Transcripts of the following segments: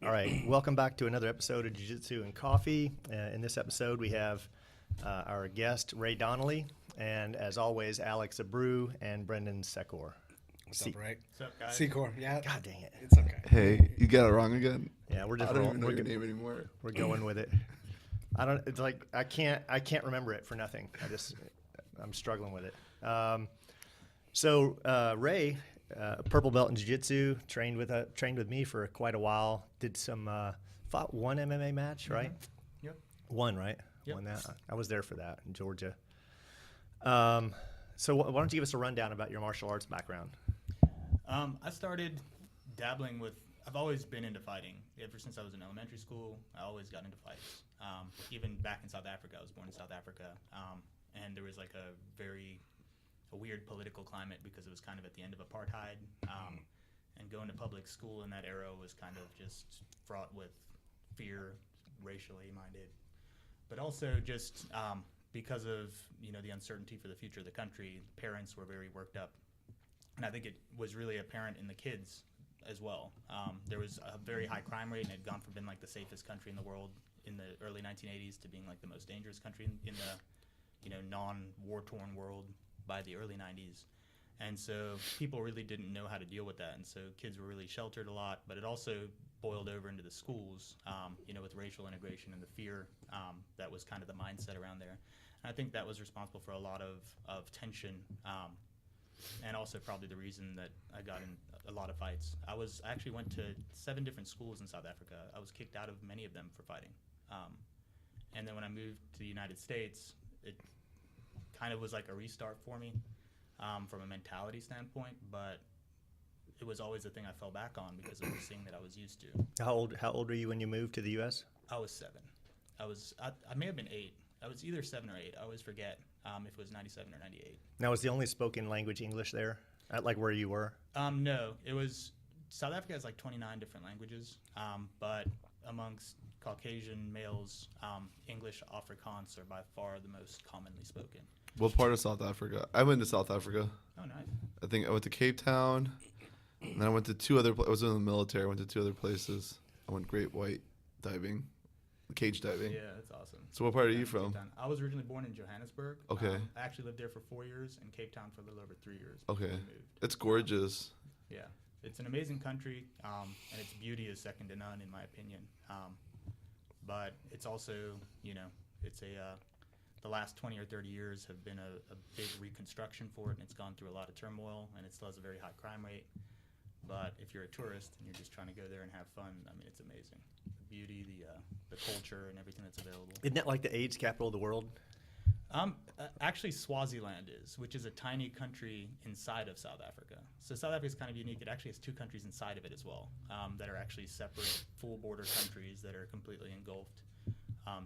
All right, welcome back to another episode of Jiu-Jitsu and Coffee. In this episode, we have our guest, Ray Donelly, and as always, Alex Abreu and Brenden Secor. What's up, Ray? What's up, guys? Secor, yeah. God dang it. It's okay. Hey, you got it wrong again? Yeah, we're just I don't even know your name anymore. We're going with it. It's like I can't remember it for nothing. I'm struggling with it. So Ray, purple belt in jiu-jitsu, trained with me for quite a while. Did some fought one MMA match, right? Yep. One, right? Yep. Won that. I was there for that in Georgia. So why don't you give us a rundown about your martial arts background? I started dabbling with. I've always been into fighting. Ever since I was in elementary school, I always got into fights. Even back in South Africa, I was born in South Africa, and there was like a weird political climate because it was kind of at the end of apartheid, and going to public school in that era was kind of just fraught with fear, racially minded, but also just because of the uncertainty for the future of the country. Parents were very worked up, and I think it was really apparent in the kids as well. There was a very high crime rate, and it had gone from being like the safest country in the world in the early 1980s to being like the most dangerous country in the non-war-torn world by the early 90s. And so people really didn't know how to deal with that, and so kids were really sheltered a lot, but it also boiled over into the schools, with racial integration and the fear that was kind of the mindset around there. And I think that was responsible for a lot of tension, and also probably the reason that I got in a lot of fights. I actually went to 7 different schools in South Africa. I was kicked out of many of them for fighting. And then when I moved to the United States, it kind of was like a restart for me from a mentality standpoint, but it was always a thing I fell back on because of the thing that I was used to. How old were you when you moved to the U.S.? I was 7. I may have been 8. I was either 7 or 8. I always forget if it was 97 or 98. Now, was the only spoken language English there, like where you were? No, it was. South Africa has like 29 different languages, but amongst Caucasian males, English, Afrikaans are by far the most commonly spoken. What part of South Africa? I went to South Africa. Oh, nice. I think I went to Cape Town, and then I went to 2 other I was in the military. I went to 2 other places. I went great white diving, cage diving. Yeah, that's awesome. So what part are you from? I was originally born in Johannesburg. Okay. I actually lived there for 4 years, and Cape Town for a little over 3 years. Okay. We moved. It's gorgeous. Yeah, it's an amazing country, and its beauty is second to none in my opinion. But it's also, it's the last 20 or 30 years have been a big reconstruction for it, and it's gone through a lot of turmoil, and it still has a very high crime rate. But if you're a tourist and you're just trying to go there and have fun, I mean, it's amazing. The beauty, the culture, and everything that's available. Isn't that like the AIDS capital of the world? Actually, Swaziland is, which is a tiny country inside of South Africa. So South Africa is kind of unique. It actually has 2 countries inside of it as well, that are actually separate, full border countries that are completely engulfed.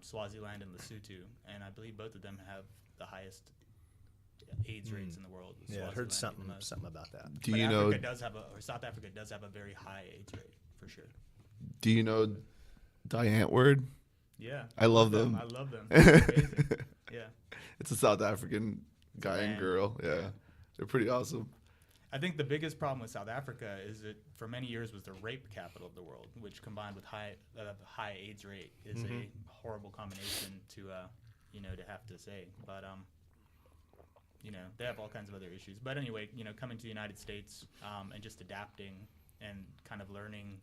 Swaziland and Lesotho, and I believe both of them have the highest AIDS rates in the world. Yeah, I heard something about that. South Africa does have a very high AIDS rate for sure. Do you know Antwoord? Yeah, I love them. I love them. Amazing. Yeah, it's a South African guy and girl. Yeah, they're pretty awesome. I think the biggest problem with South Africa is that for many years was the rape capital of the world, which combined with high AIDS rate is a horrible combination to have to say. But they have all kinds of other issues. But anyway, coming to the United States and just adapting and kind of learning,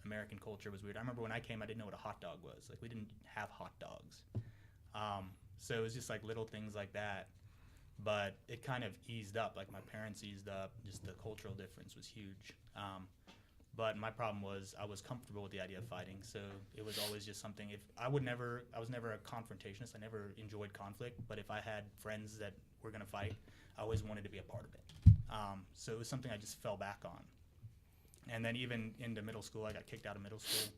American culture was weird. I remember when I came, I didn't know what a hot dog was. Like, we didn't have hot dogs. So it was just like little things like that. But it kind of eased up. Like, my parents eased up. Just the cultural difference was huge. But my problem was I was comfortable with the idea of fighting. So it was always just something. I was never a confrontationist. I never enjoyed conflict. But if I had friends that were going to fight, I always wanted to be a part of it. So it was something I just fell back on. And then even into middle school, I got kicked out of middle school.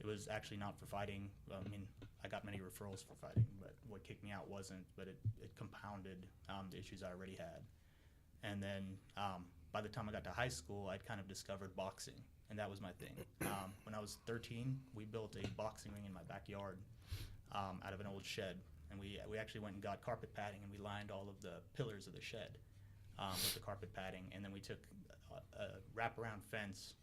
It was actually not for fighting. I mean, I got many referrals for fighting, but what kicked me out wasn't. But it compounded the issues I already had. And then by the time I got to high school, I'd kind of discovered boxing, and that was my thing. When I was 13, we built a boxing ring in my backyard out of an old shed, and we actually went and got carpet padding, and we lined all of the pillars of the shed with the carpet padding, and then we took wraparound fence,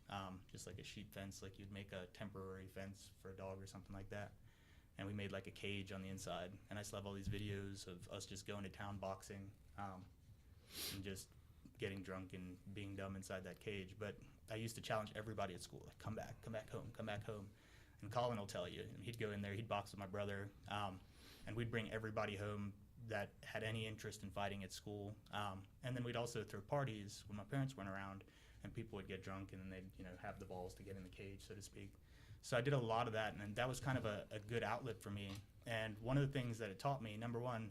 just like a sheep fence, like you'd make a temporary fence for a dog or something like that. And we made like a cage on the inside. And I still have all these videos of us just going to town boxing and just getting drunk and being dumb inside that cage. But I used to challenge everybody at school, like, come back home, come back home. And Colin will tell you, he'd go in there, he'd box with my brother, and we'd bring everybody home that had any interest in fighting at school. And then we'd also throw parties when my parents weren't around, and people would get drunk, and then they'd have the balls to get in the cage, so to speak. So I did a lot of that, and that was kind of a good outlet for me. And one of the things that it taught me, number one,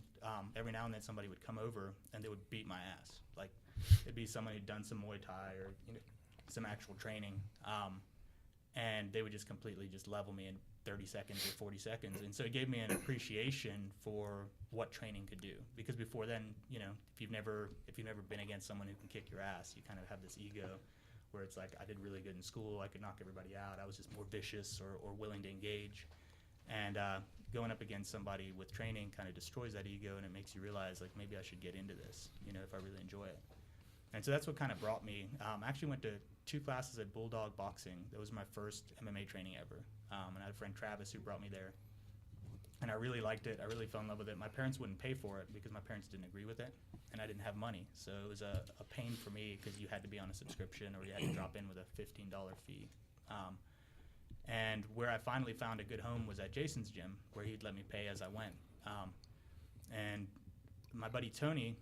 every now and then somebody would come over and they would beat my ass. Like, it'd be someone who'd done some Muay Thai or some actual training, and they would just completely just level me in 30 seconds or 40 seconds. And so it gave me an appreciation for what training could do. Because before then, if you've never been against someone who can kick your ass, you kind of have this ego where it's like, I did really good in school, I could knock everybody out, I was just more vicious or willing to engage. And going up against somebody with training kind of destroys that ego, and it makes you realize, like, maybe I should get into this, if I really enjoy it. And so that's what kind of brought me. I actually went to 2 classes at Bulldog Boxing. That was my first MMA training ever. And I had a friend, Travis, who brought me there. And I really liked it. I really fell in love with it. My parents wouldn't pay for it because my parents didn't agree with it, and I didn't have money. So it was a pain for me because you had to be on a subscription or you had to drop in with a $15 fee. And where I finally found a good home was at Jason's gym, where he'd let me pay as I went. And my buddy Tony,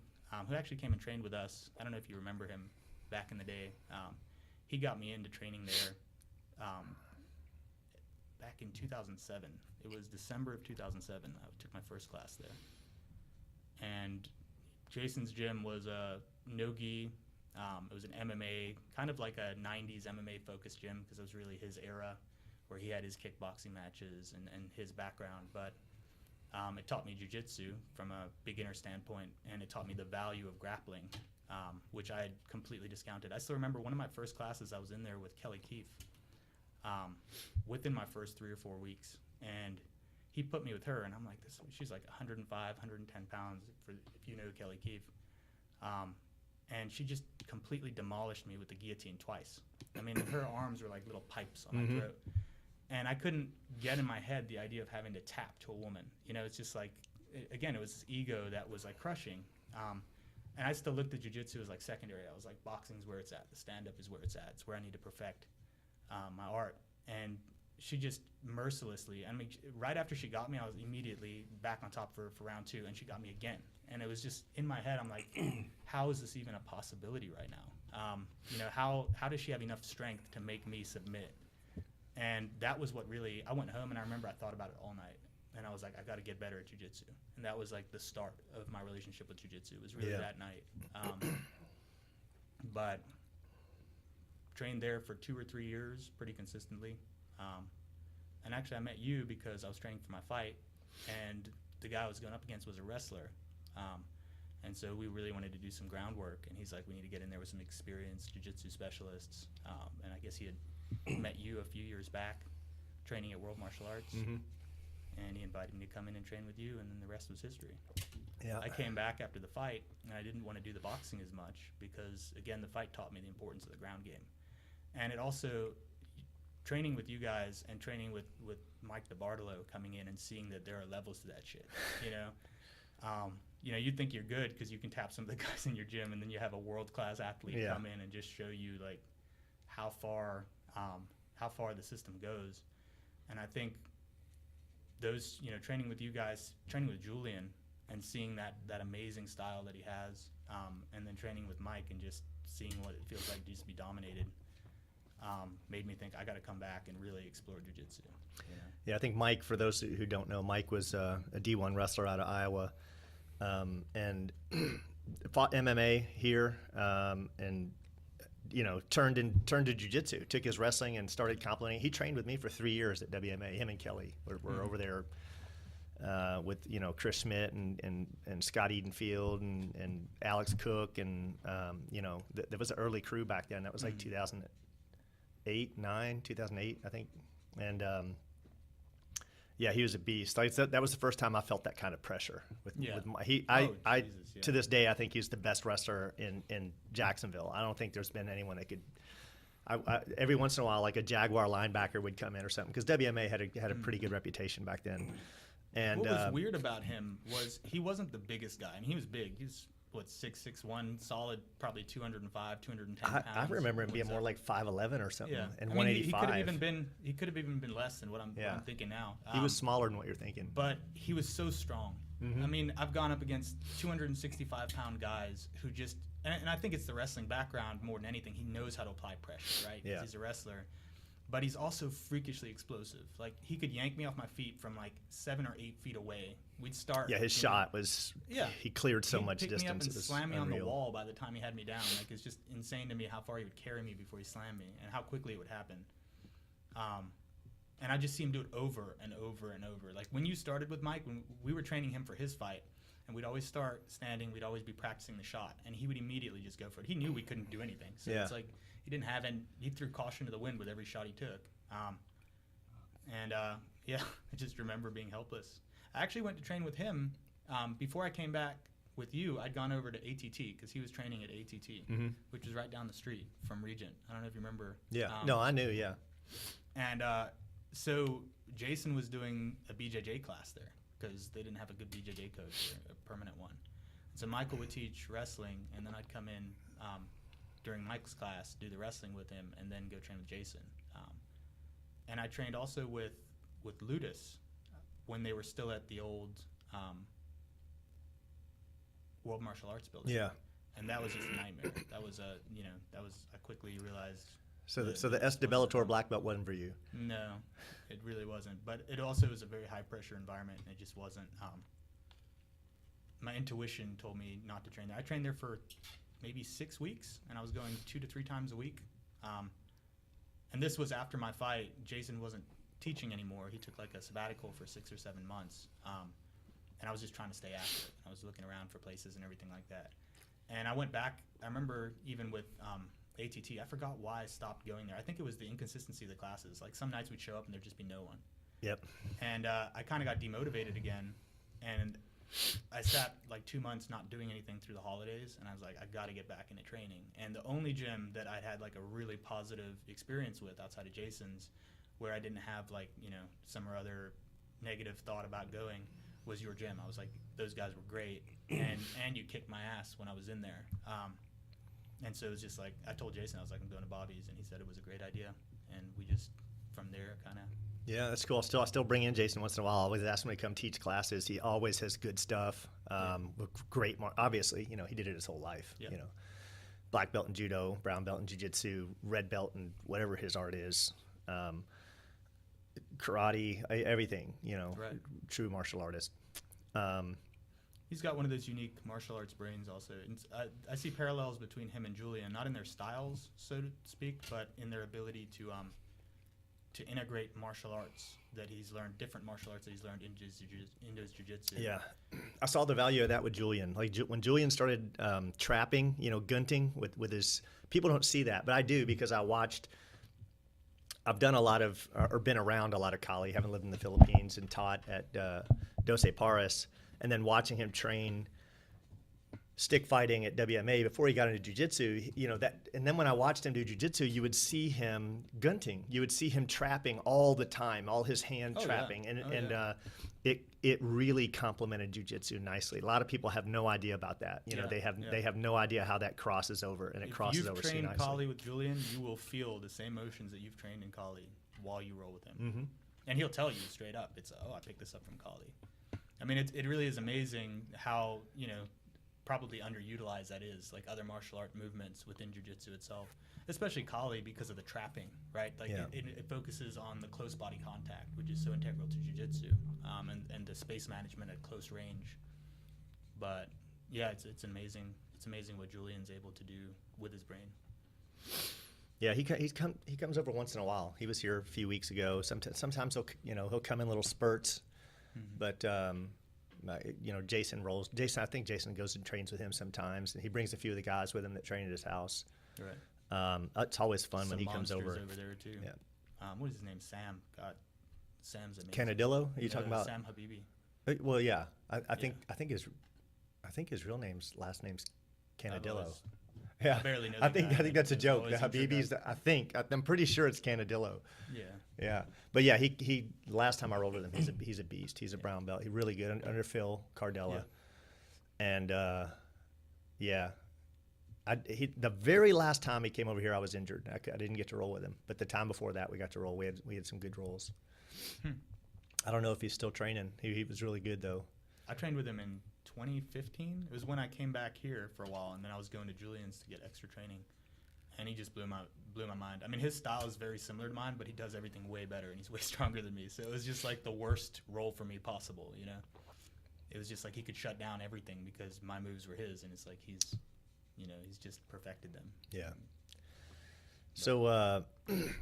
who actually came and trained with us, I don't know if you remember him back in the day, he got me into training there back in 2007. It was December of 2007. I took my first class there. And Jason's gym was a no-gi. It was an MMA, kind of like a 90s MMA-focused gym, because it was really his era where he had his kickboxing matches and his background. But it taught me jiu-jitsu from a beginner standpoint, and it taught me the value of grappling, which I had completely discounted. I still remember one of my first classes, I was in there with Kelly Keefe within my first 3 or 4 weeks. And he put me with her, and I'm like, she's like 105, 110 pounds, if you know Kelly Keefe. And she just completely demolished me with the guillotine twice. I mean, her arms were like little pipes on my throat. And I couldn't get in my head the idea of having to tap to a woman. It's just like, again, it was this ego that was like crushing. And I still looked at jiu-jitsu as like secondary. I was like, boxing's where it's at. The stand-up is where it's at. It's where I need to perfect my art. And she just mercilessly, I mean, right after she got me, I was immediately back on top for round 2, and she got me again. And it was just in my head, I'm like, how is this even a possibility right now? How does she have enough strength to make me submit? And that was what really, I went home and I remember I thought about it all night. And I was like, I got to get better at jiu-jitsu. And that was like the start of my relationship with jiu-jitsu. It was really that night. But trained there for 2 or 3 years pretty consistently. And actually I met you because I was training for my fight, and the guy I was going up against was a wrestler. And so we really wanted to do some groundwork, and he's like, we need to get in there with some experienced jiu-jitsu specialists. And I guess he had met you a few years back training at World Martial Arts. And he invited me to come in and train with you, and then the rest was history. Yeah. I came back after the fight, and I didn't want to do the boxing as much because, again, the fight taught me the importance of the ground game. And it also, training with you guys and training with Mike DeBartolo coming in and seeing that there are levels to that shit, you think you're good because you can tap some of the guys in your gym, and then you have a world-class athlete come in and just show you like how far the system goes. And I think those, training with you guys, training with Julian and seeing that amazing style that he has, and then training with Mike and just seeing what it feels like to just be dominated, made me think I got to come back and really explore jiu-jitsu. Yeah, I think Mike, for those who don't know, Mike was a D1 wrestler out of Iowa, and fought MMA here, and turned to jiu-jitsu, took his wrestling and started complementing. He trained with me for 3 years at WMA. Him and Kelly were over there with Chris Schmidt and Scott Edenfield and Alex Cook, and there was an early crew back then. That was like 2008, I think. And Yeah, he was a beast. Like that was the first time I felt that kind of pressure with Mike. Jesus, yeah. To this day, I think he's the best wrestler in Jacksonville. I don't think there's been anyone that could. Every once in a while, like a Jaguar linebacker would come in or something, because WMA had a pretty good reputation back then. And what was weird about him was he wasn't the biggest guy. I mean, he was big. He's 6'1", solid, probably 205, 210 pounds. I remember him being more like 5'11" or something, and I mean, 185. He could have even been less than what I'm thinking now. He was smaller than what you're thinking. But he was so strong. Mm-hmm. I mean, I've gone up against 265-pound guys who just, and I think it's the wrestling background more than anything. He knows how to apply pressure, right? Yeah. He's a wrestler. But he's also freakishly explosive. Like, he could yank me off my feet from like 7 or 8 feet away. We'd start. Yeah, his shot was. Yeah. He cleared so much distance. He'd pick me up and slam me unreal. on the wall by the time he had me down. Like, it's just insane to me how far he would carry me before he slammed me and how quickly it would happen. And I just see him do it over and over and over. Like, when you started with Mike, when we were training him for his fight, and we'd always start standing, we'd always be practicing the shot, and he would immediately just go for it. He knew we couldn't do anything. So it's like he didn't have any, he threw caution to the wind with every shot he took. I just remember being helpless. I actually went to train with him before I came back with you. I'd gone over to ATT because he was training at ATT, which was right down the street from Regent. I don't know if you remember. Yeah. No, I knew. Yeah. And so Jason was doing a BJJ class there because they didn't have a good BJJ coach, or a permanent one. So Michael would teach wrestling, and then I'd come in during Mike's class, do the wrestling with him, and then go train with Jason. And I trained also with Ludus when they were still at the old World Martial Arts building. Yeah. And that was just a nightmare. That was I quickly realized. So the S. de Bellator black belt wasn't for you. No, it really wasn't. But it also was a very high pressure environment, and it just wasn't. My intuition told me not to train there. I trained there for maybe 6 weeks, and I was going 2 to 3 times a week. And this was after my fight. Jason wasn't teaching anymore. He took like a sabbatical for 6 or 7 months. And I was just trying to stay active. I was looking around for places and everything like that. And I went back. I remember even with ATT, I forgot why I stopped going there. I think it was the inconsistency of the classes. Like, some nights we'd show up and there'd just be no one. Yep. And I kind of got demotivated again. And I sat like 2 months not doing anything through the holidays, and I was like, I got to get back into training. And the only gym that I'd had like a really positive experience with outside of Jason's, where I didn't have like, some or other negative thought about going, was your gym. I was like, those guys were great, and you kicked my ass when I was in there. And so it was just like, I told Jason, I was like, I'm going to Bobby's, and he said it was a great idea. And we just, from there, kind of. Yeah, that's cool. I still bring in Jason once in a while. I always ask him to come teach classes. He always has good stuff. Great, obviously, he did it his whole life. Yeah. Black belt in judo, brown belt in jiu-jitsu, red belt in whatever his art is, karate, everything. Right. True martial artist. He's got one of those unique martial arts brains also. And I see parallels between him and Julian, not in their styles, so to speak, but in their ability to integrate martial arts that he's learned, different martial arts that he's learned into his jiu-jitsu. Yeah. I saw the value of that with Julian. Like when Julian started trapping, gunting with his, people don't see that, but I do, because I've done a lot of, or been around a lot of Kali, having lived in the Philippines and taught at Dos Pares, and then watching him train stick fighting at WMA before he got into jiu-jitsu, and then when I watched him do jiu-jitsu, you would see him gunting. You would see him trapping all the time, all his hand trapping. Yeah. It really complemented jiu-jitsu nicely. A lot of people have no idea about that. They have no idea how that crosses over, and it crosses over so nicely. If you've trained Kali with Julian, you will feel the same motions that you've trained in Kali while you roll with him. Mm-hmm. And he'll tell you straight up, it's, I picked this up from Kali. I mean, it really is amazing how, probably underutilized that is, like other martial art movements within jiu-jitsu itself, especially Kali, because of the trapping, right? Like it focuses on the close body contact, which is so integral to jiu-jitsu, and the space management at close range. But yeah, it's amazing. It's amazing what Julian's able to do with his brain. Yeah, he comes over once in a while. He was here a few weeks ago. Sometimes he'll come in little spurts, but. Jason rolls. I think Jason goes and trains with him sometimes, and he brings a few of the guys with him that train at his house. Right. It's always fun when he comes over. Over there too. Yeah. What is his name? Sam. God, Sam's amazing. Canadillo? Are you talking about? Sam Habibi? Well, yeah. I think his real last name's Canadillo. Yeah, I barely know I the think guy. that's a It's joke. The always Habibi's. I'm pretty sure it's Canadillo. Yeah. Yeah, but yeah, he last time I rolled with him, he's a beast. He's a brown belt. He's really good under Phil Cardella, and the very last time he came over here, I was injured. I didn't get to roll with him, but the time before that, we got to roll. We had some good rolls. I don't know if he's still training. He was really good though. I trained with him in 2015. It was when I came back here for a while, and then I was going to Julian's to get extra training, and he just blew my mind. I mean, his style is very similar to mine, but he does everything way better, and he's way stronger than me. So it was just like the worst roll for me possible, you know? It was just like he could shut down everything because my moves were his, and it's like he's just perfected them. Yeah. So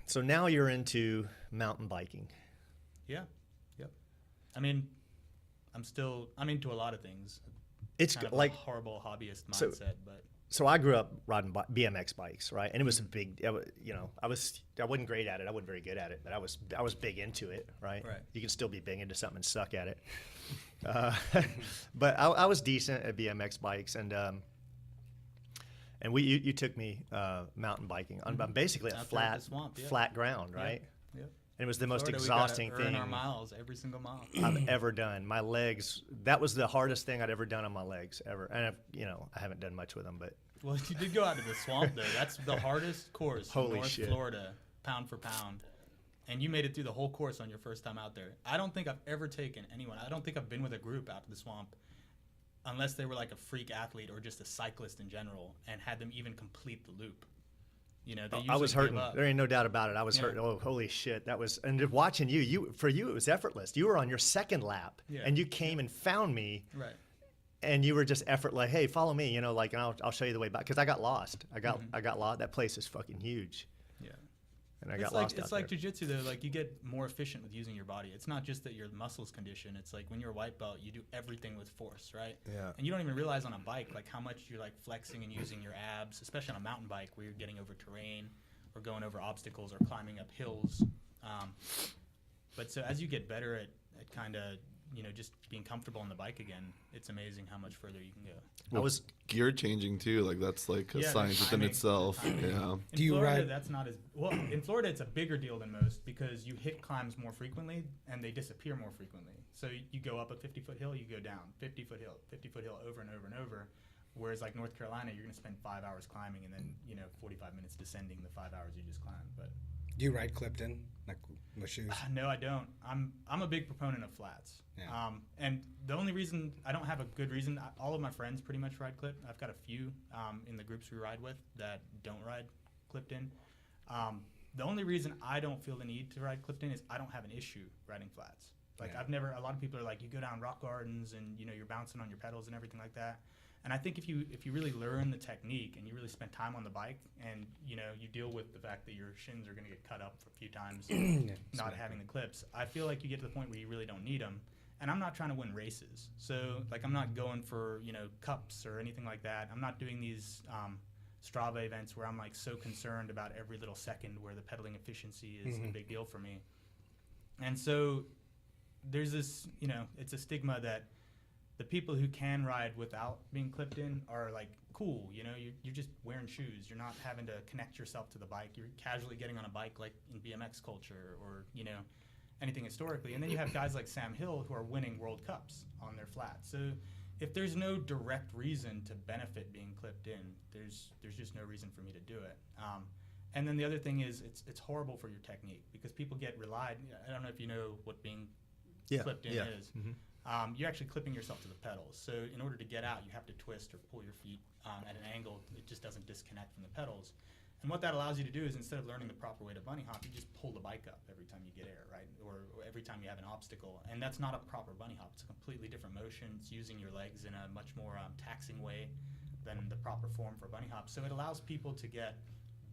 so now you're into mountain biking. Yeah. Yep. I mean, I'm into a lot of things. It's kind of like a horrible hobbyist so- mindset, but So I grew up riding BMX bikes, right? And it was a big, I wasn't great at it. I wasn't very good at it, but I was big into it, right? Right. You can still be big into something and suck at it. But I was decent at BMX bikes, and you took me mountain biking on basically a Out there at flat the swamp, yeah. flat ground, right? Yep. And it was the most Florida, exhausting we gotta earn thing our miles every single mile. I've ever done. My legs, that was the hardest thing I'd ever done on my legs ever. And I haven't done much with them, but Well, you did go out to the swamp, though. That's the hardest course in Holy North shit. Florida, pound for pound. And you made it through the whole course on your first time out there. I don't think I've ever taken anyone. I don't think I've been with a group out to the swamp unless they were like a freak athlete or just a cyclist in general and had them even complete the loop. You know, they I was usually give hurting. up. There ain't no doubt about it. I was Yeah. hurting. Oh, holy shit. That was, and just watching for you, it was effortless. You were on your second lap Yeah. and you came and found me. Right. And you were just effortless. Hey, follow me. And I'll show you the way back. Cause I got lost. I got lost. That place is fucking huge. Yeah. And I got lost It's out like there. jiu-jitsu, though. Like, you get more efficient with using your body. It's not just that your muscles condition. It's like when you're a white belt, you do everything with force, right? Yeah. And you don't even realize on a bike, like, how much you're, like, flexing and using your abs, especially on a mountain bike where you're getting over terrain or going over obstacles or climbing up hills. But so as you get better at kind of, just being comfortable on the bike again, it's amazing how much further you can go. I was gear changing too. Like that's like a Yeah, the science within timing, itself. the timing. Yeah. In Do you Florida, ride- that's not as well. In Florida, it's a bigger deal than most because you hit climbs more frequently and they disappear more frequently. So you go up a 50-foot hill, you go down 50-foot hill over and over and over. Whereas like North Carolina, you're going to spend 5 hours climbing and then 45 minutes descending the 5 hours you just climbed. But Do you ride Clifton, like with shoes? no, I don't. I'm a big proponent of flats. Yeah. And the only reason I don't have a good reason, all of my friends pretty much ride clip. I've got a few in the groups we ride with that don't ride clipped in. The only reason I don't feel the need to ride clipped in is I don't have an issue riding flats. Like Yeah. a lot of people are like, you go down rock gardens and you're bouncing on your pedals and everything like that. And I think if you really learn the technique and you really spend time on the bike and you deal with the fact that your shins are going to get cut up for a few times, Yeah, not having the clips, I feel like you get to the point where you really don't need them. And I'm not trying to win races, so like I'm not going for cups or anything like that. I'm not doing these Strava events where I'm like so concerned about every little second where the pedaling efficiency is a big deal for me. And so there's this, it's a stigma that the people who can ride without being clipped in are like cool, you're just wearing shoes. You're not having to connect yourself to the bike. You're casually getting on a bike like in BMX culture or, anything historically. And then you have guys like Sam Hill who are winning World Cups on their flats. So if there's no direct reason to benefit being clipped in, there's just no reason for me to do it. And then the other thing is it's horrible for your technique because people get relied. I don't know if you know what being clipped in is. Mm-hmm. You're actually clipping yourself to the pedals. So in order to get out, you have to twist or pull your feet at an angle. It just doesn't disconnect from the pedals. And what that allows you to do is instead of learning the proper way to bunny hop, you just pull the bike up every time you get air, right? Or every time you have an obstacle. And that's not a proper bunny hop. It's a completely different motion. It's using your legs in a much more taxing way than the proper form for bunny hop. So it allows people to get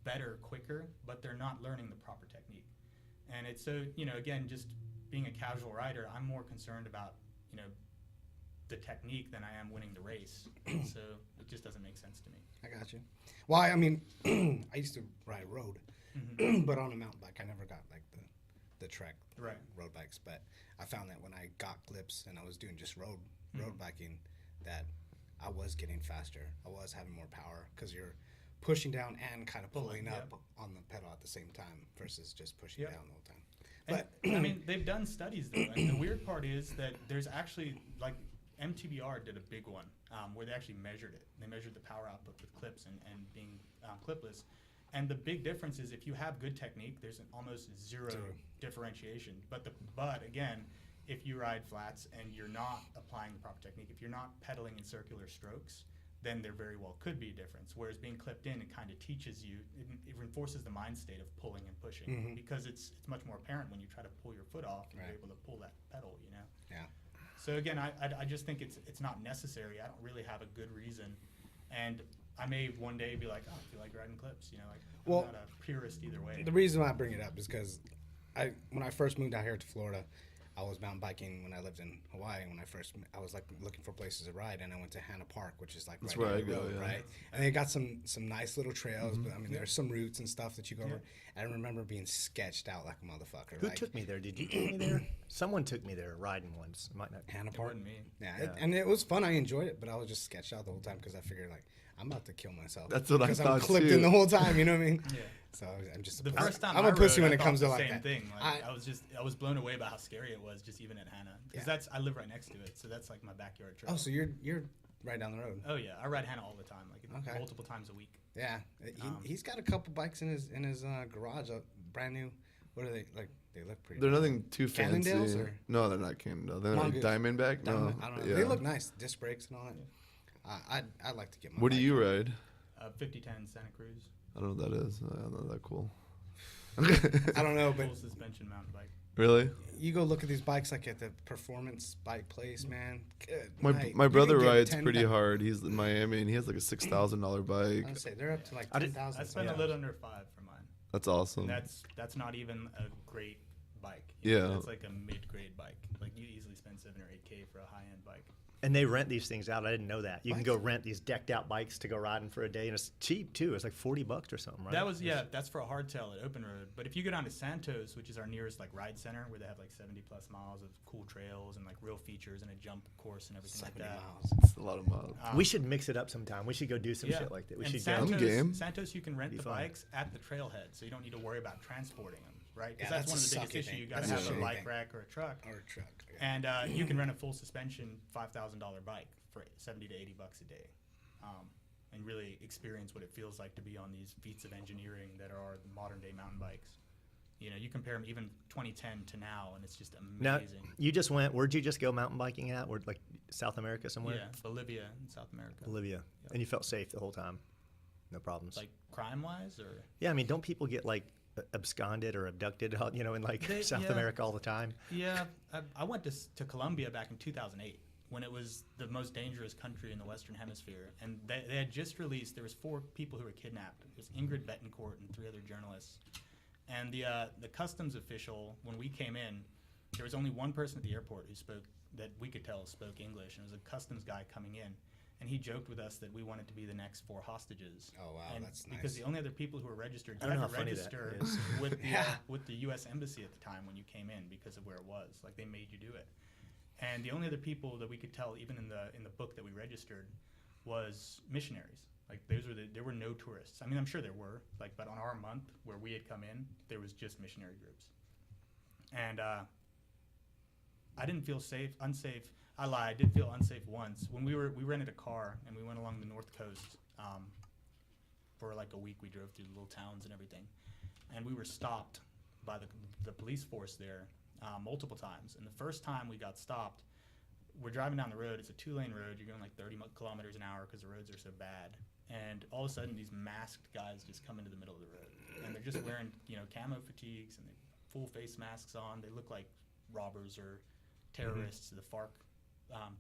better quicker, but they're not learning the proper technique. And it's so, again, just being a casual rider, I'm more concerned about the technique than I am winning the race. So it just doesn't make sense to me. I got you. Well, I mean, I used to ride road, but on a mountain bike, I never got like the trek Right. road bikes. But I found that when I got clips and I was doing just road biking, that I was getting faster. I was having more power because you're pushing down and kind of pulling up on the pedal at the same time versus just pushing down the whole time. But I mean, they've done studies though, and the weird part is that there's actually like MTBR did a big one where they actually measured it. They measured the power output with clips and being clipless. And the big difference is if you have good technique, there's an almost zero differentiation. But again, if you ride flats and you're not applying the proper technique, if you're not pedaling in circular strokes, then there very well could be a difference. Whereas being clipped in, it kind of teaches you, it reinforces the mind state of pulling and pushing because it's much more apparent when you try to pull your foot off and you're able to pull that pedal, you know? yeah. So again, I just think it's not necessary. I don't really have a good reason. And I may one day be like, oh, I feel like riding clips, you know, like I'm not a purist either way. The reason why I bring it up is because when I first moved out here to Florida, I was mountain biking when I lived in Hawaii. When I was like looking for places to ride, and I went to Hanna Park, which is like That's right where down the I go, road, yeah. right? And they got some nice little trails, but I mean, there's some routes and stuff that you go over. And I remember being sketched out like a motherfucker. Who like, took me there? Did you take me there? Someone took me there riding once. Might not. Hanna It Park? wasn't me. Yeah, and it was fun. I enjoyed it, but I was just sketched out the whole time because I figured like I'm about to kill myself. That's what I because thought, I'm clipped too. in the whole time. You know what I mean? Yeah. So I'm just The first time I'm I a pussy rode, when I it comes to thought like the same that. thing. Like, I was blown away by how scary it was just even at Hanna because I live right next to it, so that's like my backyard trail. Oh, so you're right down the road. Oh yeah, I ride Hanna all the time, like multiple times a week. Yeah, he's got a couple bikes in his garage, brand new. What are they like? They look pretty. They're nothing too fancy. Cannondales or? No, they're not Cannondale. They're like Mongoose. Diamondback. No, I don't know. yeah. They look nice, disc brakes and all that. I'd like to get my. What do bike. you ride? 5010 Santa Cruz, I don't know what that is. I'm not that cool. I don't know, but full suspension mountain bike. Really? you go look at these bikes like at the performance bike place, man. Good My night. my You brother can get rides 10 pretty hard. He's in Miami and he has like a $6,000 bike. I'd say they're up to like I did- 10,000. I spent a little under $5 for mine. That's awesome. And that's not even a great bike. Yeah. That's like a mid-grade bike. Like you easily spend $7 or $8K for a high-end bike. And they rent these things out. I didn't know that. You can go rent these decked out bikes to go riding for a day, and it's cheap too. It's like $40 or something, right? That was that's for a hardtail at Open Road. But if you go down to Santos, which is our nearest like ride center, where they have like 70 plus miles of cool trails and like real features and a jump course and everything like 70 that. miles. It's a lot of miles. We should mix it up sometime. We should go do some Yeah. shit like that. We And should Santos, go. I'm game. Santos, you can rent Be the fun. bikes at the trailhead, so you don't need to worry about transporting them, right? Because Yeah, that's one of the that's a biggest sucky issues. You thing. got to That's have a a shitty bike thing. rack or a truck. Or a truck. Yeah. And you can rent a full suspension $5,000 bike for $70 to $80 a day, and really experience what it feels like to be on these feats of engineering that are the modern day mountain bikes. You know, you compare them even 2010 to now, and it's just Now, amazing. you just went. Where'd you just go mountain biking at? Where, like South America somewhere? Yeah, Bolivia in South America. Bolivia. And you felt safe the whole time. No problems. Like crime-wise, or Yeah, I mean, don't people get like absconded or abducted, you know, in like They- South yeah. America all the time? yeah, I went to Colombia back in 2008 when it was the most dangerous country in the Western Hemisphere, and they had just released. There was 4 people who were kidnapped. It was Ingrid Betancourt and 3 other journalists. And the customs official, when we came in, there was only one person at the airport who spoke, that we could tell spoke English, and it was a customs guy coming in. And he joked with us that we wanted to be the next 4 hostages. Oh, wow, and that's because nice. the only other people who were registered, I you don't had know to how funny that register is. with the U.S. Embassy at the time when you came in because of where it was. Like they made you do it. And the only other people that we could tell, even in the book that we registered, was missionaries. Like there were no tourists. I mean, I'm sure there were, like, but on our month where we had come in, there was just missionary groups. And I didn't feel unsafe. I lied. I did feel unsafe once when we rented a car and we went along the North Coast for like a week. We drove through the little towns and everything, and we were stopped by the police force there multiple times. And the first time we got stopped, we're driving down the road. It's a 2-lane road. You're going like 30 kilometers an hour because the roads are so bad. And all of a sudden, these masked guys just come into the middle of the road, and they're just wearing camo fatigues and they full face masks on. They look like robbers or terrorists. The FARC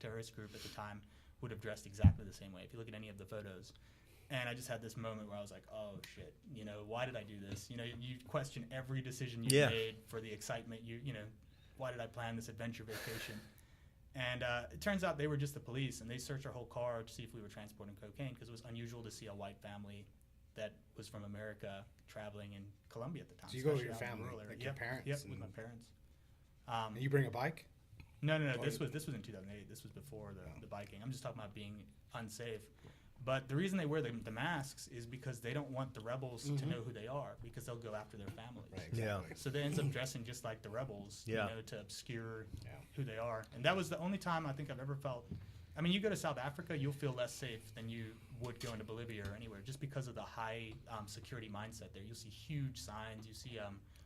terrorist group at the time would have dressed exactly the same way if you look at any of the photos. And I just had this moment where I was like, oh shit, why did I do this? You question every decision you made for the excitement. Why did I plan this adventure vacation? And it turns out they were just the police, and they searched our whole car to see if we were transporting cocaine, because it was unusual to see a white family that was from America traveling in Colombia at the time. So you go with especially your out in the family, rural area. like your parents Yep, and- with my parents. And you bring a bike? No. This was in 2008. This was before the biking. I'm just talking about being unsafe. But the reason they wear the masks is because they don't want the rebels to know who they are, because they'll go after their families. Right, exactly. So they end up dressing just like the rebels, Yeah. to obscure who they are. And that was the only time I think I've ever felt. I mean, you go to South Africa, you'll feel less safe than you would go into Bolivia or anywhere, just because of the high security mindset there. You'll see huge signs,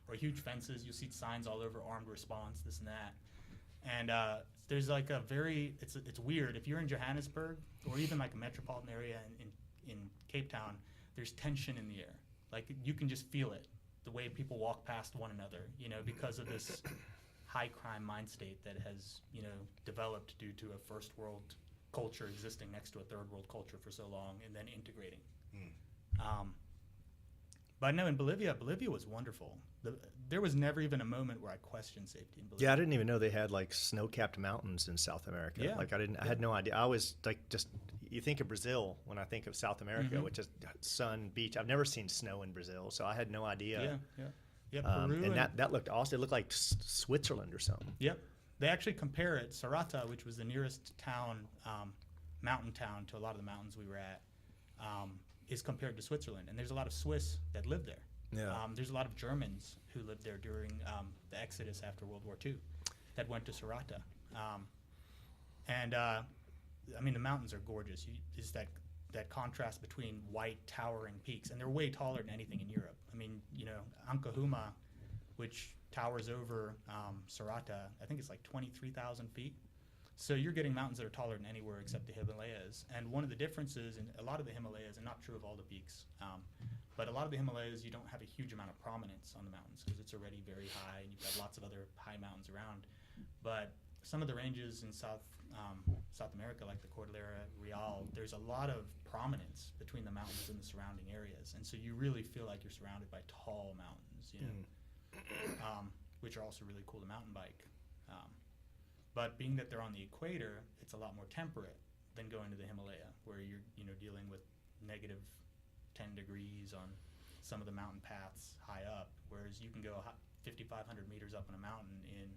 or huge fences. You'll see signs all over, armed response, this and that. And there's like it's weird. If you're in Johannesburg or even like a metropolitan area in Cape Town, there's tension in the air. Like you can just feel it, the way people walk past one another, because of this high crime mind state that has, developed due to a first world culture existing next to a third world culture for so long and then integrating. But no, in Bolivia was wonderful. There was never even a moment where I questioned safety in Bolivia. Yeah, I didn't even know they had like snow-capped mountains in South America. Yeah. Like I had no idea. I always you think of Brazil when I think of South America, which is sun, beach. I've never seen snow in Brazil, so I had no idea. Yeah. Peru and that looked awesome. It looked like Switzerland or something. Yep. They actually compare it. Sarata, which was the nearest town, mountain town to a lot of the mountains we were at, is compared to Switzerland. And there's a lot of Swiss that live there. Yeah. There's a lot of Germans who lived there during the exodus after World War II that went to Sarata. I mean, the mountains are gorgeous. Just that contrast between white towering peaks, and they're way taller than anything in Europe. I mean, Ancahuma, which towers over Sarata, I think it's like 23,000 feet. So you're getting mountains that are taller than anywhere except the Himalayas. And one of the differences in a lot of the Himalayas, and not true of all the peaks, but a lot of the Himalayas, you don't have a huge amount of prominence on the mountains because it's already very high, and you've got lots of other high mountains around. But some of the ranges in South America, like the Cordillera Real, there's a lot of prominence between the mountains and the surrounding areas, and so you really feel like you're surrounded by tall mountains, which are also really cool to mountain bike. But being that they're on the equator, it's a lot more temperate than going to the Himalaya, where you're dealing with negative 10 degrees on some of the mountain paths high up, whereas you can go 5,500 meters up on a mountain in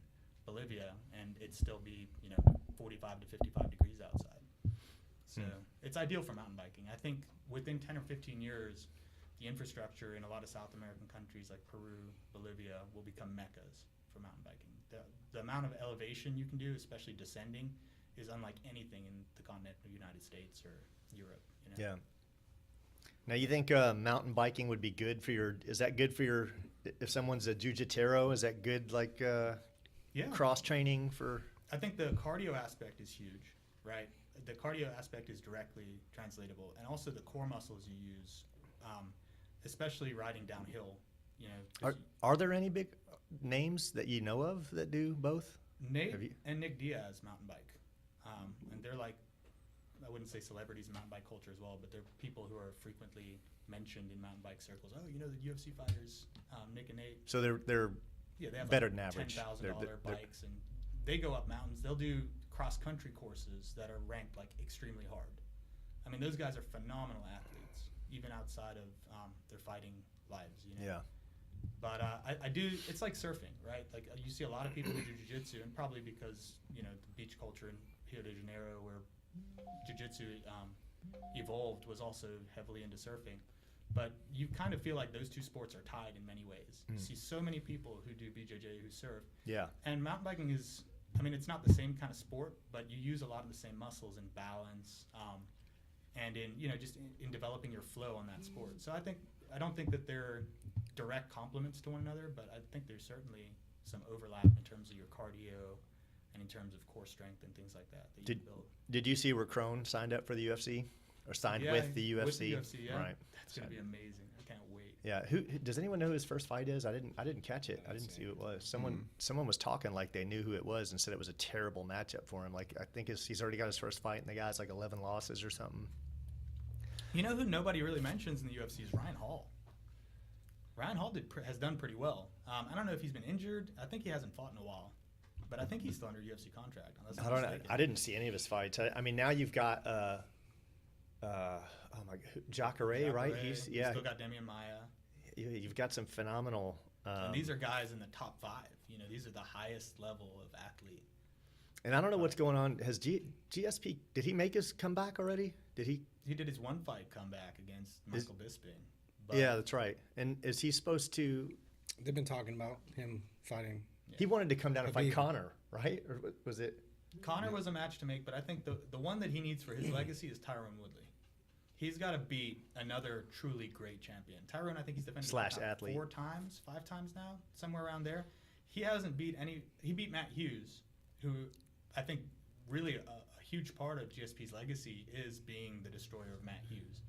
Bolivia and it'd still be 45 to 55 degrees outside. So it's ideal for mountain biking. I think within 10 or 15 years, the infrastructure in a lot of South American countries like Peru, Bolivia will become meccas for mountain biking. The amount of elevation you can do, especially descending, is unlike anything in the continental United States or Europe. Yeah. Now, you think mountain biking would be good for is that good for if someone's a jiu-jitero, is that good, like, cross-training for? I think the cardio aspect is huge, right? The cardio aspect is directly translatable. And also the core muscles you use, especially riding downhill. Are there any big names that you know of that do both? Nate and Nick Diaz mountain bike. And they're like, I wouldn't say celebrities in mountain bike culture as well, but they're people who are frequently mentioned in mountain bike circles. Oh, the UFC fighters, Nick and Nate. So they're they have better like than average. $10,000 bikes, and they go up mountains. They'll do cross-country courses that are ranked like extremely hard. I mean, those guys are phenomenal athletes, even outside of their fighting lives. Yeah. But I do. It's like surfing, right? Like you see a lot of people who do jiu-jitsu, and probably because the beach culture in Rio de Janeiro, where jiu-jitsu evolved, was also heavily into surfing. But you kind of feel like those two sports are tied in many ways. You see so many people who do BJJ who surf. Yeah. And mountain biking is, it's not the same kind of sport, but you use a lot of the same muscles and balance, and in just in developing your flow on that sport. So I don't think that they're direct complements to one another, but I think there's certainly some overlap in terms of your cardio and in terms of core strength and things like that you can build. Did you see where Crone signed up for the UFC or signed with the UFC? With the UFC, yeah. Right. That's going to be amazing. I can't wait. Yeah. Who does anyone know who his first fight is? I didn't catch it. I didn't see who it was. Someone was talking like they knew who it was and said it was a terrible matchup for him. Like I think he's already got his first fight and the guy's like 11 losses or something. You know who nobody really mentions in the UFC is Ryan Hall. Ryan Hall has done pretty well. I don't know if he's been injured. I think he hasn't fought in a while, but I think he's still under UFC contract. I don't know. I didn't see any of his fights. I mean, now you've got Jacare, right? He's still got Demian Maia. You've got some phenomenal And these are guys in the top 5. You know, these are the highest level of athlete. And I don't know what's going on. Has GSP, did he make his comeback already? Did he? He did his one fight comeback against Michael Bisping. But Yeah, that's right. And is he supposed to? They've been talking about him fighting. He wanted to come down and fight Khabib. Conor, right? Or was it? Connor was a match to make, but I think the one that he needs for his legacy is Tyrone Woodley. He's got to beat another truly great champion. Tyrone, I think he's defended Slash athlete. 4 times, 5 times now, somewhere around there. He hasn't beat any. He beat Matt Hughes, who I think really a huge part of GSP's legacy is being the destroyer of Matt Hughes.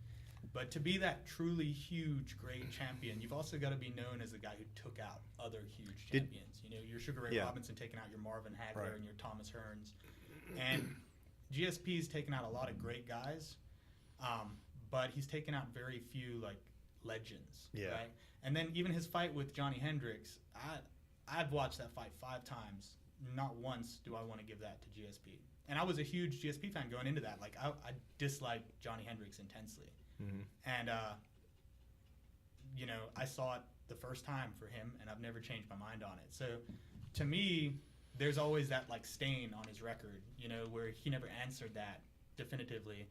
But to be that truly huge, great champion, you've also got to be known as the guy who took out other huge champions. You know, your Sugar Ray Robinson taking out your Marvin Hagler and your Thomas Hearns. And GSP's taken out a lot of great guys, but he's taken out very few, like, legends. Yeah. Right? And then even his fight with Johnny Hendricks, I've watched that fight 5 times. Not once do I want to give that to GSP. And I was a huge GSP fan going into that. Like, I disliked Johnny Hendricks intensely. And, you know, I saw it the first time for him, and I've never changed my mind on it. So, to me, there's always that, like, stain on his record, you know, where he never answered that definitively.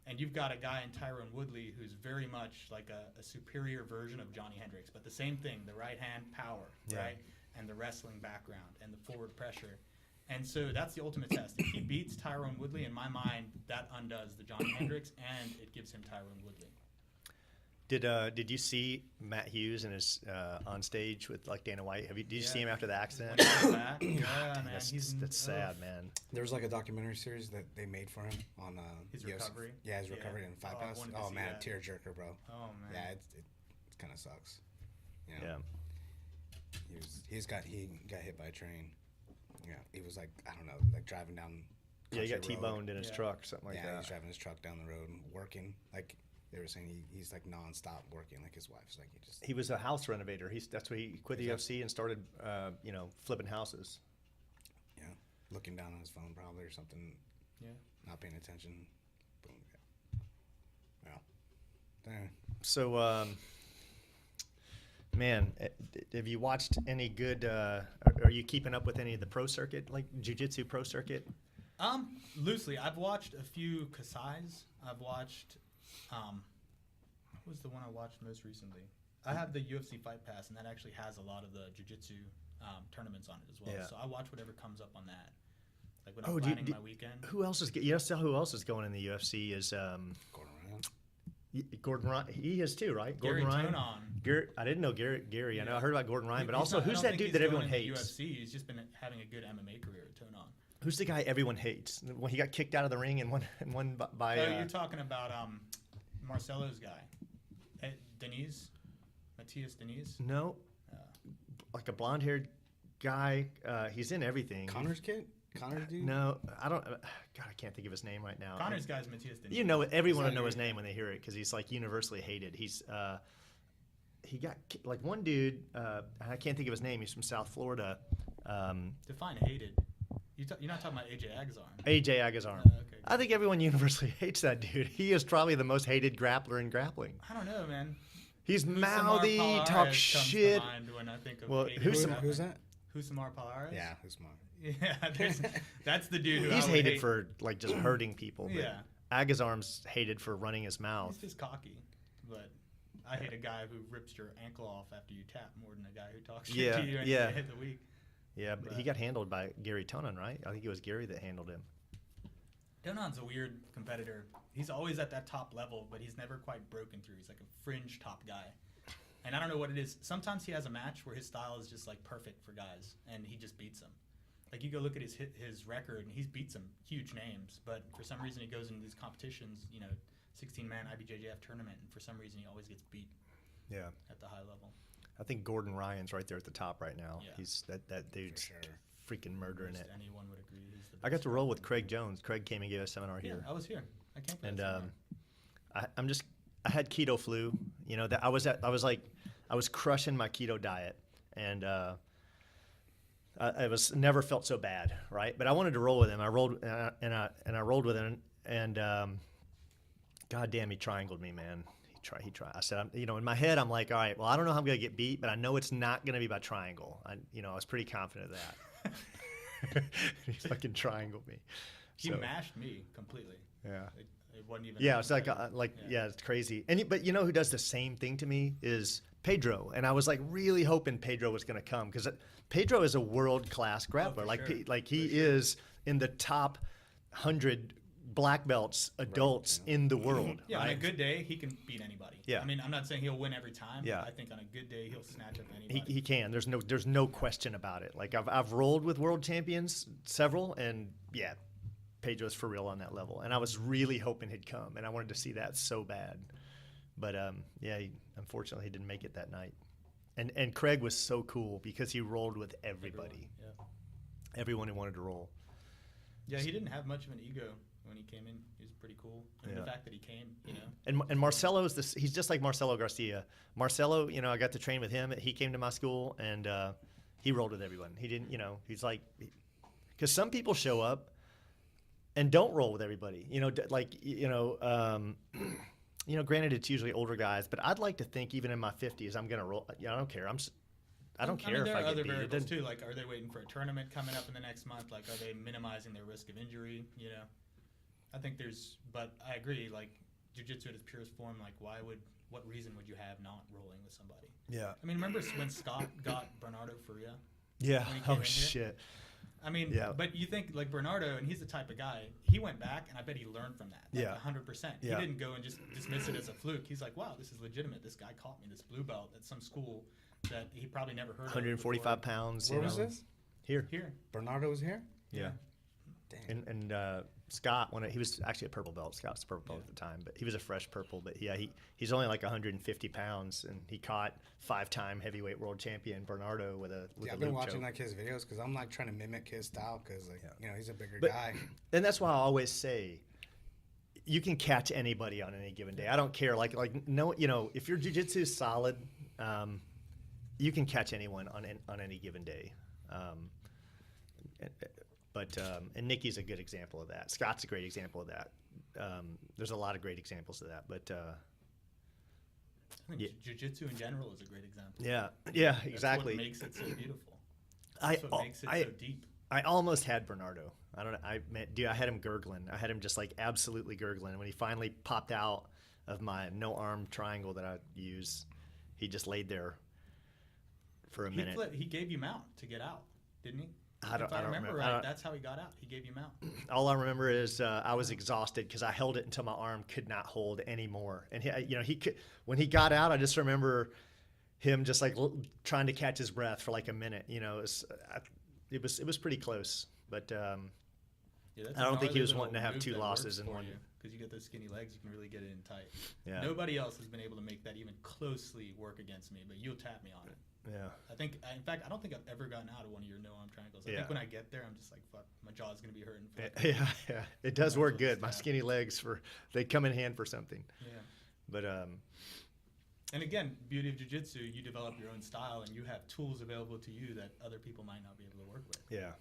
And you've got a guy in Tyrone Woodley who's very much like a superior version of Johnny Hendricks, but the same thing, the right hand power, right? And the wrestling background and the forward pressure. And so that's the ultimate test. If he beats Tyrone Woodley, in my mind, that undoes the Johnny Hendricks, and it gives him Tyrone Woodley. Did you see Matt Hughes and his on stage with like Dana White? Did you see him after the accident? Yeah, man. That's sad, man. There was like a documentary series that they made for him on His UFC. recovery? Yeah, his recovery in Fight I Pass. wanted to Oh see man, that. tearjerker, bro. Oh, man. Yeah, it kind of sucks. You know? Yeah. He got hit by a train. Yeah, he was like, I don't know, like driving down. Yeah, he got country road. T-boned in his truck, something like Yeah, that. he's driving his truck down the road and working. Like they were saying, he's like nonstop working. Like his wife's like He was a house renovator. That's why he quit the UFC and started, flipping houses. Yeah, looking down on his phone probably or something. Yeah. Not paying attention. Boom. Yeah. Damn. So, man, have you watched any good? Are you keeping up with any of the pro circuit, like jiu-jitsu pro circuit? Loosely. I've watched a few Kasai's. I've watched, what was the one I watched most recently? I have the UFC Fight Pass, and that actually has a lot of the jiu-jitsu tournaments on it as well. Yeah. So I watch whatever comes up on that. Like when I'm planning my weekend. Who else is? You know who else is going in the UFC is Gordon Ryan. Gordon Ryan. He is too, right? Gary Gordon Ryan. Tonon. I didn't know Gary. I know I Yeah. heard about Gordon Ryan, but He's also not- I who's don't that think dude he's that everyone going into hates? UFC. He's just been having a good MMA career at Tonon. Who's the guy everyone hates? When he got kicked out of the ring and won by. Oh, you're talking about Marcelo's guy, Matthias Denise. No, like a blonde-haired guy. He's in everything. Connor's kid? Connor's dude? No, I don't. God, I can't think of his name right now. Connor's guy's Matthias Denise. You know, everyone will that know his your- name when they hear it because he's like universally hated. He got like one dude. I can't think of his name. He's from South Florida. Define hated. You're not talking about AJ Agazarm. AJ Agazarm. Okay. I think everyone universally hates that dude. He is probably the most hated grappler in grappling. I don't know, man. He's Husamar mouthy, Palares talk comes shit. to mind when I think of Well, hated Husamar- grappling. Who's that? Husamar Palares? Yeah, who's smart? Yeah, that's the dude who He's I would hated hate. for like just hurting people. But Yeah. Agazarm's hated for running his mouth. He's just cocky, but I hate a guy who rips your ankle off after you tap more than a guy who talks shit Yeah, to you and yeah. you hit the week. Yeah, but he But- got handled by Gary Tonon, right? I think it was Gary that handled him. Donon's a weird competitor. He's always at that top level, but he's never quite broken through. He's like a fringe top guy. And I don't know what it is. Sometimes he has a match where his style is just like perfect for guys, and he just beats them. Like you go look at his record, and he's beat some huge names, but for some reason he goes into these competitions, 16-man IBJJF tournament, and for some reason he always gets beat Yeah. at the high level. I think Gordon Ryan's right there at the top right now. Yeah. He's that dude's sure. freaking murdering Most it. anyone would agree. He's the I got best to roll with grappler. Craig Jones. Craig came and gave us a seminar Yeah, here. I was here. I came for And that seminar. I had keto flu. That I was crushing my keto diet, and I was never felt so bad, right? But I wanted to roll with him. I rolled and I rolled with him, and God damn, he triangled me, man. He try. I said, in my head, I'm like, all right, well, I don't know how I'm going to get beat, but I know it's not going to be by triangle. I was pretty confident of that. He fucking triangled me. He mashed me completely. Yeah. It wasn't even. Yeah, it's it's crazy. But you know who does the same thing to me is Pedro. And I was like really hoping Pedro was going to come because Pedro is a world-class grappler. Sure. He is in the top 100 black belts, adults in the world. Yeah, right? on a good day, he can beat anybody. Yeah. I mean, I'm not saying he'll win every time. Yeah. But I think on a good day, he'll snatch up anybody. He can. There's no question about it. Like I've rolled with world champions, several, and yeah, Pedro's for real on that level. And I was really hoping he'd come, and I wanted to see that so bad. But unfortunately, he didn't make it that night. And Craig was so cool because he rolled with everybody. Everyone who wanted to roll. Yeah, he didn't have much of an ego when he came in. He was pretty cool. And the fact that he came, And Marcelo's he's just like Marcelo Garcia. Marcelo, I got to train with him. He came to my school and he rolled with everyone. He didn't, he's like, because some people show up and don't roll with everybody. Granted it's usually older guys, but I'd like to think even in my 50s I'm gonna roll. I don't care. I don't care there if I are get other beat. variables too. Like, are they waiting for a tournament coming up in the next month? Like, are they minimizing their risk of injury? I think but I agree. Like, jiu-jitsu at its purest form. Like, what reason would you have not rolling with somebody? Yeah. I mean, remember when Scott got Bernardo Faria? Yeah. When he came Oh in shit. Here? I mean, Yeah. but you think like Bernardo, and he's the type of guy. He went back, and I bet he learned from that. Yeah. 100%. Yeah. He didn't go and just dismiss it as a fluke. He's like, wow, this is legitimate. This guy caught me this blue belt at some school that he probably never heard of. 145 pounds. Where was this? Here. Bernardo was here? Yeah. Damn. And Scott, he was actually a purple belt. Scott's a purple belt at the time, but he was a fresh purple. But yeah, he's only like 150 pounds, and he caught 5-time heavyweight world champion Bernardo with a I've been loop watching choke. like his videos because I'm like trying to mimic his style because he's a bigger guy. And that's why I always say you can catch anybody on any given day. I don't care. If your jiu-jitsu is solid, you can catch anyone on any given day. And Nikki's a good example of that. Scott's a great example of that. There's a lot of great examples of that. But I think jiu-jitsu in general is a great example. Yeah, exactly. That's what makes it so beautiful. That's what makes it so deep. I almost had Bernardo. I don't know. I had him gurgling. I had him just like absolutely gurgling. When he finally popped out of my no arm triangle that I use, he just laid there for a minute. He gave you mount to get out, didn't he? I don't remember remember. right, that's how he got out. He gave you mount. All I remember is I was exhausted because I held it until my arm could not hold anymore. And he could, when he got out, I just remember him just like trying to catch his breath for like a minute. It was pretty close, but I don't think he was wanting to have 2 losses in one. Because you get those skinny legs, you can really get it in tight. Yeah. Nobody else has been able to make that even closely work against me, but you'll tap me on it. Yeah. In fact, I don't think I've ever gotten out of one of your no-arm triangles. I think when I get there, I'm just like, fuck, my jaw's going to be hurting. Yeah. It does work good. My skinny legs, they come in hand for something. Yeah. But, and again, beauty of jiu-jitsu, you develop your own style, and you have tools available to you that other people might not be able to work with. Yeah.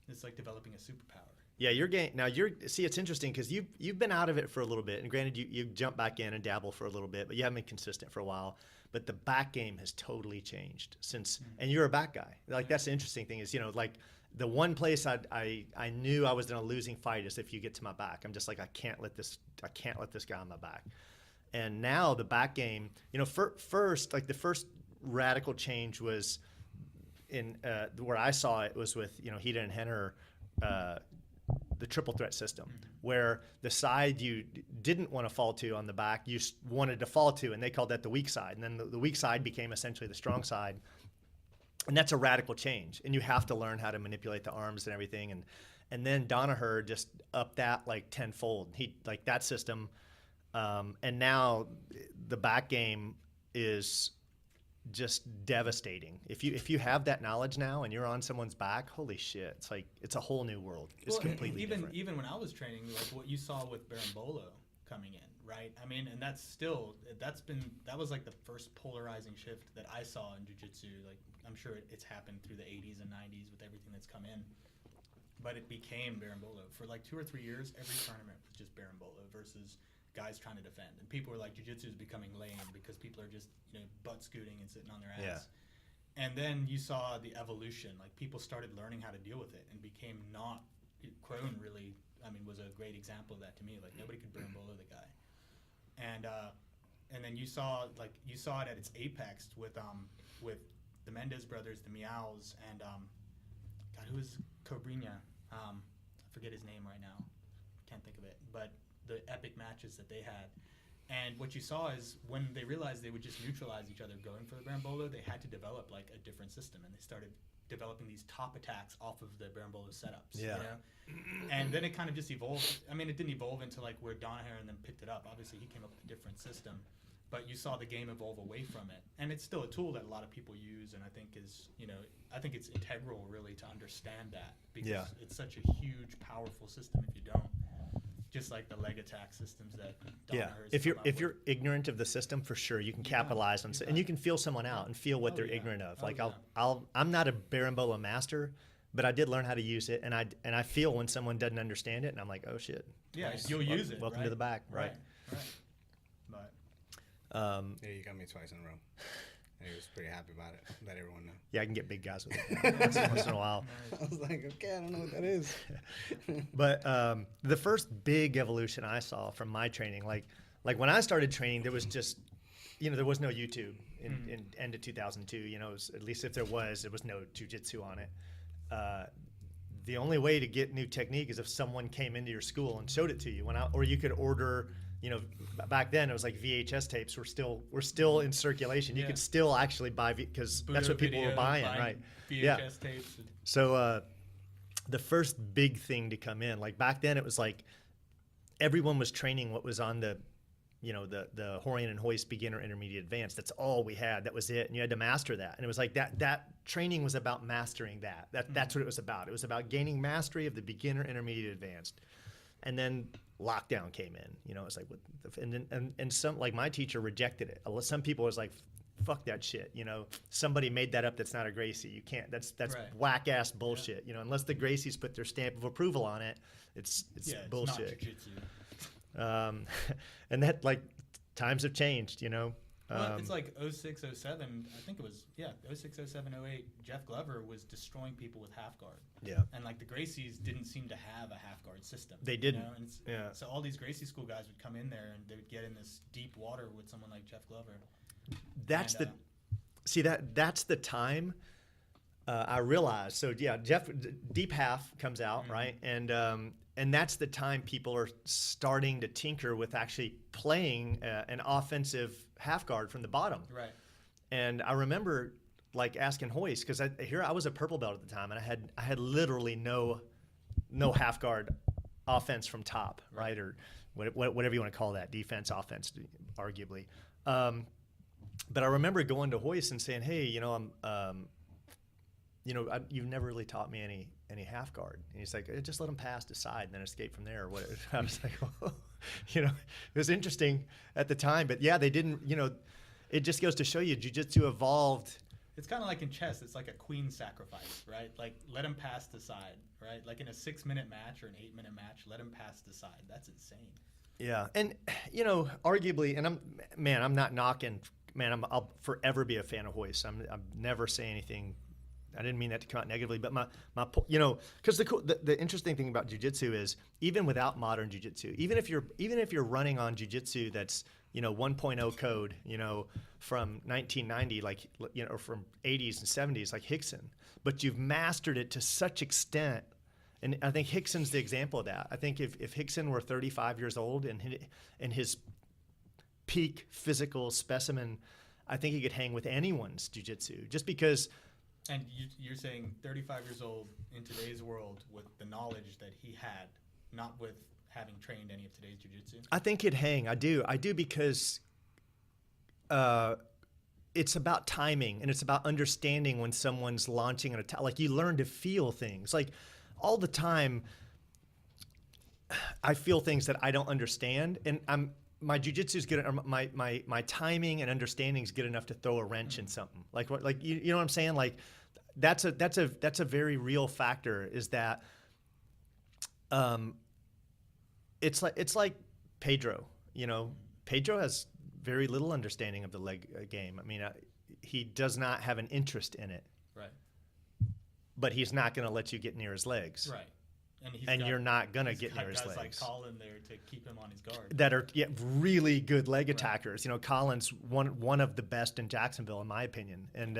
It's like developing a superpower. Yeah, it's interesting because you've been out of it for a little bit, and granted you jump back in and dabble for a little bit, but you haven't been consistent for a while. But the back game has totally changed since, and you're a back guy. Like that's the interesting thing is, like the one place I knew I was in a losing fight is if you get to my back. I'm just like I can't let this guy on my back. And now the back game, first like the first radical change was in where I saw it was with Hida and Henner. The triple threat system, where the side you didn't want to fall to on the back, you wanted to fall to, and they called that the weak side. And then the weak side became essentially the strong side. And that's a radical change. And you have to learn how to manipulate the arms and everything. And then Danaher just upped that like tenfold. He like that system. And now the back game is just devastating. If you have that knowledge now and you're on someone's back, holy shit, it's like it's a whole new world. It's completely different. Even when I was training, like what you saw with Berimbolo coming in, right? I mean, and that was like the first polarizing shift that I saw in jiu-jitsu. Like I'm sure it's happened through the 80s and 90s with everything that's come in. But it became Berimbolo. For like 2 or 3 years, every tournament was just Berimbolo versus guys trying to defend, and people were like, jiu-jitsu is becoming lame because people are just butt scooting and sitting on their ass. And then you saw the evolution, like people started learning how to deal with it and became not. Crone really, was a great example of that to me. Like nobody could berimbolo the guy, and then you saw it at its apex with the Mendez brothers, the Meows, and God, who is Cobrinha? I forget his name right now. Can't think of it. But the epic matches that they had. And what you saw is when they realized they would just neutralize each other going for the berimbolo, they had to develop like a different system, and they started developing these top attacks off of the berimbolo setups. Yeah. And then it kind of just evolved. It didn't evolve into like where Donaher and them picked it up. Obviously, he came up with a different system, but you saw the game evolve away from it. And it's still a tool that a lot of people use, and I think is, I think it's integral really to understand that, because it's such a huge, powerful system if you don't. Just like the leg attack systems that Donaher has if you're ignorant of the system, for sure you can capitalize on, and you can feel someone out and feel what they're ignorant of. Like I'm not a berimbolo master, but I did learn how to use it, and I feel when someone doesn't understand it, and I'm like, oh shit. Yeah, you'll use it. Welcome to the back, right? But yeah, you got me twice in a row. And he was pretty happy about it. Let everyone know. Yeah, I can get big guys with it once in a while. I was like, okay, I don't know what that is. But the first big evolution I saw from my training, like when I started training, there was just, there was no YouTube in end of 2002. At least if there was no jiu-jitsu on it. The only way to get new technique is if someone came into your school and showed it to you. Or you could order. Back then it was like VHS tapes were still in circulation. You could still actually buy because that's what people were buying, right? VHS tapes. So the first big thing to come in, like back then, it was like everyone was training what was on the Horian and Hoist beginner, intermediate, advanced. That's all we had. That was it, and you had to master that. And it was like that training was about mastering that. That's what it was about. It was about gaining mastery of the beginner, intermediate, advanced. And then lockdown came in, it's like, and some, like my teacher rejected it. Some people was like, fuck that shit. Somebody made that up. That's not a Gracie. You can't, that's right. Whack ass bullshit. Unless the Gracies put their stamp of approval on it, it's bullshit. It's not jiu-jitsu. And that, like, times have changed, Well, it's like 06, 07, I think it was, 06, 07, 08, Jeff Glover was destroying people with half guard. Yeah. And like the Gracies didn't seem to have a half guard system. They didn't. So all these Gracie school guys would come in there and they would get in this deep water with someone like Jeff Glover. That's the time I realized. So Jeff, deep half comes out, right? And that's the time people are starting to tinker with actually playing an offensive half guard from the bottom. Right. And I remember like asking Hoist, because I was a purple belt at the time, and I had literally no half guard offense from top, right? Or whatever you want to call that, defense, offense, arguably. But I remember going to Hoist and saying, hey, you've never really taught me any half guard. And he's like, just let them pass, decide, and then escape from there. Or what? I was like, it was interesting at the time, but yeah, they didn't, it just goes to show you jiu-jitsu evolved. It's kind of like in chess. It's like a queen sacrifice, right? Like let him pass, decide, right? Like in a 6-minute match or an 8-minute match, let him pass, decide. That's insane. Yeah. And, arguably, and I'm not knocking, I'll forever be a fan of Hoist. I'm never say anything. I didn't mean that to come out negatively, but my because the interesting thing about jiu-jitsu is even without modern jiu-jitsu, even if you're running on jiu-jitsu that's 1.0 code, from 1990, like or from 80s and 70s, like Hickson, but you've mastered it to such extent, and I think Hickson's the example of that. I think if Hickson were 35 years old and his peak physical specimen, I think he could hang with anyone's jiu-jitsu, just because. And you're saying 35 years old in today's world with the knowledge that he had, not with having trained any of today's jiu-jitsu? I think he'd hang. I do because it's about timing, and it's about understanding when someone's launching an attack. Like, you learn to feel things. Like, all the time, I feel things that I don't understand, and my jiu-jitsu is good. My timing and understanding is good enough to throw a wrench in something. Like you know what I'm saying? Like that's a very real factor. Is that it's like Pedro. You know, Pedro has very little understanding of the leg game. I mean, he does not have an interest in it. Right. But he's not going to let you get near his legs. Right. And you're not going to get near his guys legs. like Colin there to keep him on his guard. That are really good leg attackers. You know, Colin's one of the best in Jacksonville, in my opinion. And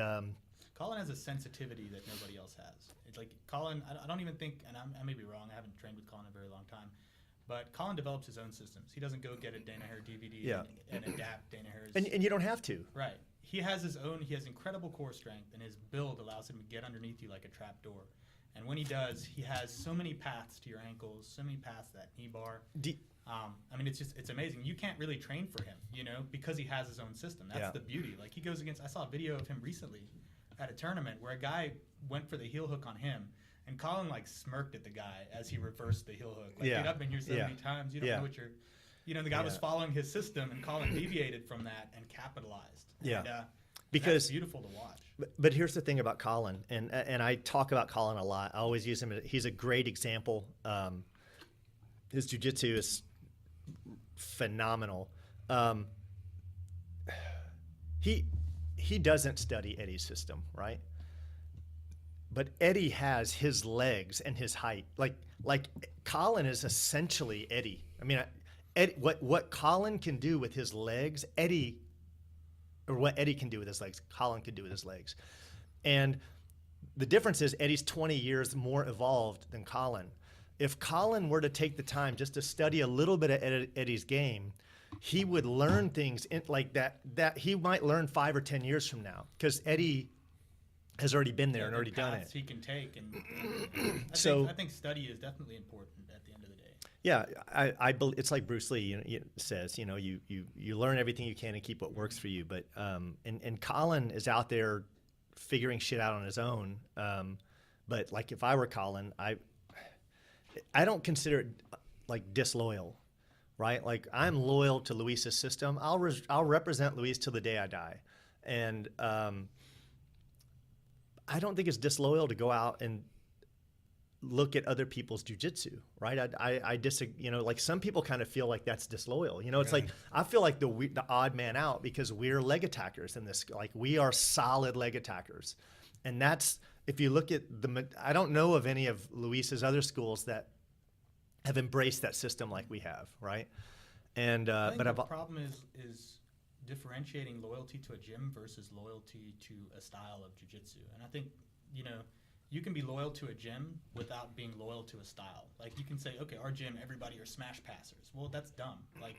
Colin has a sensitivity that nobody else has. It's like Colin, I don't even think, and I may be wrong, I haven't trained with Colin in a very long time, but Colin develops his own systems. He doesn't go get a Danaher DVD and adapt Danaher's. And you don't have to. Right. He has his own, he has incredible core strength, and his build allows him to get underneath you like a trap door. And when he does, he has so many paths to your ankles, so many paths to that knee bar. I mean, it's amazing. You can't really train for him, you know, because he has his own system. That's the beauty. Like, he goes against, I saw a video of him recently at a tournament where a guy went for the heel hook on him, and Colin, like, smirked at the guy as he reversed the heel hook. Like, dude, I've been here so many times. You don't know what you're, you know, the guy was following his system, and Colin deviated from that and capitalized. And, because that's beautiful to watch. But here's the thing about Colin, and I talk about Colin a lot. I always use him. He's a great example. His jiu-jitsu is phenomenal. He doesn't study Eddie's system, right? But Eddie has his legs and his height. Like Colin is essentially Eddie. I mean, Eddie, what Colin can do with his legs, what Eddie can do with his legs, Colin can do with his legs. And the difference is Eddie's 20 years more evolved than Colin. If Colin were to take the time just to study a little bit of Eddie's game, he would learn things like that he might learn 5 or 10 years from now, because Eddie has already been there and already done it. He can take, and I think study is definitely important at the end of the day. Yeah, it's like Bruce Lee says, you know, you learn everything you can and keep what works for you. But and Colin is out there figuring shit out on his own. But like, if I were Colin, I don't consider it like disloyal, right? Like, I'm loyal to Luis's system. I'll represent Luis till the day I die, and I don't think it's disloyal to go out and look at other people's jiu-jitsu, right? I disagree. You know, like, some people kind of feel like that's disloyal. You know, it's like, I feel like the odd man out, because we're leg attackers in this. Like, we are solid leg attackers, and that's, if you look at I don't know of any of Luis's other schools that have embraced that system like we have, right? And I think the problem is differentiating loyalty to a gym versus loyalty to a style of jiu-jitsu. And I think, you know, you can be loyal to a gym without being loyal to a style. Like, you can say, okay, our gym, everybody are smash passers. Well, that's dumb. Like,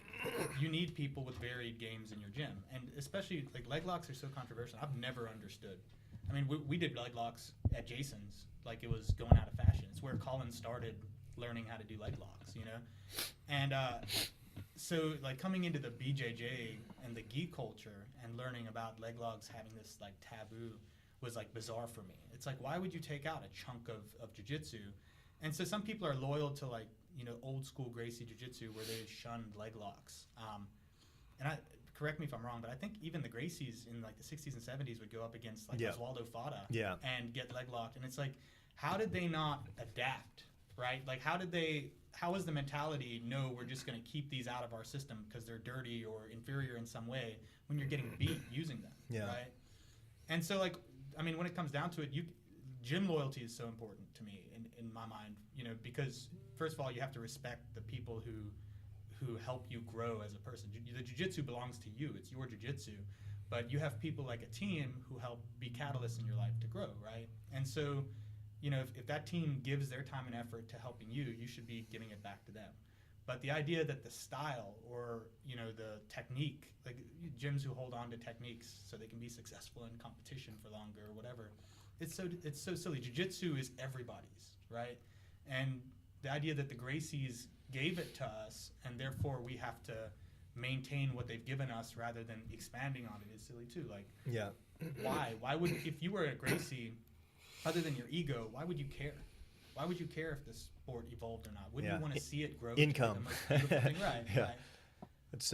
you need people with varied games in your gym. And especially, like, leg locks are so controversial. I've never understood. I mean, we did leg locks at Jason's like it was going out of fashion. It's where Colin started learning how to do leg locks, you know? And so, like, coming into the BJJ and the gi culture and learning about leg locks having this, like, taboo was, like, bizarre for me. It's like, why would you take out a chunk of jiu-jitsu? And so some people are loyal to, like, you know, old school Gracie jiu-jitsu where they shunned leg locks. And correct me if I'm wrong, but I think even the Gracies in, like, the 60s and 70s would go up against, like, Oswaldo Fada and get leg locked. And it's like, how did they not adapt, right? Like, how was the mentality, no, we're just going to keep these out of our system because they're dirty or inferior in some way, when you're getting beat using them, right? And so, like, I mean, when it comes down to it, gym loyalty is so important to me in my mind, you know, because first of all, you have to respect the people who help you grow as a person. The jiu-jitsu belongs to you. It's your jiu-jitsu. But you have people like a team who help be catalysts in your life to grow, right? And so, you know, if that team gives their time and effort to helping you, you should be giving it back to them. But the idea that the style or, you know, the technique, like gyms who hold on to techniques so they can be successful in competition for longer or whatever, it's so silly. Jiu-jitsu is everybody's, right? And the idea that the Gracies gave it to us and therefore we have to maintain what they've given us rather than expanding on it is silly too. Like, why would, if you were a Gracie, other than your ego, why would you care? Why would you care if the sport evolved or not? Wouldn't you want to see it grow? Income. To the most beautiful thing? Right. Yeah. Right. It's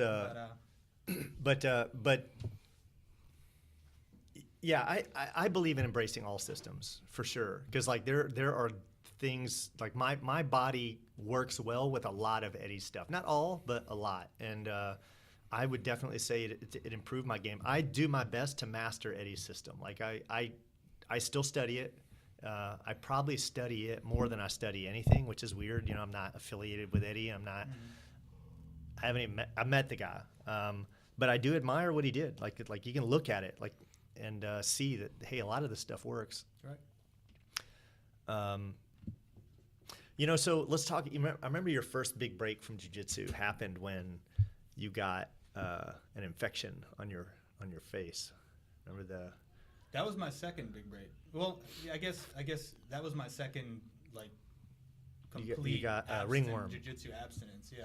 but yeah, I believe in embracing all systems for sure, because, like, there are things like my body works well with a lot of Eddie's stuff. Not all, but a lot. And I would definitely say it improved my game. I do my best to master Eddie's system. Like I still study it. I probably study it more than I study anything, which is weird. You know, I'm not affiliated with Eddie. I'm not. I haven't even I met the guy, but I do admire what he did. Like you can look at it and see that, hey, a lot of this stuff works. Right. You know, so let's talk. I remember your first big break from jiu-jitsu happened when you got an infection on your face. Remember the? That was my second big break. Well, yeah, I guess that was my second like complete you got ringworm jiu-jitsu abstinence. Yeah.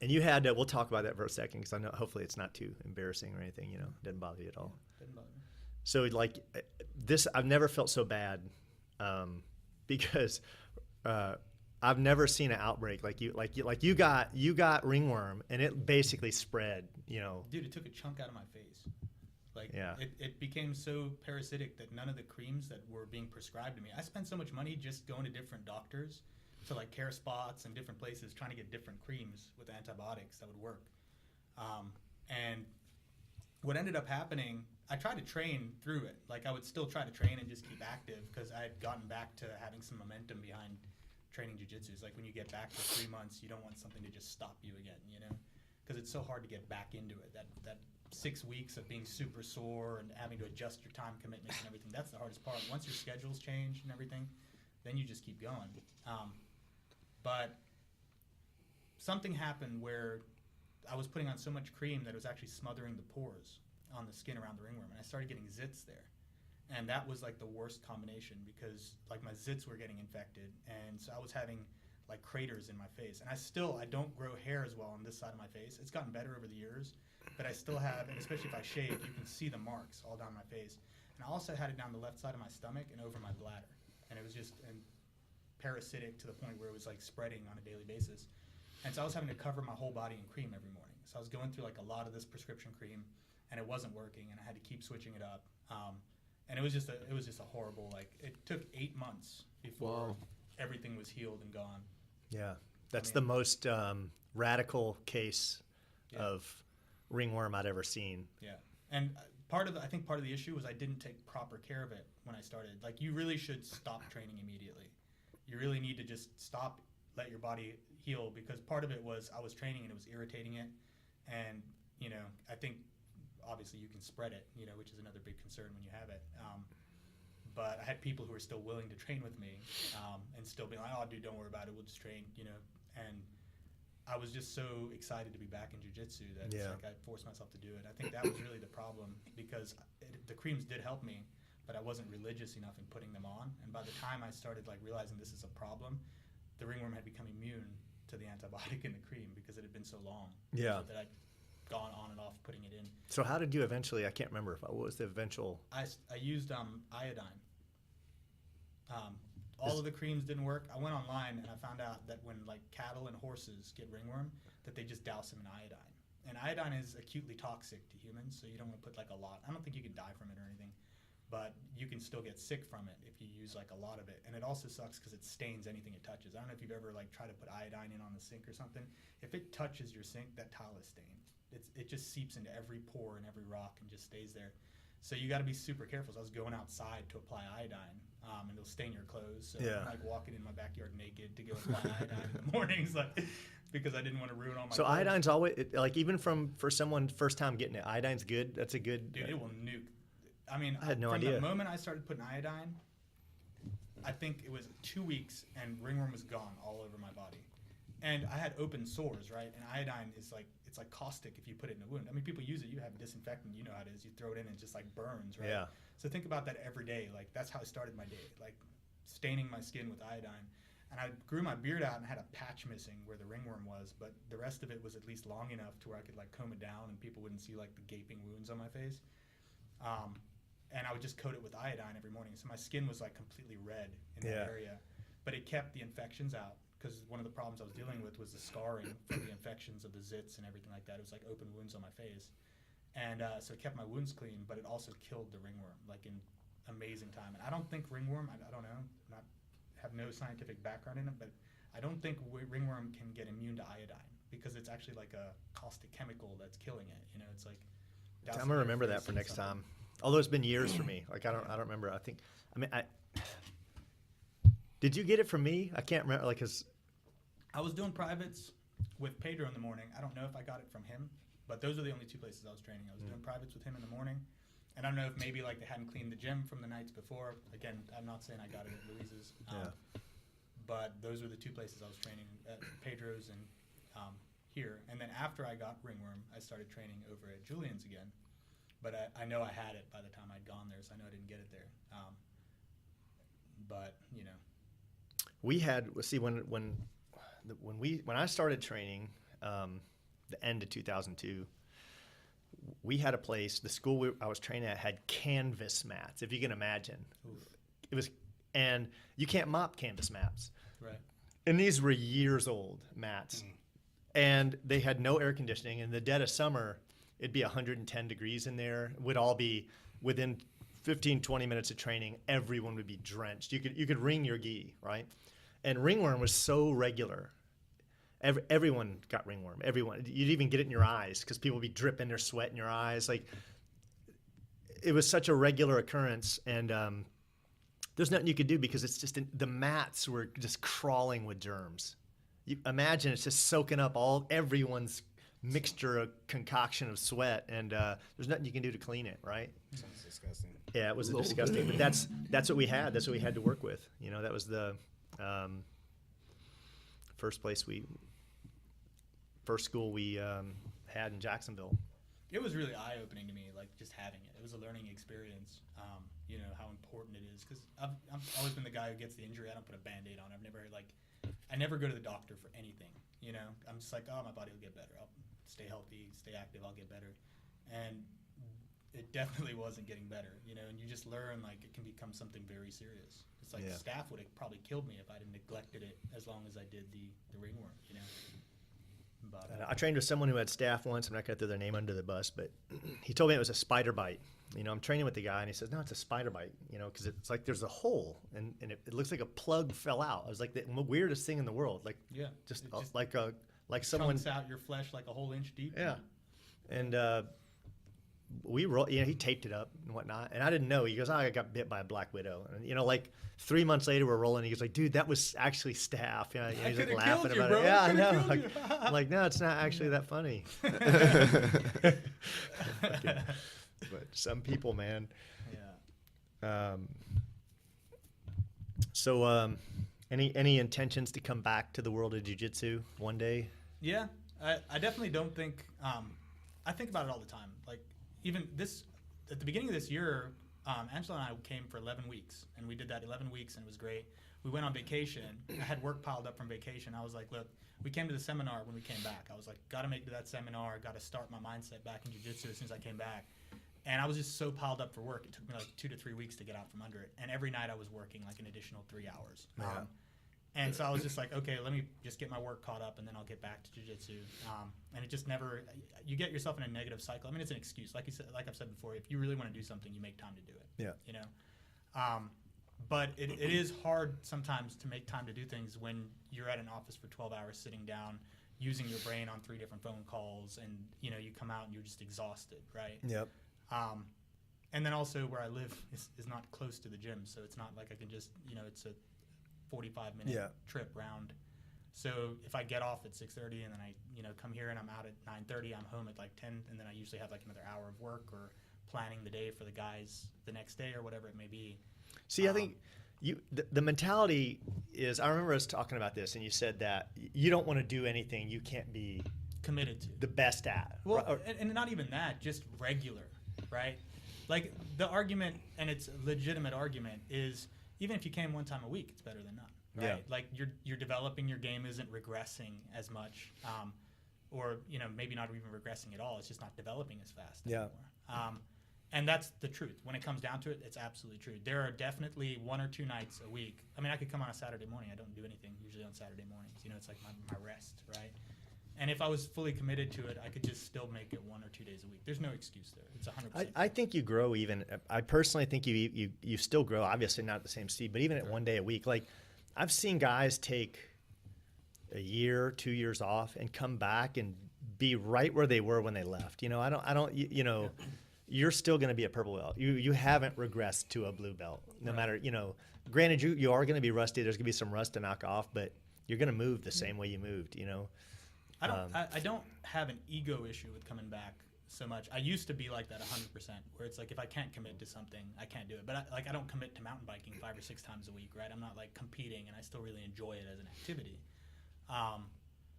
And you had we'll talk about that for a second because I know hopefully it's not too embarrassing or anything. You know, doesn't bother you at all. Didn't bother me. So like this, I've never felt so bad because I've never seen an outbreak like you got ringworm and it basically spread. You know, Dude, it took a chunk out of my face. Like, yeah. it became so parasitic that none of the creams that were being prescribed to me. I spent so much money just going to different doctors to like care spots and different places trying to get different creams with antibiotics that would work. And what ended up happening, I tried to train through it. Like I would still try to train and just keep active because I had gotten back to having some momentum behind training jiu-jitsu. It's like when you get back for 3 months, you don't want something to just stop you again, you know? Because it's so hard to get back into it. That 6 weeks of being super sore and having to adjust your time commitments and everything, that's the hardest part. Once your schedules change and everything, then you just keep going. But something happened where I was putting on so much cream that it was actually smothering the pores on the skin around the ringworm, and I started getting zits there. And that was like the worst combination because like my zits were getting infected, and so I was having like craters in my face. And I don't grow hair as well on this side of my face. It's gotten better over the years, but I still have, and especially if I shave, you can see the marks all down my face. And I also had it down the left side of my stomach and over my bladder. And it was just parasitic to the point where it was like spreading on a daily basis. And so I was having to cover my whole body in cream every morning. So I was going through like a lot of this prescription cream, and it wasn't working, and I had to keep switching it up. And it was just a horrible, like, it took 8 months before everything was healed and gone. Yeah, that's the most radical case of ringworm I'd ever seen. Yeah, and I think part of the issue was I didn't take proper care of it when I started. Like, you really should stop training immediately. You really need to just stop, let your body heal, because part of it was I was training and it was irritating it, and you know, I think obviously you can spread it, you know, which is another big concern when you have it. But I had people who were still willing to train with me, and still being like, "Oh, dude, don't worry about it. We'll just train," you know. And I was just so excited to be back in jiu-jitsu that it's like I forced myself to do it. I think that was really the problem because the creams did help me, but I wasn't religious enough in putting them on. And by the time I started like realizing this is a problem, the ringworm had become immune to the antibiotic in the cream because it had been so long. Yeah. That I'd gone on and off putting it in. So how did you eventually? I can't remember what was the eventual. I used iodine. All of the creams didn't work. I went online and I found out that when like cattle and horses get ringworm, that they just douse them in iodine. And iodine is acutely toxic to humans, so you don't want to put like a lot. I don't think you can die from it or anything, but you can still get sick from it if you use like a lot of it. And it also sucks because it stains anything it touches. I don't know if you've ever like tried to put iodine in on the sink or something. If it touches your sink, that tile is stained. It just seeps into every pore and every rock and just stays there. So you got to be super careful. So I was going outside to apply iodine, and it'll stain your clothes. So I'm like walking in my backyard naked to go apply iodine in the mornings, like because I didn't want to ruin all my. So clothes. iodine's always like even for someone first time getting it, iodine's good. That's a good. Dude, it will nuke. I mean, I had no from idea. the moment I started putting iodine, I think it was 2 weeks, and ringworm was gone all over my body. And I had open sores, right? And iodine is like, it's like caustic if you put it in a wound. I mean, people use it. You have disinfectant. You know how it is. You throw it in and it just like burns, right? Yeah. So think about that every day. Like that's how I started my day, like staining my skin with iodine. And I grew my beard out and had a patch missing where the ringworm was, but the rest of it was at least long enough to where I could like comb it down and people wouldn't see like the gaping wounds on my face. And I would just coat it with iodine every morning. So my skin was like completely red in that area, but it kept the infections out. Because one of the problems I was dealing with was the scarring from the infections of the zits and everything like that. It was like open wounds on my face. And so it kept my wounds clean, but it also killed the ringworm, like in amazing time. And I don't think ringworm, I don't know, have no no scientific background in it, but I don't think ringworm can get immune to iodine because it's actually like a caustic chemical that's killing it. You know, it's like. I'm gonna remember that for next time. Although it's been years for me. Like I don't remember. Did you get it from me? I can't remember. Like, I was doing privates with Pedro in the morning. I don't know if I got it from him, but those are the only two places I was training. I was doing privates with him in the morning, and I don't know if maybe like they hadn't cleaned the gym from the nights before. Again, I'm not saying I got it at Louise's, but those were the two places I was training at Pedro's and here. And then after I got ringworm, I started training over at Julian's again. But I know I had it by the time I'd gone there, so I know I didn't get it there. But you know, we had when I started training, the end of 2002, we had a place. The school I was training at had canvas mats, if you can imagine. Oof. It was, and you can't mop canvas mats. Right. And these were years old mats, and they had no air conditioning. In the dead of summer, it'd be 110 degrees in there. It would all be within 15, 20 minutes of training. Everyone would be drenched. You could wring your gi, right? And ringworm was so regular. Everyone got ringworm. Everyone. You'd even get it in your eyes because people would be dripping their sweat in your eyes. Like, it was such a regular occurrence, and there's nothing you could do because it's just the mats were just crawling with germs. You imagine it's just soaking up everyone's mixture of concoction of sweat, and there's nothing you can do to clean it, right? Sounds disgusting. Yeah, it was disgusting, but that's what we had. That's what we had to work with. You know, that was the first school we had in Jacksonville. It was really eye-opening to me, like just having it. It was a learning experience. You know how important it is because I've always been the guy who gets the injury. I don't put a Band-Aid on. I never go to the doctor for anything. You know, I'm just like, oh, my body will get better. I'll stay healthy, stay active. I'll get better, and it definitely wasn't getting better. You know, and you just learn like it can become something very serious. It's like staph would have probably killed me if I'd have neglected it as long as I did the ringworm. You know. But, I trained with someone who had staph once. I'm not going to throw their name under the bus, but he told me it was a spider bite. You know, I'm training with the guy, and he says, no, it's a spider bite, you know, because it's like there's a hole, and it looks like a plug fell out. It was like the weirdest thing in the world. Like, just like someone chunks out your flesh like a whole inch deep. Yeah. And we rolled, you know, he taped it up and whatnot, and I didn't know. He goes, oh, I got bit by a black widow. And, you know, like 3 months later, we're rolling. He goes like, dude, that was actually staph. You know, he's like laughing about it. Yeah, I know. Like, I'm like, no, it's not actually that funny. But some people, man. Yeah. So, any intentions to come back to the world of jiu-jitsu one day? Yeah, I definitely don't think. I think about it all the time. Like even at the beginning of this year, Angela and I came for 11 weeks, and we did that 11 weeks, and it was great. We went on vacation. I had work piled up from vacation. I was like, look, we came to the seminar when we came back. I was like, got to make it to that seminar. Got to start my mindset back in jiu-jitsu as soon as I came back. And I was just so piled up for work. It took me like 2 to 3 weeks to get out from under it. And every night I was working like an additional 3 hours. Yeah. And so I was just like, okay, let me just get my work caught up, and then I'll get back to jiu-jitsu. And it just never, you get yourself in a negative cycle. I mean, it's an excuse. Like you said, like I've said before, if you really want to do something, you make time to do it. Yeah. You know? But it is hard sometimes to make time to do things when you're at an office for 12 hours sitting down, using your brain on 3 different phone calls, and, you know, you come out and you're just exhausted, right? Yep. And then also where I live is not close to the gym, so it's not like I can just, you know, it's a 45-minute trip round. So if I get off at 6:30 and then I, you know, come here and I'm out at 9:30, I'm home at like 10, and then I usually have like another hour of work or planning the day for the guys the next day or whatever it may be. See, I think the mentality is, I remember us talking about this, and you said that you don't want to do anything you can't be committed to, the best at. Well, and not even that, just regular, right? Like the argument, and it's a legitimate argument, is even if you came one time a week, it's better than none, right? Yeah. Like you're developing, your game isn't regressing as much, or, you know, maybe not even regressing at all. It's just not developing as fast anymore. And that's the truth. When it comes down to it, it's absolutely true. There are definitely 1 or 2 nights a week. I mean, I could come on a Saturday morning. I don't do anything usually on Saturday mornings. You know, it's like my rest, right? And if I was fully committed to it, I could just still make it 1 or 2 days a week. There's no excuse there. It's 100%. I think you grow even. I personally think you still grow. Obviously not at the same speed, but even at 1 day a week, like I've seen guys take a year, 2 years off and come back and be right where they were when they left. You're still going to be a purple belt. You haven't regressed to a blue belt, no matter, granted you are going to be rusty. There's going to be some rust to knock off, but you're going to move the same way you moved, I don't have an ego issue with coming back so much. I used to be like that 100%, where it's like if I can't commit to something, I can't do it. But I don't commit to mountain biking 5 or 6 times a week, right? I'm not like competing, and I still really enjoy it as an activity.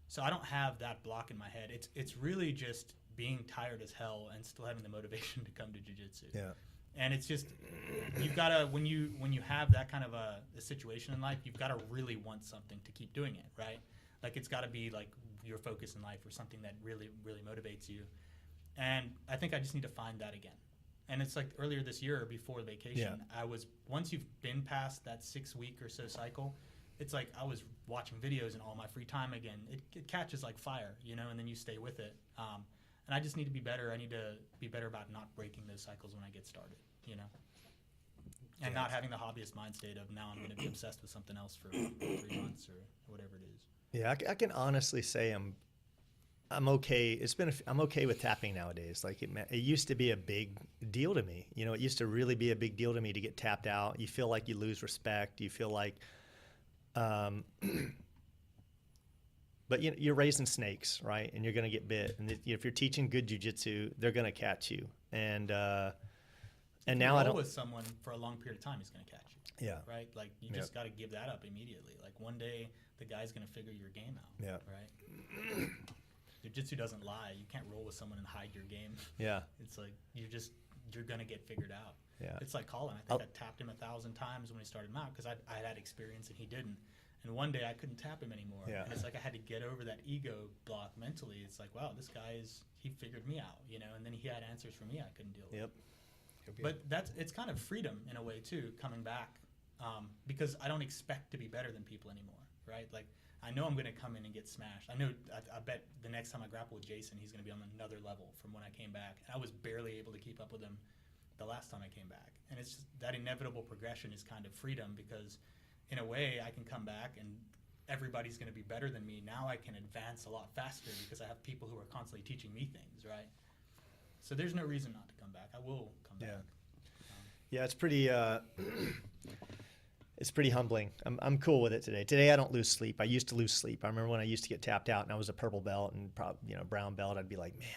So I don't have that block in my head. It's really just being tired as hell and still having the motivation to come to jiu-jitsu. Yeah. And it's just, you've got to, when you have that kind of a situation in life, you've got to really want something to keep doing it, right? Like it's got to be like your focus in life or something that really, really motivates you. And I think I just need to find that again. And it's like earlier this year before vacation, once you've been past that 6-week or so cycle, it's like I was watching videos in all my free time again. It catches like fire, and then you stay with it. And I just need to be better. I need to be better about not breaking those cycles when I get started, and not having the hobbyist mind state of now I'm going to be obsessed with something else for 3 months or whatever it is. Yeah, I can honestly say I'm okay. I'm okay with tapping nowadays. Like it used to be a big deal to me. It used to really be a big deal to me to get tapped out. You feel like you lose respect. You feel like, but you're raising snakes, right? And you're going to get bit. And if you're teaching good jiu-jitsu, they're going to catch you. And now I don't. With someone for a long period of time, he's going to catch you. Yeah. Right. Like you just got to give that up immediately. Like one day the guy's going to figure your game out. Yeah. Right. Jiu-jitsu doesn't lie. You can't roll with someone and hide your game. Yeah. It's like you're going to get figured out. Yeah. It's like Colin. I think I tapped him 1,000 times when he started him out because I had experience and he didn't. And one day I couldn't tap him anymore. Yeah. And it's like I had to get over that ego block mentally. It's like, wow, this guy he figured me out, and then he had answers for me I couldn't deal with. Yep. But it's kind of freedom in a way too, coming back, because I don't expect to be better than people anymore, right? Like I know I'm going to come in and get smashed. I bet the next time I grapple with Jason, he's going to be on another level from when I came back. And I was barely able to keep up with him the last time I came back. And it's just that inevitable progression is kind of freedom because in a way I can come back and everybody's going to be better than me. Now I can advance a lot faster because I have people who are constantly teaching me things, right? So there's no reason not to come back. I will come back. Yeah, it's pretty it's pretty humbling. I'm cool with it today. Today I don't lose sleep. I used to lose sleep. I remember when I used to get tapped out and I was a purple belt and brown belt, I'd be like, man,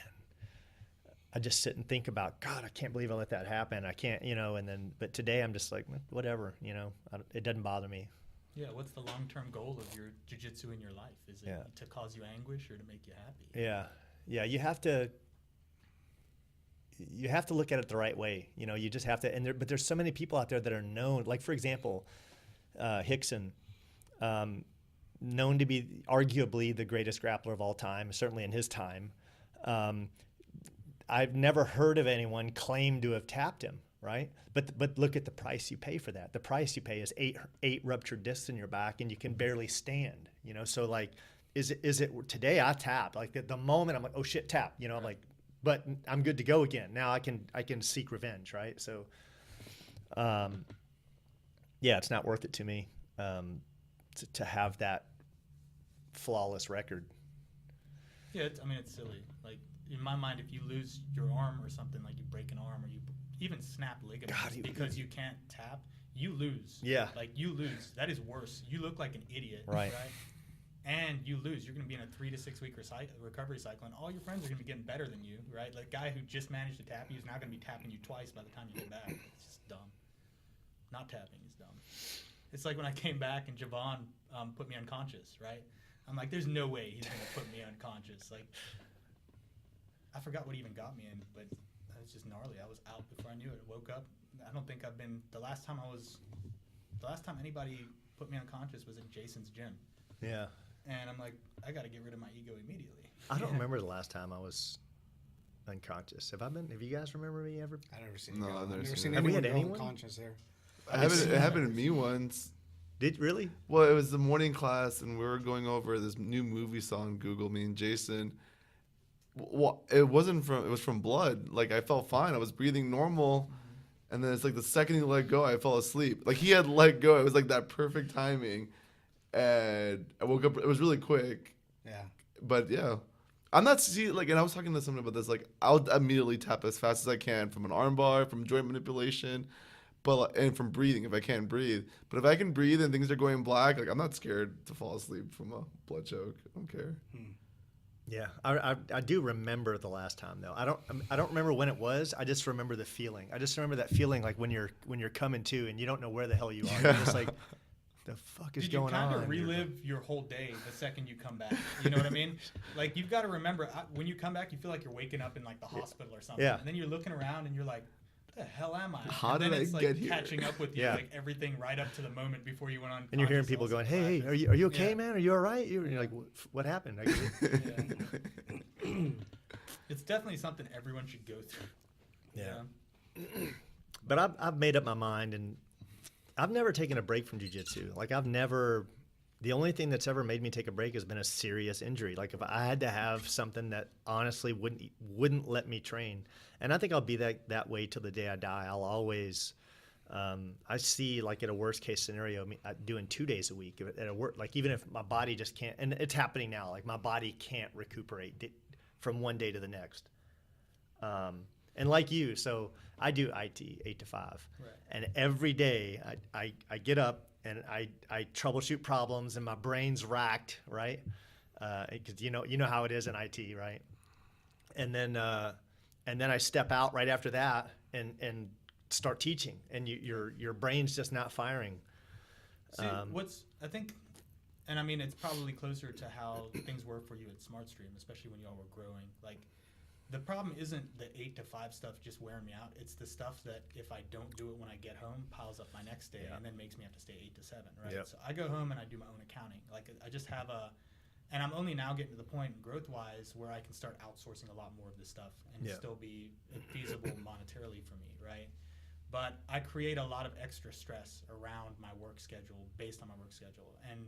I just sit and think about, God, I can't believe I let that happen. I can't, but today I'm just like, it doesn't bother me. Yeah, what's the long-term goal of your jiu-jitsu in your life? Is it to cause you anguish or to make you happy? Yeah, you have to look at it the right way. You just have to, but there's so many people out there that are known, like for example, Hickson, known to be arguably the greatest grappler of all time, certainly in his time. I've never heard of anyone claim to have tapped him, right? But look at the price you pay for that. The price you pay is eight ruptured discs in your back, and you can barely stand. So like, is it today? I tap like the moment I'm like, oh shit, tap. I'm like, but I'm good to go again. Now I can seek revenge, right? So, it's not worth it to me to have that flawless record. Yeah, it's silly. Like in my mind, if you lose your arm or something, like you break an arm or you even snap ligaments because you can't tap, you lose. Yeah. Like you lose. That is worse. You look like an idiot, right? And you lose. You're going to be in a 3 to 6 week recovery cycle, and all your friends are going to be getting better than you, right? Like guy who just managed to tap you is now going to be tapping you twice by the time you get back. It's just dumb. Not tapping is dumb. It's like when I came back and Javon put me unconscious, right? I'm like, there's no way he's going to put me unconscious. Like, I forgot what even got me in, but that was just gnarly. I was out before I knew it. I woke up. I don't think the last time anybody put me unconscious was at Jason's gym. Yeah. And I'm like, I got to get rid of my ego immediately. I don't remember the last time I was unconscious. Have you guys remember me ever? I've never seen I've never seen anyone had go anyone? unconscious there. It happened to me once. Did really? Well, it was the morning class, and we were going over this new movie song. Google me and Jason. Well, it was from blood. Like I felt fine. I was breathing normal, and then it's like the second he let go, I fell asleep. Like he had let go. It was like that perfect timing, and I woke up. It was really quick, Yeah. but yeah. I'm not like, and I was talking to someone about this. Like, I'll immediately tap as fast as I can from an armbar, from joint manipulation, and from breathing if I can't breathe. But if I can breathe and things are going black, like I'm not scared to fall asleep from a blood choke. I don't care. Yeah, I do remember the last time though. I don't remember when it was. I just remember the feeling. I just remember that feeling like when you're coming to and you don't know where the hell you are. You're just like, the fuck is going on? You kind of relive your whole day the second you come back. You know what I mean? Like, you've got to remember, when you come back, you feel like you're waking up in like the hospital or something. Yeah. And then you're looking around and you're like, what the hell am I? How and then did I it's like get here? catching up with you, Yeah. like everything right up to the moment before you went on. And you're hearing people going, "Hey, are you okay, Yeah. man? Are you all right?" You're like, "What happened?" It's definitely something everyone should go through. Yeah. But I've made up my mind, and I've never taken a break from jiu-jitsu. Like, the only thing that's ever made me take a break has been a serious injury. Like, if I had to have something that honestly wouldn't let me train. And I think I'll be that way till the day I die. I'll always, I see, like, at a worst case scenario, doing 2 days a week at a work, like, even if my body just can't, and it's happening now, like, my body can't recuperate from one day to the next. And like you, so I do IT 8 to 5, Right. and every day I get up and I troubleshoot problems, and my brain's racked, right? Because you know how it is in IT, right? And then I step out right after that and start teaching, and your brain's just not firing. See, I think, and I mean, it's probably closer to how things were for you at SmartStream, especially when y'all were growing. Like, the problem isn't the 8 to 5 stuff just wearing me out. It's the stuff that if I don't do it when I get home, piles up my next day, and then makes me have to stay 8 to 7, right? Yep. So I go home and I do my own accounting. Like, I just have and I'm only now getting to the point growth-wise where I can start outsourcing a lot more of this stuff and still be feasible monetarily for me, right? But I create a lot of extra stress around my work schedule based on my work schedule. And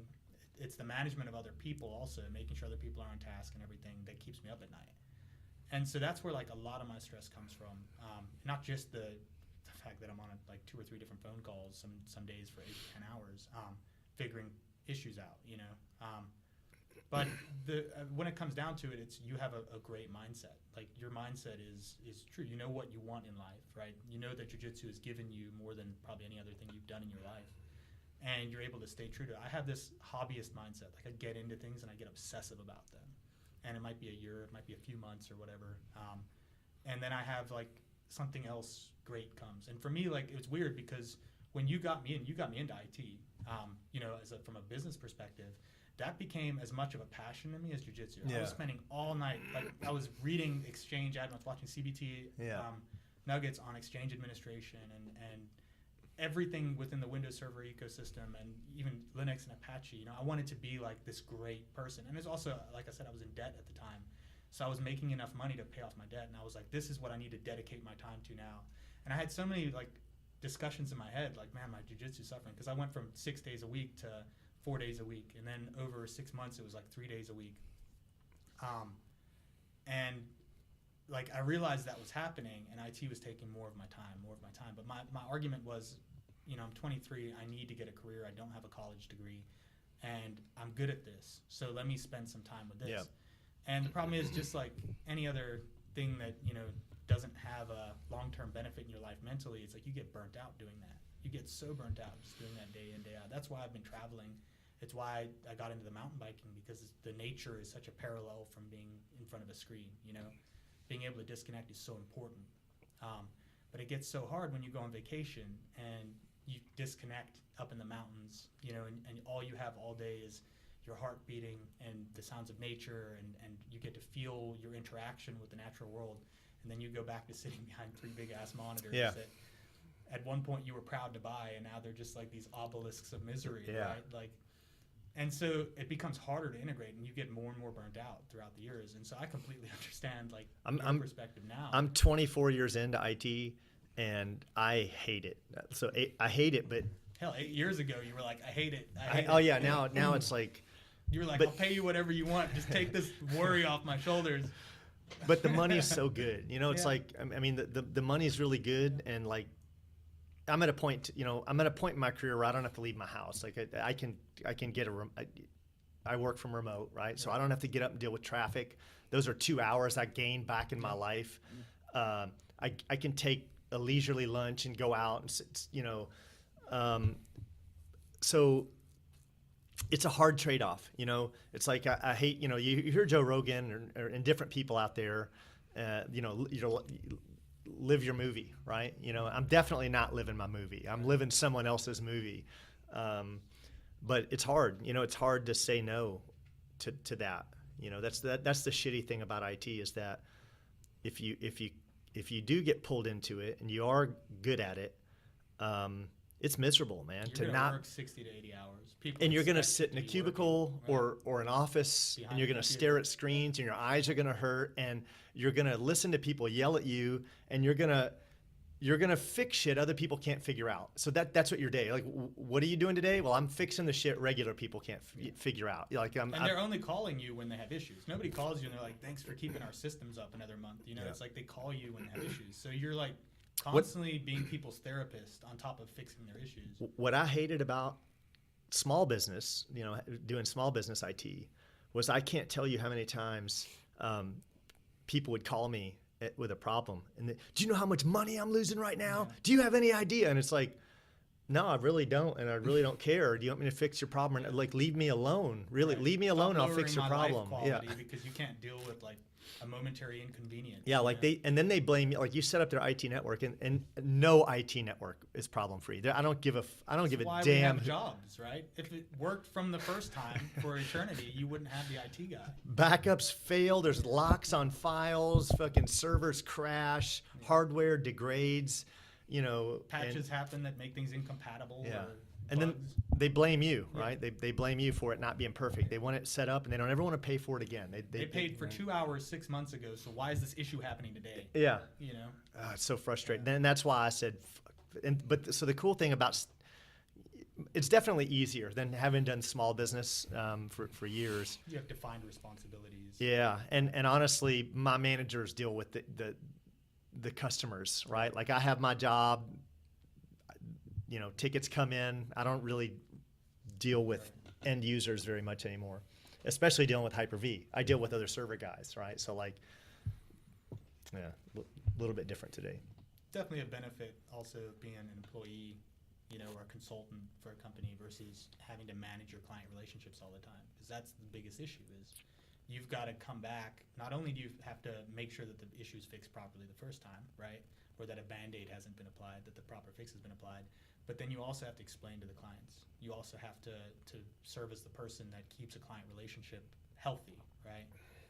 it's the management of other people also, making sure other people are on task and everything, that keeps me up at night. And so that's where, like, a lot of my stress comes from. Not just the fact that I'm on like 2 or 3 different phone calls some days for 8 to 10 hours, figuring issues out, you know. But when it comes down to it, it's you have a great mindset. Like, your mindset is true. You know what you want in life, right? You know that jiu-jitsu has given you more than probably any other thing you've done in your life. And you're able to stay true to it. I have this hobbyist mindset. Like, I get into things and I get obsessive about them. And it might be a year, it might be a few months or whatever. And then I have, like, something else great comes. And for me, like, it's weird because when you got me into IT, you know, from a business perspective, that became as much of a passion to me as jiu-jitsu. Yeah. I was spending all night, like, I was reading Exchange admin, I was watching CBT nuggets on Exchange administration and everything within the Windows Server ecosystem, and even Linux and Apache. You know, I wanted to be like this great person. And there's also, like I said, I was in debt at the time. So I was making enough money to pay off my debt. And I was like, this is what I need to dedicate my time to now. And I had so many, like, discussions in my head, like, man, my jiu-jitsu suffering. Because I went from 6 days a week to 4 days a week. And then over 6 months, it was like 3 days a week. And like, I realized that was happening, and IT was taking more of my time. But my argument was, you know, I'm 23, I need to get a career, I don't have a college degree, and I'm good at this, so let me spend some time with this. Yeah. And the problem is, just like any other thing that, you know, doesn't have a long-term benefit in your life mentally, it's like you get burnt out doing that. You get so burnt out just doing that day in, day out. That's why I've been traveling. It's why I got into the mountain biking, because the nature is such a parallel from being in front of a screen, you know. Being able to disconnect is so important. But it gets so hard when you go on vacation and you disconnect up in the mountains, you know, and all you have all day is your heart beating and the sounds of nature, and you get to feel your interaction with the natural world. And then you go back to sitting behind 3 big-ass monitors that at one point you were proud to buy, and now they're just like these obelisks of misery, right? Like, and so it becomes harder to integrate, and you get more and more burnt out throughout the years. And so I completely understand, like, your perspective now. I'm 24 years into IT, and I hate it. So I hate it, but hell, 8 years ago you were like, I hate it. oh yeah, now it's like, you were like, I'll pay you whatever you want. Just take this worry off my shoulders. But the money is so good. You know, it's like, I mean, the money is really good, and like, I'm at a point, I'm at a point in my career where I don't have to leave my house. Like I can get I work from remote, right? So I don't have to get up and deal with traffic. Those are 2 hours I gained back in my life. I can take a leisurely lunch and go out and sit, so it's a hard trade-off. It's like I hate, you hear Joe Rogan and different people out there, live your movie, right? I'm definitely not living my movie. I'm living someone else's movie. But it's hard, it's hard to say no to that. That's the shitty thing about IT is that if you do get pulled into it and you are good at it, it's miserable, man. You're to not work 60 to 80 hours. People and you're going to sit in a cubicle or an office and you're going to stare at screens and your eyes are going to hurt and you're going to listen to people yell at you and you're going to fix shit other people can't figure out. So that's what your day. Like, what are you doing today? Well, I'm fixing the shit regular people can't figure out. Like, and they're only calling you when they have issues. Nobody calls you and they're like, "Thanks for keeping our systems up another month." It's like they call you when they have issues. So you're like constantly being people's therapist on top of fixing their issues. What I hated about small business, doing small business IT, was I can't tell you how many times people would call me with a problem and do you know how much money I'm losing right now? Yeah. Do you have any idea? And it's like, no, I really don't, and I really don't care. Do you want me to fix your problem? Or, like, leave me alone. Really, leave me alone. I'll fix your problem. Yeah, because you can't deal with like a momentary inconvenience. Yeah, like then they blame you. Like, you set up their IT network, and no IT network is problem free. I don't give a damn. Why we have jobs, right? If it worked from the first time for eternity, you wouldn't have the IT guy. Backups fail. There's locks on files. Fucking servers crash. Yeah. Hardware degrades. Patches happen that make things incompatible. Yeah. And then they blame you, right? They blame you for it not being perfect. They want it set up, and they don't ever want to pay for it again. They paid for 2 hours 6 months ago, so why is this issue happening today? Yeah. It's so frustrating. And that's why I said, so the cool thing about it's definitely easier than having done small business for years. You have defined responsibilities. Yeah, and honestly, my managers deal with the customers, right? Like, I have my job. Tickets come in. I don't really deal with end users very much anymore, especially dealing with Hyper-V. I deal with other server guys, right? So, like, a little bit different today. Definitely a benefit also being an employee, or a consultant for a company versus having to manage your client relationships all the time. Because that's the biggest issue is you've got to come back. Not only do you have to make sure that the issue is fixed properly the first time, right? Or that a Band-Aid hasn't been applied, that the proper fix has been applied. But then you also have to explain to the clients. You also have to serve as the person that keeps a client relationship healthy, right?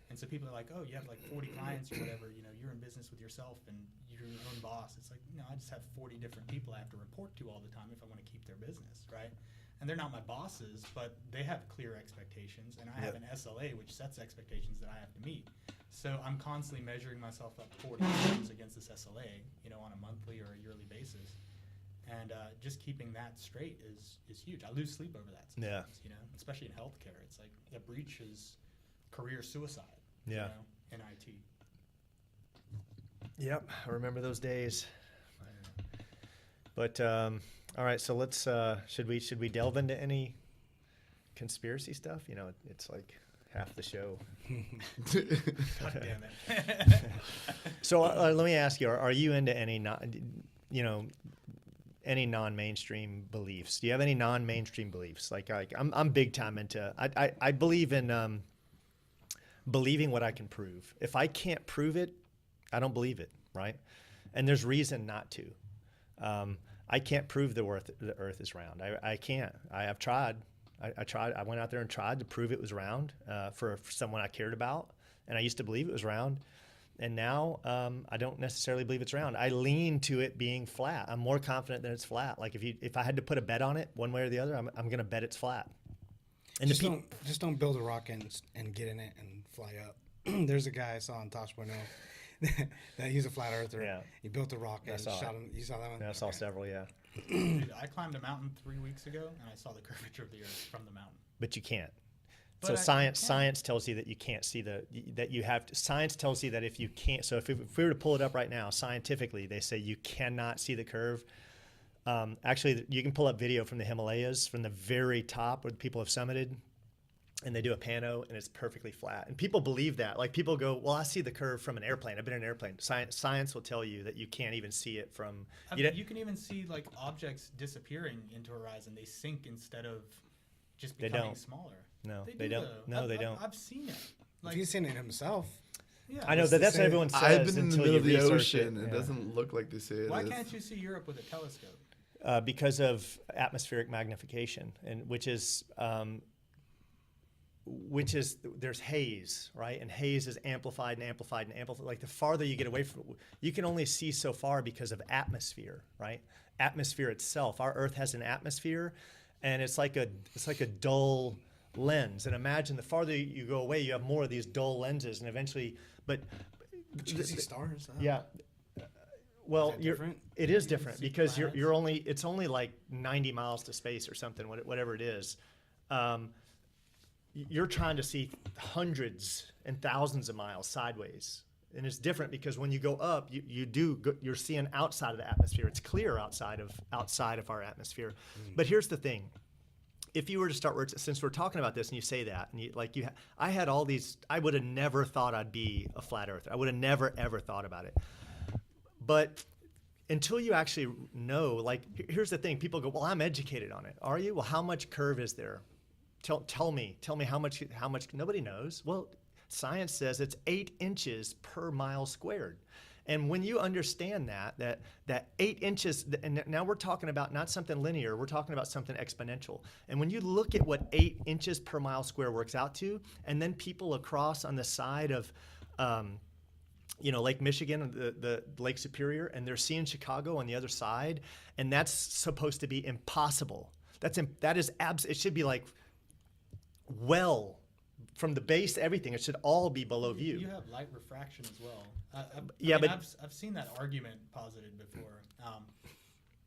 And so people are like, oh, you have like 40 clients or whatever, you're in business with yourself and you're your own boss. It's like, no, I just have 40 different people I have to report to all the time if I want to keep their business, right? And they're not my bosses, but they have clear expectations, and I have an SLA which sets expectations that I have to meet. So I'm constantly measuring myself up 40 times against this SLA, on a monthly or a yearly basis. And just keeping that straight is huge. I lose sleep over that sometimes, especially in healthcare. It's like a breach is career suicide, in IT. Yep, I remember those days. But all right, so let's should we delve into any conspiracy stuff? It's like half the show. God damn it. So let me ask you: Are you into any any non-mainstream beliefs? Do you have any non-mainstream beliefs? Like I'm big time into. I believe in believing what I can prove. If I can't prove it, I don't believe it, right? And there's reason not to. I can't prove the Earth is round. I can't. I've tried. I tried. I went out there and tried to prove it was round for someone I cared about, and I used to believe it was round. And now I don't necessarily believe it's round. I lean to it being flat. I'm more confident that it's flat. Like if I had to put a bet on it, one way or the other, I'm going to bet it's flat. And just don't build a rocket and get in it and fly up. There's a guy I saw on Tosh.0 that he's a flat earther. Yeah. He built a rocket and shot him. You saw that one? Yeah, I saw several. Yeah. Dude, I climbed a mountain 3 weeks ago and I saw the curvature of the Earth from the mountain. But you can't. But so science tells you that you can't see science tells you that if you can't, so if we were to pull it up right now, scientifically, they say you cannot see the curve. Actually, you can pull up video from the Himalayas from the very top where people have summited, and they do a pano, and it's perfectly flat. And people believe that. Like, people go, well, I see the curve from an airplane. I've been in an airplane. Science will tell you that you can't even see it from. You can even see like objects disappearing into horizon. They sink instead of just becoming smaller. No, they don't. No, they don't. I've seen it. Like, he's seen it himself. Yeah, I know that's what everyone says. I've been in the until middle of you the research ocean. it. It doesn't look like they say it Why is. can't you see Europe with a telescope? Because of atmospheric magnification, and which is there's haze, right? And haze is amplified and amplified and amplified. Like, the farther you get away from it, you can only see so far because of atmosphere, right? Atmosphere itself. Our Earth has an atmosphere, and it's like a dull lens. And imagine the farther you go away, you have more of these dull lenses, and eventually, but you can see stars. yeah. Well, Is that different? it is different see because planets? it's only like 90 miles to space or something, whatever it is. You're trying to see hundreds and thousands of miles sideways, and it's different because when you go up, you're seeing outside of the atmosphere. It's clear outside of our atmosphere. But here's the thing: if you were to start, since we're talking about this, and you say that, and I had all these. I would have never thought I'd be a flat earther. I would have never ever thought about it. But until you actually know, like, here's the thing: people go, "Well, I'm educated on it." Are you? Well, how much curve is there? Tell me how much. Nobody knows. Well, science says it's 8 inches per mile squared. And when you understand that 8 inches, and now we're talking about not something linear, we're talking about something exponential. And when you look at what 8 inches per mile square works out to, and then people across on the side of Lake Michigan, the Lake Superior, and they're seeing Chicago on the other side, and that's supposed to be impossible. It should be like, well, from the base to everything, it should all be below view. You have light refraction as well. I've seen that argument posited before,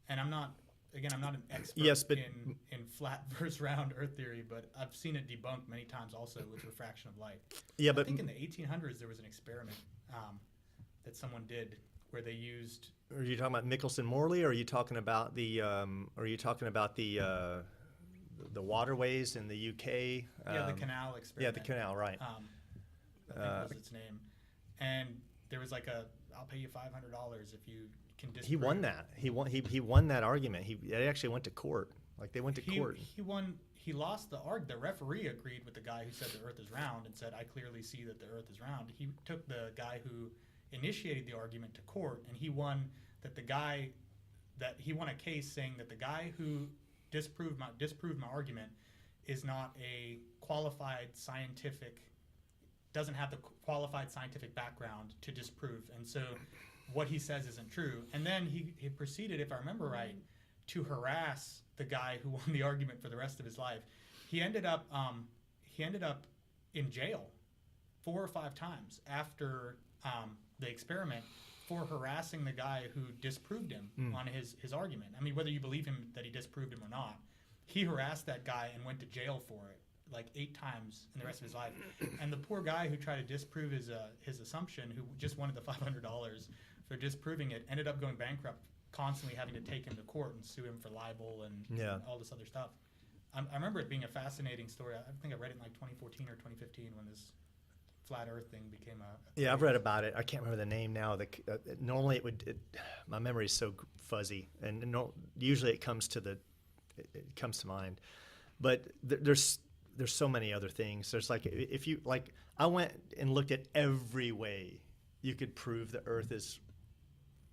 and I'm not an expert in flat versus round Earth theory, but I've seen it debunked many times also with refraction of light. Yeah, I think in the 1800s there was an experiment that someone did where they used. Are you talking about Michelson-Morley, or are you talking about the the waterways in the UK? The canal experiment. Yeah, the canal, right. I think was its name. And there was like I'll pay you $500 if you can disprove. He won that. He won that argument. They actually went to court. Like, they went to court. He won. He lost the argument. The referee agreed with the guy who said the Earth is round and said, I clearly see that the Earth is round. He took the guy who initiated the argument to court, and he won he won a case saying that the guy who disproved my argument is not a qualified scientific, doesn't have the qualified scientific background to disprove, and so what he says isn't true. And then he proceeded, if I remember right, to harass the guy who won the argument for the rest of his life. He ended up in jail 4 or 5 times after the experiment for harassing the guy who disproved him on his argument. I mean, whether you believe him that he disproved him or not, he harassed that guy and went to jail for it like 8 times in the rest of his life. And the poor guy who tried to disprove his assumption, who just wanted the $500 for disproving it, ended up going bankrupt, constantly having to take him to court and sue him for libel and all this other stuff. I remember it being a fascinating story. I think I read it in like 2014 or 2015 when this flat Earth thing became a I've read about it. I can't remember the name now. Normally my memory is so fuzzy, and usually it comes to mind. But there's so many other things. There's I went and looked at every way you could prove the Earth is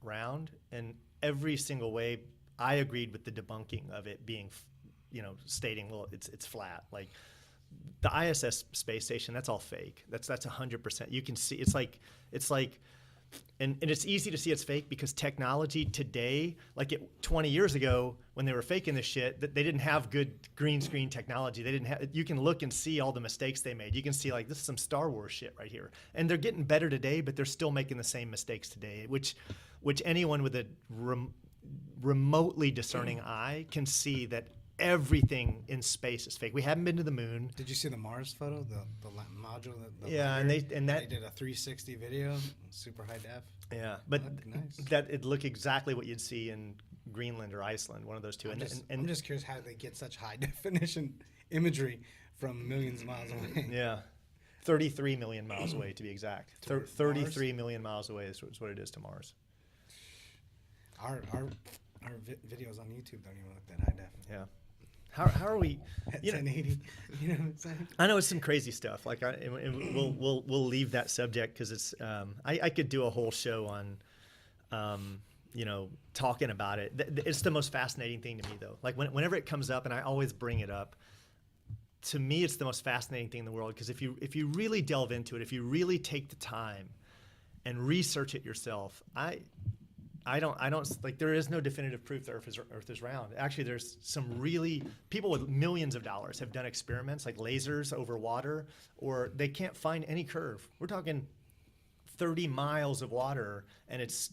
round, and every single way I agreed with the debunking of it being, stating, well, it's flat. Like, the ISS space station, that's all fake. That's 100%. You can see it's like, and it's easy to see it's fake because technology today, 20 years ago when they were faking this shit, they didn't have good green screen technology. They didn't have. You can look and see all the mistakes they made. You can see this is some Star Wars shit right here, and they're getting better today, but they're still making the same mistakes today, which anyone with a remotely discerning eye can see that everything in space is fake. We haven't been to the moon. Did you see the Mars photo, the module? And they did a 360 video, super high def. Yeah, but nice. that it looked exactly what you'd see in Greenland or Iceland, one of those two. I'm just curious how they get such high definition imagery from millions of miles away. Yeah. 33 million miles away, to be exact. 33 million miles away is what it is to Mars. Our videos on YouTube don't even look that high def. Yeah. How are we? At You know, 1080. You know what I'm saying? I know it's some crazy stuff. Like, and we'll leave that subject because it's. I could do a whole show on, talking about it. It's the most fascinating thing to me, though. Like whenever it comes up, and I always bring it up. To me, it's the most fascinating thing in the world because if you really delve into it, if you really take the time and research it yourself, I don't like, there is no definitive proof the Earth is round. Actually, there's some really people with millions of dollars have done experiments like lasers over water, or they can't find any curve. We're talking 30 miles of water, and it's,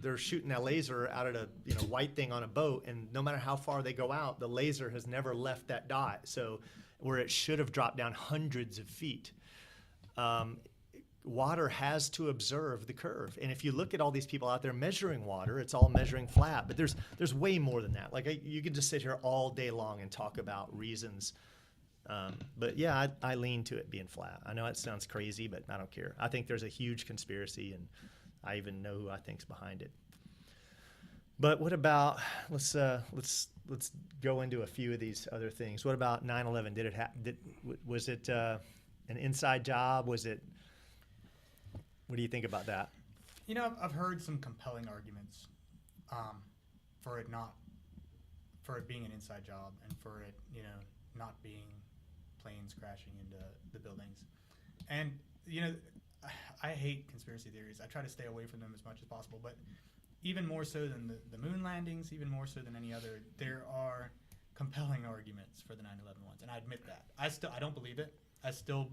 they're shooting that laser out at a white thing on a boat, and no matter how far they go out, the laser has never left that dot. So where it should have dropped down hundreds of feet. Water has to observe the curve. And if you look at all these people out there measuring water, it's all measuring flat, but there's way more than that. Like you could just sit here all day long and talk about reasons. But yeah, I lean to it being flat. I know it sounds crazy, but I don't care. I think there's a huge conspiracy, and I even know who I think's behind it. But what about, let's go into a few of these other things. What about 9/11? Was it an inside job? Was it? What do you think about that? I've heard some compelling arguments for it being an inside job, and for it, not being planes crashing into the buildings. And I hate conspiracy theories. I try to stay away from them as much as possible. But even more so than the moon landings, even more so than any other, there are compelling arguments for the 9/11 ones, and I admit that. I don't believe it. I still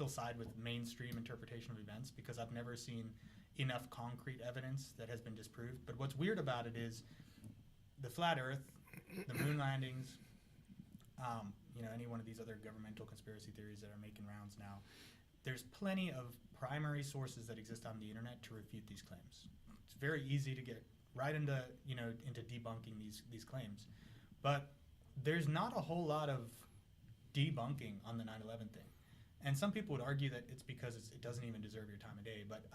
side with mainstream interpretation of events because I've never seen enough concrete evidence that has been disproved. But what's weird about it is the flat Earth, the moon landings, any one of these other governmental conspiracy theories that are making rounds now. There's plenty of primary sources that exist on the internet to refute these claims. It's very easy to get right into debunking these claims, but there's not a whole lot of debunking on the 9/11 thing. And some people would argue that it's because it doesn't even deserve your time of day. But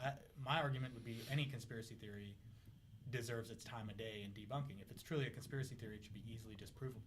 my argument would be any conspiracy theory deserves its time of day in debunking. If it's truly a conspiracy theory, it should be easily disprovable.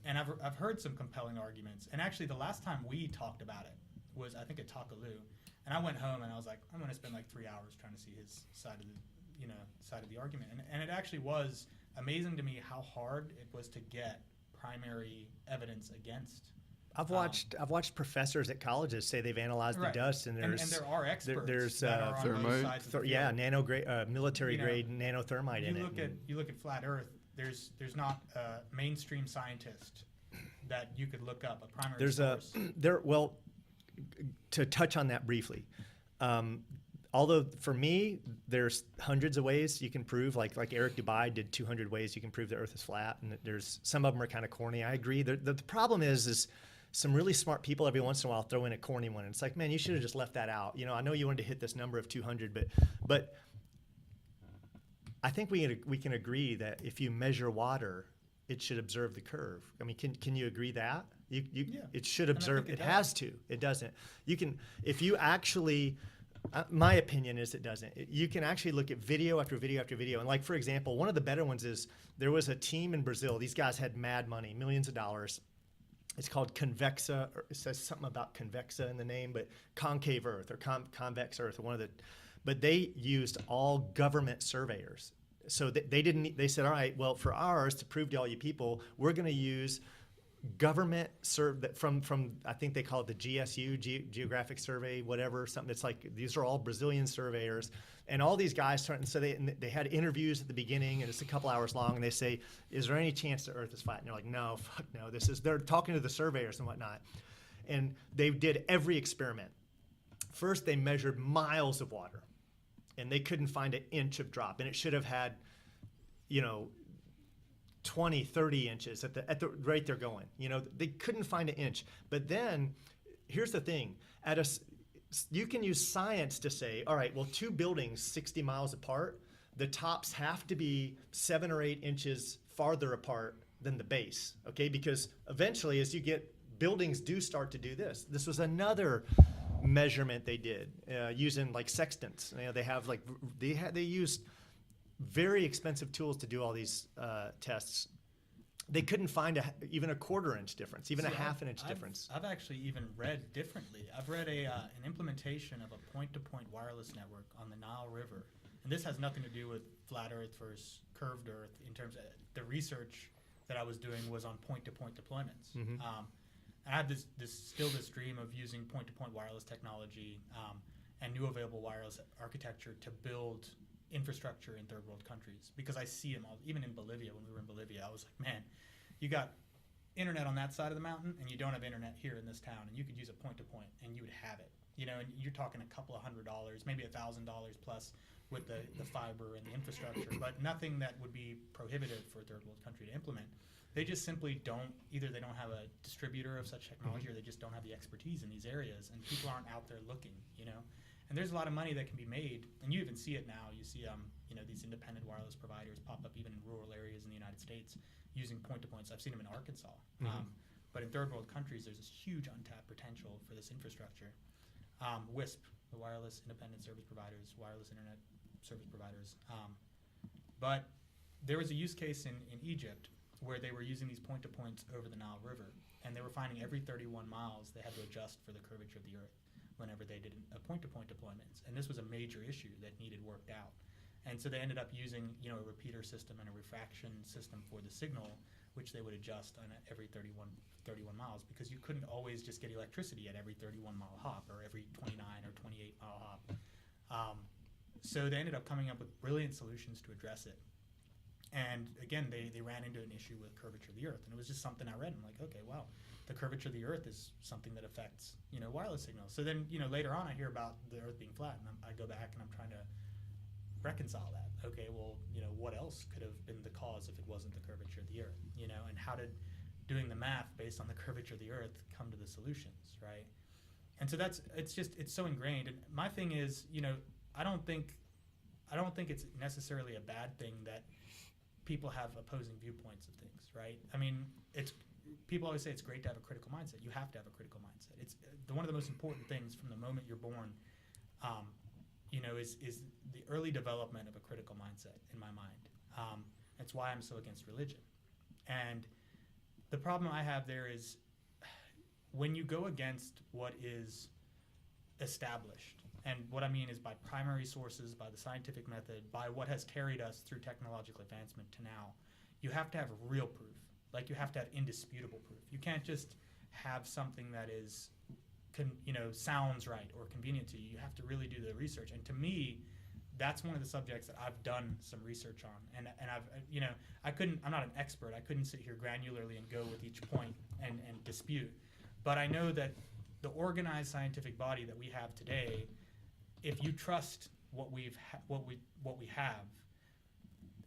And I've heard some compelling arguments. And actually, the last time we talked about it was, I think, at Takaloo. And I went home and I was like, I'm going to spend like 3 hours trying to see his side of the argument. And it actually was amazing to me how hard it was to get primary evidence against. I've watched professors at colleges say they've analyzed the dust, and there are experts that are on thermite. both sides of the field. military grade nanothermite in it. You look at flat Earth. There's not a mainstream scientist that you could look up, a primary source. To touch on that briefly, although for me, there's hundreds of ways you can prove, like Eric Dubai did 200 ways you can prove the Earth is flat, and there's some of them are kind of corny. I agree. The problem is some really smart people every once in a while throw in a corny one. And it's like, man, you should have just left that out. I know you wanted to hit this number of 200, but I think we can agree that if you measure water, it should observe the curve. I mean, can you agree that? It should observe. It has to. It doesn't. If you actually. My opinion is it doesn't. You can actually look at video after video after video. And like, for example, one of the better ones is there was a team in Brazil. These guys had mad money, millions of dollars. It's called Convexa. Or it says something about Convexa in the name, but concave Earth or convex Earth, but they used all government surveyors. So they said, all right, well, for ours, to prove to all you people, we're going to use government from I think they call it the GSU, Geographic Survey, whatever, something. It's like these are all Brazilian surveyors, and all these guys so they had interviews at the beginning, and it's a couple hours long, and they say, is there any chance the Earth is flat? And they're like, no, fuck no. They're talking to the surveyors and whatnot, and they did every experiment. First, they measured miles of water, and they couldn't find an inch of drop, and it should have had, 20, 30 inches at the rate they're going. They couldn't find an inch. But then, here's the thing. You can use science to say, all right, well, two buildings 60 miles apart, the tops have to be 7 or 8 inches farther apart than the base, okay? Because eventually, as you get, buildings do start to do this. This was another measurement they did using like sextants. You know, they have like, they used very expensive tools to do all these tests. They couldn't find even a 1/4 inch difference, even a half an inch difference. I've actually even read differently. I've read an implementation of a point-to-point wireless network on the Nile River. And this has nothing to do with flat Earth versus curved Earth. In terms of the research that I was doing was on point-to-point deployments. And I had this dream of using point-to-point wireless technology and new available wireless architecture to build infrastructure in third world countries, because I see them all. Even in Bolivia, when we were in Bolivia, I was like, man, you got internet on that side of the mountain and you don't have internet here in this town, and you could use a point-to-point and you would have it. You know, and you're talking a couple of $100, maybe $1,000 plus with the fiber and the infrastructure, but nothing that would be prohibitive for a third world country to implement. They just simply don't, either they don't have a distributor of such technology or they just don't have the expertise in these areas, and people aren't out there looking, you know. And there's a lot of money that can be made, and you even see it now. You see, you know, these independent wireless providers pop up even in rural areas in the United States using point-to-points. I've seen them in Arkansas. But in third world countries, there's this huge untapped potential for this infrastructure. WISP, the Wireless Independent Service Providers, wireless internet service providers. But there was a use case in Egypt where they were using these point-to-points over the Nile River, and they were finding every 31 miles they had to adjust for the curvature of the Earth whenever they did a point-to-point deployments. And this was a major issue that needed worked out. And so they ended up using, you know, a repeater system and a refraction system for the signal, which they would adjust on every 31 miles, because you couldn't always just get electricity at every 31-mile hop or every 29 or 28-mile hop. So they ended up coming up with brilliant solutions to address it. And again, they ran into an issue with curvature of the Earth, and it was just something I read. I'm like, okay, wow, the curvature of the Earth is something that affects, you know, wireless signals. So then, you know, later on I hear about the Earth being flat, and I go back and I'm trying to reconcile that. Okay, well, you know, what else could have been the cause if it wasn't the curvature of the Earth, you know, and how did doing the math based on the curvature of the Earth come to the solutions, right? And so it's so ingrained. And my thing is, you know, I don't think it's necessarily a bad thing that people have opposing viewpoints of things, right? I mean, people always say it's great to have a critical mindset. You have to have a critical mindset. It's one of the most important things from the moment you're born, you know, is the early development of a critical mindset in my mind. That's why I'm so against religion. And the problem I have there is when you go against what is established, and what I mean is by primary sources, by the scientific method, by what has carried us through technological advancement to now, you have to have real proof. Like, you have to have indisputable proof. You can't just have something that is, you know, sounds right or convenient to you. You have to really do the research. And to me, that's one of the subjects that I've done some research on. And I've, you know, I'm not an expert. I couldn't sit here granularly and go with each point and dispute. But I know that the organized scientific body that we have today, if you trust what we have,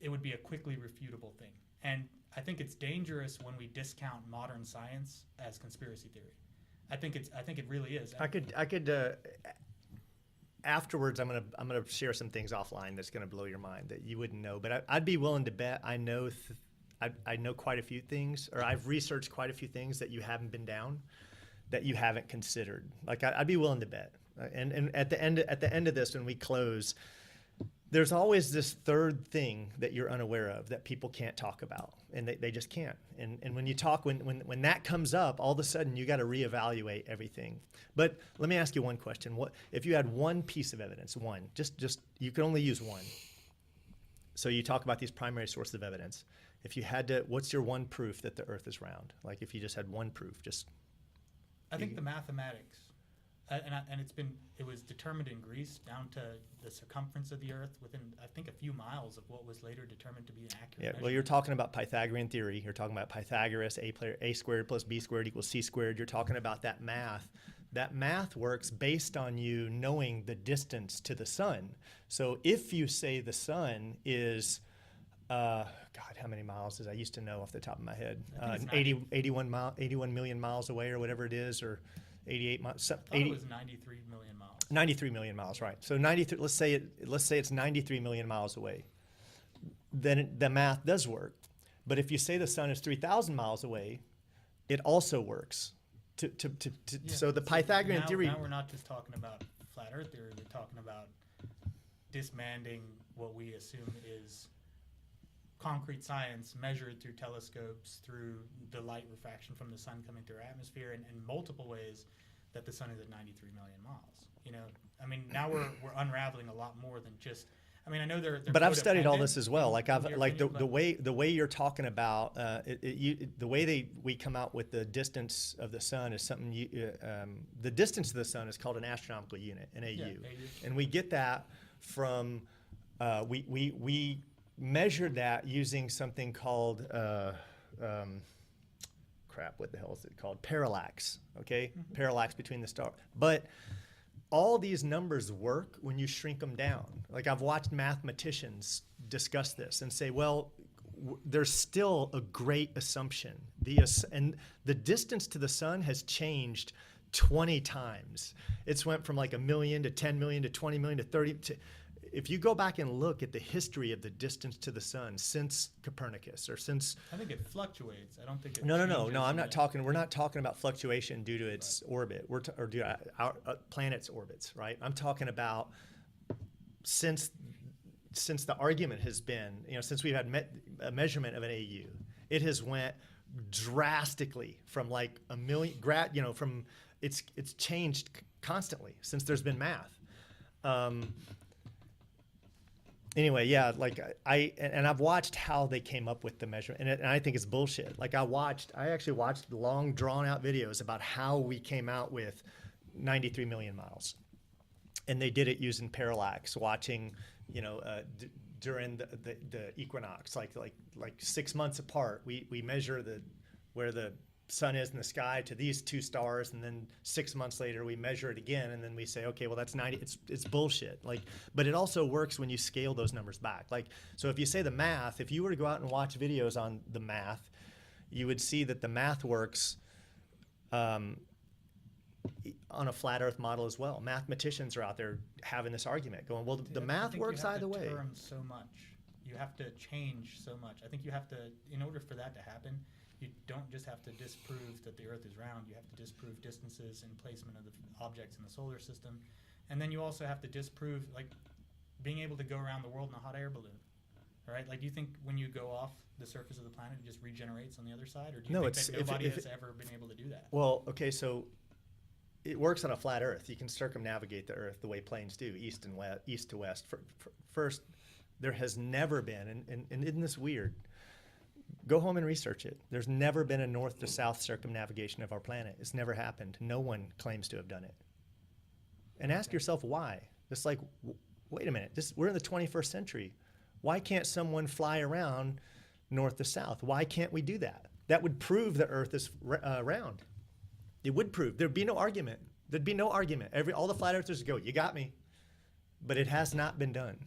it would be a quickly refutable thing. And I think it's dangerous when we discount modern science as conspiracy theory. I think it really is. I could afterwards, I'm gonna share some things offline that's gonna blow your mind that you wouldn't know. But I'd be willing to bet I know I know quite a few things, or I've researched quite a few things that you haven't been down, that you haven't considered. Like, I'd be willing to bet. And at the end of this, when we close, there's always this third thing that you're unaware of that people can't talk about, and they just can't. And when you talk, when that comes up, all of a sudden you got to reevaluate everything. But let me ask you one question: what if you had one piece of evidence, one, just you can only use one? So you talk about these primary sources of evidence. If you had to, what's your one proof that the Earth is round? Like, if you just had one proof, I think the mathematics. It was determined in Greece down to the circumference of the Earth within, I think, a few miles of what was later determined to be an accurate measurement. Well, you're talking about Pythagorean theory. You're talking about Pythagoras, a squared plus b squared equals c squared. You're talking about that math. That math works based on you knowing the distance to the sun. So if you say the sun is, God, how many miles is I used to know off the top of my head? 81 million miles away, or whatever it is, or 88 miles. It was 93 million miles. 93 million miles, right? So 93. Let's say it's 93 million miles away. then the math does work. But if you say the sun is 3,000 miles away, it also works. So the Pythagorean theory. Now we're not just talking about flat Earth theory. We're talking about dismantling what we assume is concrete science measured through telescopes, through the light refraction from the sun coming through our atmosphere, and in multiple ways that the sun is at 93 million miles. You know, I mean, now we're unraveling a lot more than just. I mean, I know they're but I've studied all this as well. Like the way you're talking about the way we come out with the distance of the sun is something the distance of the sun is called an astronomical unit, an AU, and we get that from we measured that using something called what the hell is it called? Parallax. Okay, parallax between the stars, but all these numbers work when you shrink them down. Like I've watched mathematicians discuss this and say, well, there's still a great assumption. And the distance to the sun has changed 20 times. It's went from like 1 million to 10 million to 20 million to 30. If you go back and look at the history of the distance to the sun since Copernicus or since... I think it fluctuates. I don't think it No, I'm not talking... We're not talking about fluctuation due to its orbit or due to our planet's orbits, right? I'm talking about since the argument has been, since we've had a measurement of an AU, it has went drastically from like a million... from it's changed constantly since there's been math. Anyway, yeah, like I've watched how they came up with the measurement, and I think it's bullshit. Like I actually watched long, drawn-out videos about how we came out with 93 million miles, and they did it using parallax, watching, during the equinox, like 6 months apart. We measure where the sun is in the sky to these two stars, and then 6 months later we measure it again, and then we say, okay, well that's 90. It's bullshit. Like, but it also works when you scale those numbers back. Like, so if you say the math, if you were to go out and watch videos on the math, you would see that the math works on a flat Earth model as well. Mathematicians are out there having this argument, going, well, the math works either way. You have to term so much. You have to change so much. I think you have to, in order for that to happen, you don't just have to disprove that the Earth is round. You have to disprove distances and placement of the objects in the solar system. And then you also have to disprove, like, being able to go around the world in a hot air balloon. All right? Like, do you think when you go off the surface of the planet, it just regenerates on the other side? Or do you think that nobody has ever been able to do that? Well, okay, so it works on a flat Earth. You can circumnavigate the Earth the way planes do, east to west. First, there has never been, and isn't this weird? Go home and research it. There's never been a north to south circumnavigation of our planet. It's never happened. No one claims to have done it. And ask yourself why. It's like, wait a minute, we're in the 21st century. Why can't someone fly around north to south? Why can't we do that? That would prove the Earth is round. It would prove. There'd be no argument. There'd be no argument. All the flat earthers would go, you got me. But it has not been done.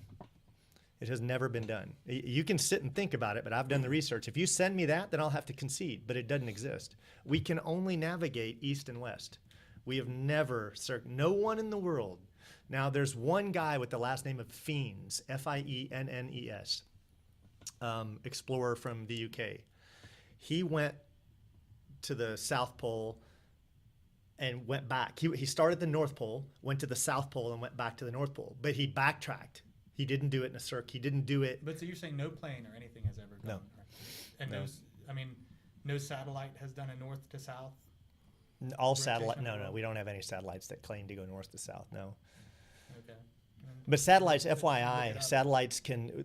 It has never been done. You can sit and think about it, but I've done the research. If you send me that, then I'll have to concede, but it doesn't exist. We can only navigate east and west. We have never, no one in the world. Now, there's one guy with the last name of Fiennes, Fiennes, explorer from the UK. He went to the South Pole and went back. He started the North Pole, went to the South Pole, and went back to the North Pole, but he backtracked. He didn't do it in a circle. He didn't do it. But so you're saying no plane or anything has ever gone? No. And no satellite has done a north to south? All satellite? No, we don't have any satellites that claim to go north to south. No. Okay. But satellites, FYI, satellites can,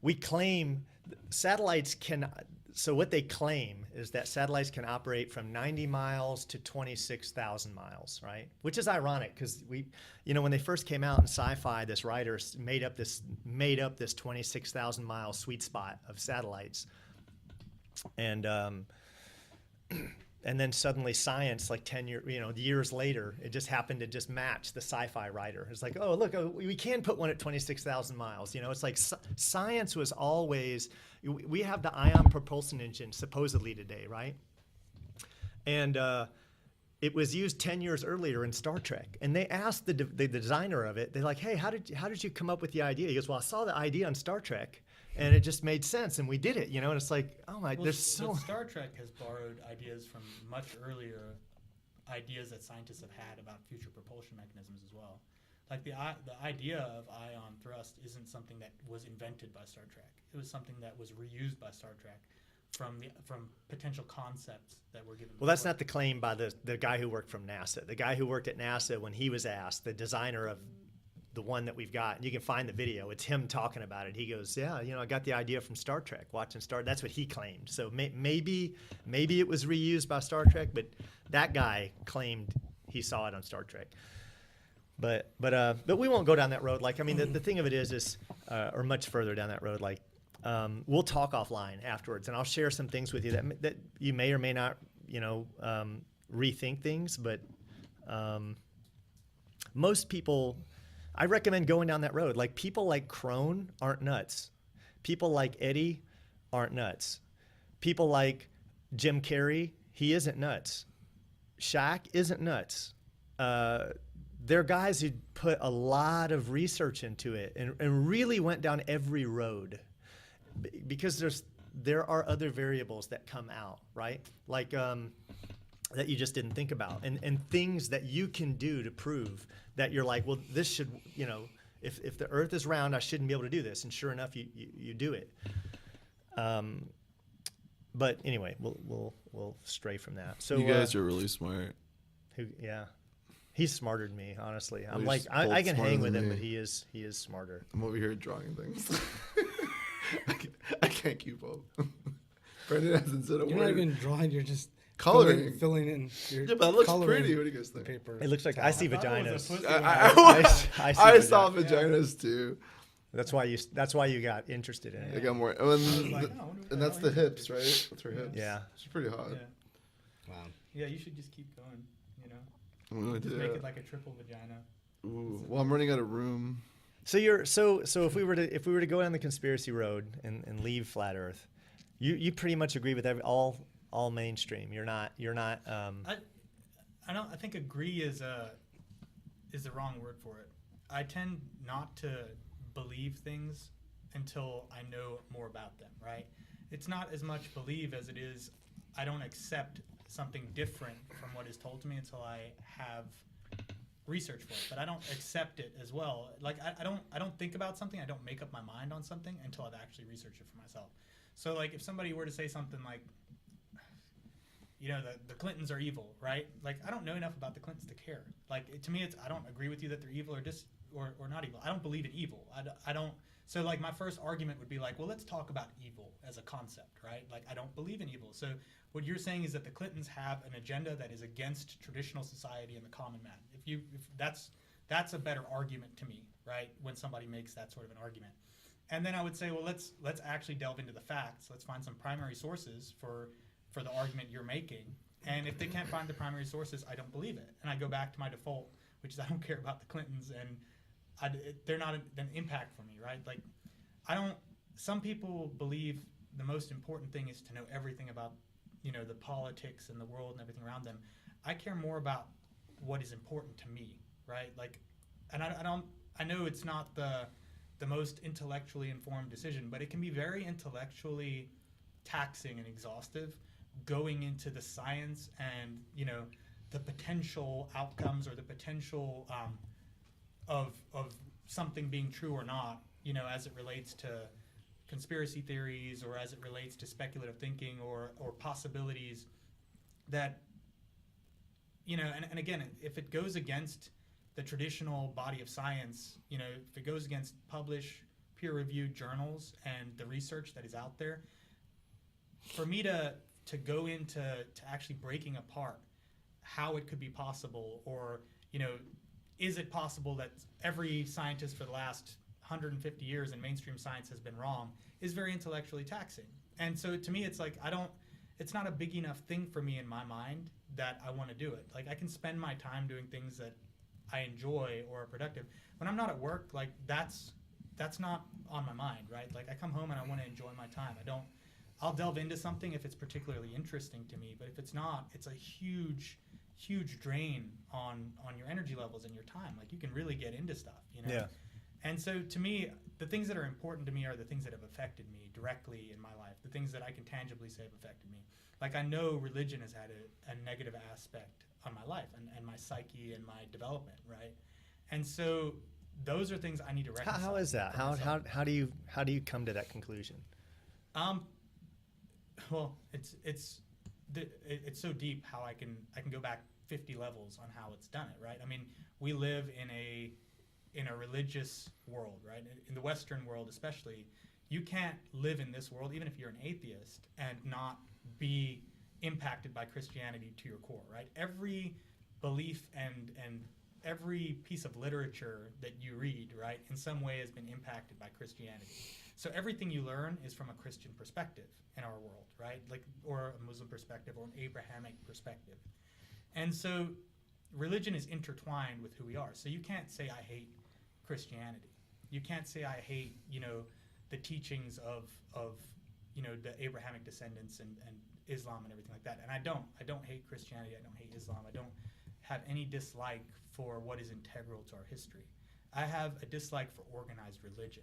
we claim satellites can. So what they claim is that satellites can operate from 90 miles to 26,000 miles, right? Which is ironic because when they first came out in sci-fi, this writer made up this 26,000 mile sweet spot of satellites, and then suddenly science, like 10 years later, it just happened to just match the sci-fi writer. It's like, oh look, we can put one at 26,000 miles. It's like science was always. We have the ion propulsion engine supposedly today, right? And it was used 10 years earlier in Star Trek. And they asked the designer of it, they're like, hey, how did you come up with the idea? He goes, well, I saw the idea on Star Trek, and it just made sense, and we did it, and it's like, oh my, Well, there's so. but Star Trek has borrowed ideas from much earlier ideas that scientists have had about future propulsion mechanisms as well. Like the idea of ion thrust isn't something that was invented by Star Trek. It was something that was reused by Star Trek from potential concepts that were given. Well, that's not the claim by the guy who worked from NASA. The guy who worked at NASA, when he was asked, the designer of the one that we've got, and you can find the video, it's him talking about it. He goes, yeah, I got the idea from Star Trek, watching Star. That's what he claimed. So maybe it was reused by Star Trek, but that guy claimed he saw it on Star Trek. But we won't go down that road. Like, I mean, the thing of it is or much further down that road. Like, we'll talk offline afterwards, and I'll share some things with you that you may or may not, rethink things. But most people, I recommend going down that road. Like, people like Crone aren't nuts. People like Eddie aren't nuts. People like Jim Carrey, he isn't nuts. Shaq isn't nuts. They're guys who put a lot of research into it and really went down every road, because there are other variables that come out, right? Like that you just didn't think about, and things that you can do to prove that you're like, well, this should, if the Earth is round, I shouldn't be able to do this, and sure enough, you do it. But anyway, we'll stray from that. So you guys are really smart. Yeah. He's smarter than me, honestly. Well, I'm you're like, both I can smarter hang with than him, me. but he is smarter. I'm over here drawing things. I can't keep up. Brenden hasn't said a You're word. not even drawing. You're just Coloring. filling in. Your Yeah, but that looks coloring pretty. What do you guys the think? paper. It looks like I see thought it was a vaginas. pussy. I see I saw vaginas. vaginas too. That's why you got interested in I it. got more. I was And, like, the- oh, I wonder what and the that's hell the he's hips, into. right? That's her hips. Yeah. She's pretty hot. Yeah. Wow. Yeah, you should just keep going. I'm gonna Just do make that. it like a triple vagina. Ooh. Well, I'm running out of room. So if we were to go down the conspiracy road and leave flat Earth, you pretty much agree with all mainstream. You're not. I think agree is the wrong word for it. I tend not to believe things until I know more about them, right? It's not as much believe as it is I don't accept something different from what is told to me until I have research for it. But I don't accept it as well. Like I don't think about something, I don't make up my mind on something until I've actually researched it for myself. So like if somebody were to say something like, the Clintons are evil, right? Like, I don't know enough about the Clintons to care. Like, to me, I don't agree with you that they're evil or not evil. I don't believe in evil. I don't. So, like, my first argument would be like, well, let's talk about evil as a concept, right? Like, I don't believe in evil. So, what you're saying is that the Clintons have an agenda that is against traditional society and the common man. If that's a better argument to me, right? When somebody makes that sort of an argument. And then I would say, well, let's actually delve into the facts. Let's find some primary sources for the argument you're making. And if they can't find the primary sources, I don't believe it. And I go back to my default, which is I don't care about the Clintons, and they're not an impact for me, right? Like, some people believe the most important thing is to know everything about, the politics and the world and everything around them. I care more about what is important to me, right? Like, and I know it's not the most intellectually informed decision, but it can be very intellectually taxing and exhaustive going into the science and the potential outcomes or the potential of something being true or not, as it relates to conspiracy theories or as it relates to speculative thinking or possibilities that and again, if it goes against the traditional body of science, if it goes against published peer-reviewed journals and the research that is out there, for me to go into actually breaking apart how it could be possible, or is it possible that every scientist for the last 150 years in mainstream science has been wrong, is very intellectually taxing. And so to me, it's like it's not a big enough thing for me in my mind that I want to do it. Like, I can spend my time doing things that I enjoy or are productive. When I'm not at work, like that's not on my mind, right? Like, I come home and I want to enjoy my time. I'll delve into something if it's particularly interesting to me, but if it's not, it's a huge drain on your energy levels and your time. Like, you can really get into stuff, Yeah. And so to me, the things that are important to me are the things that have affected me directly in my life, the things that I can tangibly say have affected me. Like, I know religion has had a negative aspect on my life and my psyche and my development, right? And so those are things I need to reconcile. How is that? for myself. How do you come to that conclusion? Well, it's so deep how I can go back 50 levels on how it's done it, right? I mean, we live in a religious world, right? In the Western world especially, you can't live in this world, even if you're an atheist, and not be impacted by Christianity to your core, right? Every belief and every piece of literature that you read, right, in some way has been impacted by Christianity. So everything you learn is from a Christian perspective in our world, right? Like, or a Muslim perspective or an Abrahamic perspective. And so religion is intertwined with who we are. So you can't say I hate Christianity. You can't say I hate, the teachings of the Abrahamic descendants and Islam and everything like that. And I don't hate Christianity. I don't hate Islam. I don't have any dislike for what is integral to our history. I have a dislike for organized religion.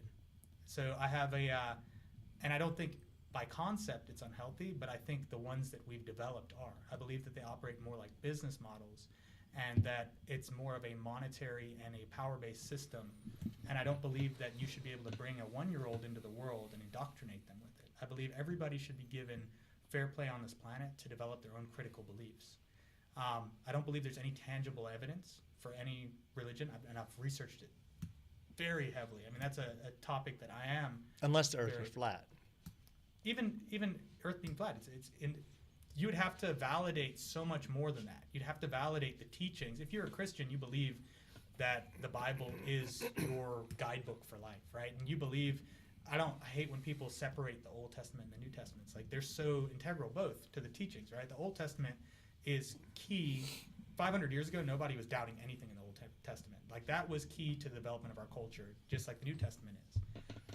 So I have and I don't think by concept it's unhealthy, but I think the ones that we've developed are. I believe that they operate more like business models, and that it's more of a monetary and a power-based system. And I don't believe that you should be able to bring a 1-year-old into the world and indoctrinate them with it. I believe everybody should be given fair play on this planet to develop their own critical beliefs. I don't believe there's any tangible evidence for any religion, and I've researched it very heavily. I mean, that's a topic that I am. Unless the Earth was flat. Even Earth being flat, you would have to validate so much more than that. You'd have to validate the teachings. If you're a Christian, you believe that the Bible is your guidebook for life, right? And you believe, I hate when people separate the Old Testament and the New Testament. It's like they're so integral both to the teachings, right? The Old Testament is key. 500 years ago, nobody was doubting anything in the Old Testament. Like, that was key to the development of our culture, just like the New Testament is.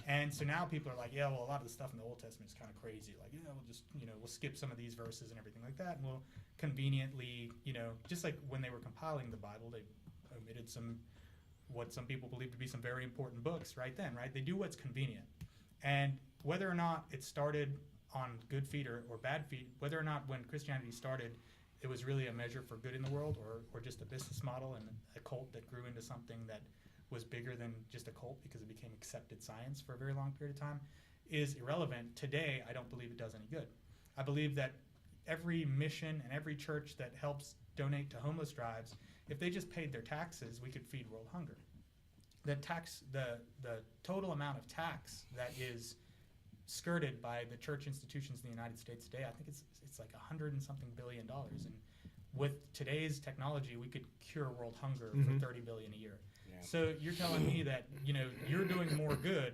And so now people are like, yeah, well, a lot of the stuff in the Old Testament is kind of crazy. Like, yeah, we'll just, we'll skip some of these verses and everything like that. And we'll conveniently, just like when they were compiling the Bible, they omitted what some people believe to be some very important books right then, right? They do what's convenient. And whether or not it started on good feet or bad feet, whether or not when Christianity started, it was really a measure for good in the world or just a business model and a cult that grew into something that was bigger than just a cult because it became accepted science for a very long period of time, is irrelevant. Today, I don't believe it does any good. I believe that every mission and every church that helps donate to homeless drives, if they just paid their taxes, we could feed world hunger. The total amount of tax that is skirted by the church institutions in the United States today, I think it's like $100 and something billion. And with today's technology, we could cure world hunger for $30 billion a year. Yeah. So you're telling me that you're doing more good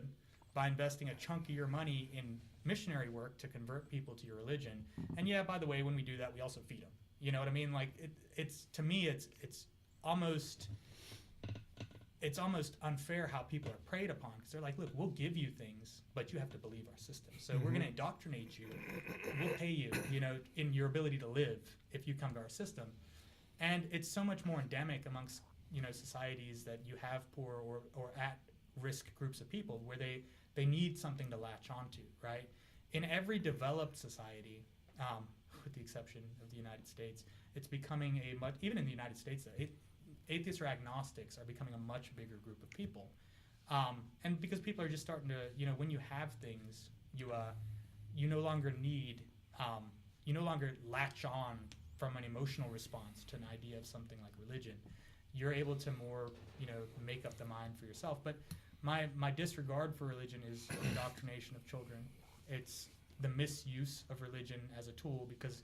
by investing a chunk of your money in missionary work to convert people to your religion. And yeah, by the way, when we do that, we also feed them. You know what I mean? Like, it's to me, it's almost unfair how people are preyed upon, because they're like, look, we'll give you things, but you have to believe our system. So we're going to indoctrinate you. We'll pay you, in your ability to live if you come to our system. And it's so much more endemic amongst, societies that you have poor or at-risk groups of people where they need something to latch onto, right? In every developed society, with the exception of the United States, it's becoming even in the United States, atheists or agnostics are becoming a much bigger group of people. And because people are just starting to, when you have things, you no longer need, you no longer latch on from an emotional response to an idea of something like religion. You're able to more, make up the mind for yourself. But my disregard for religion is the indoctrination of children. It's the misuse of religion as a tool, because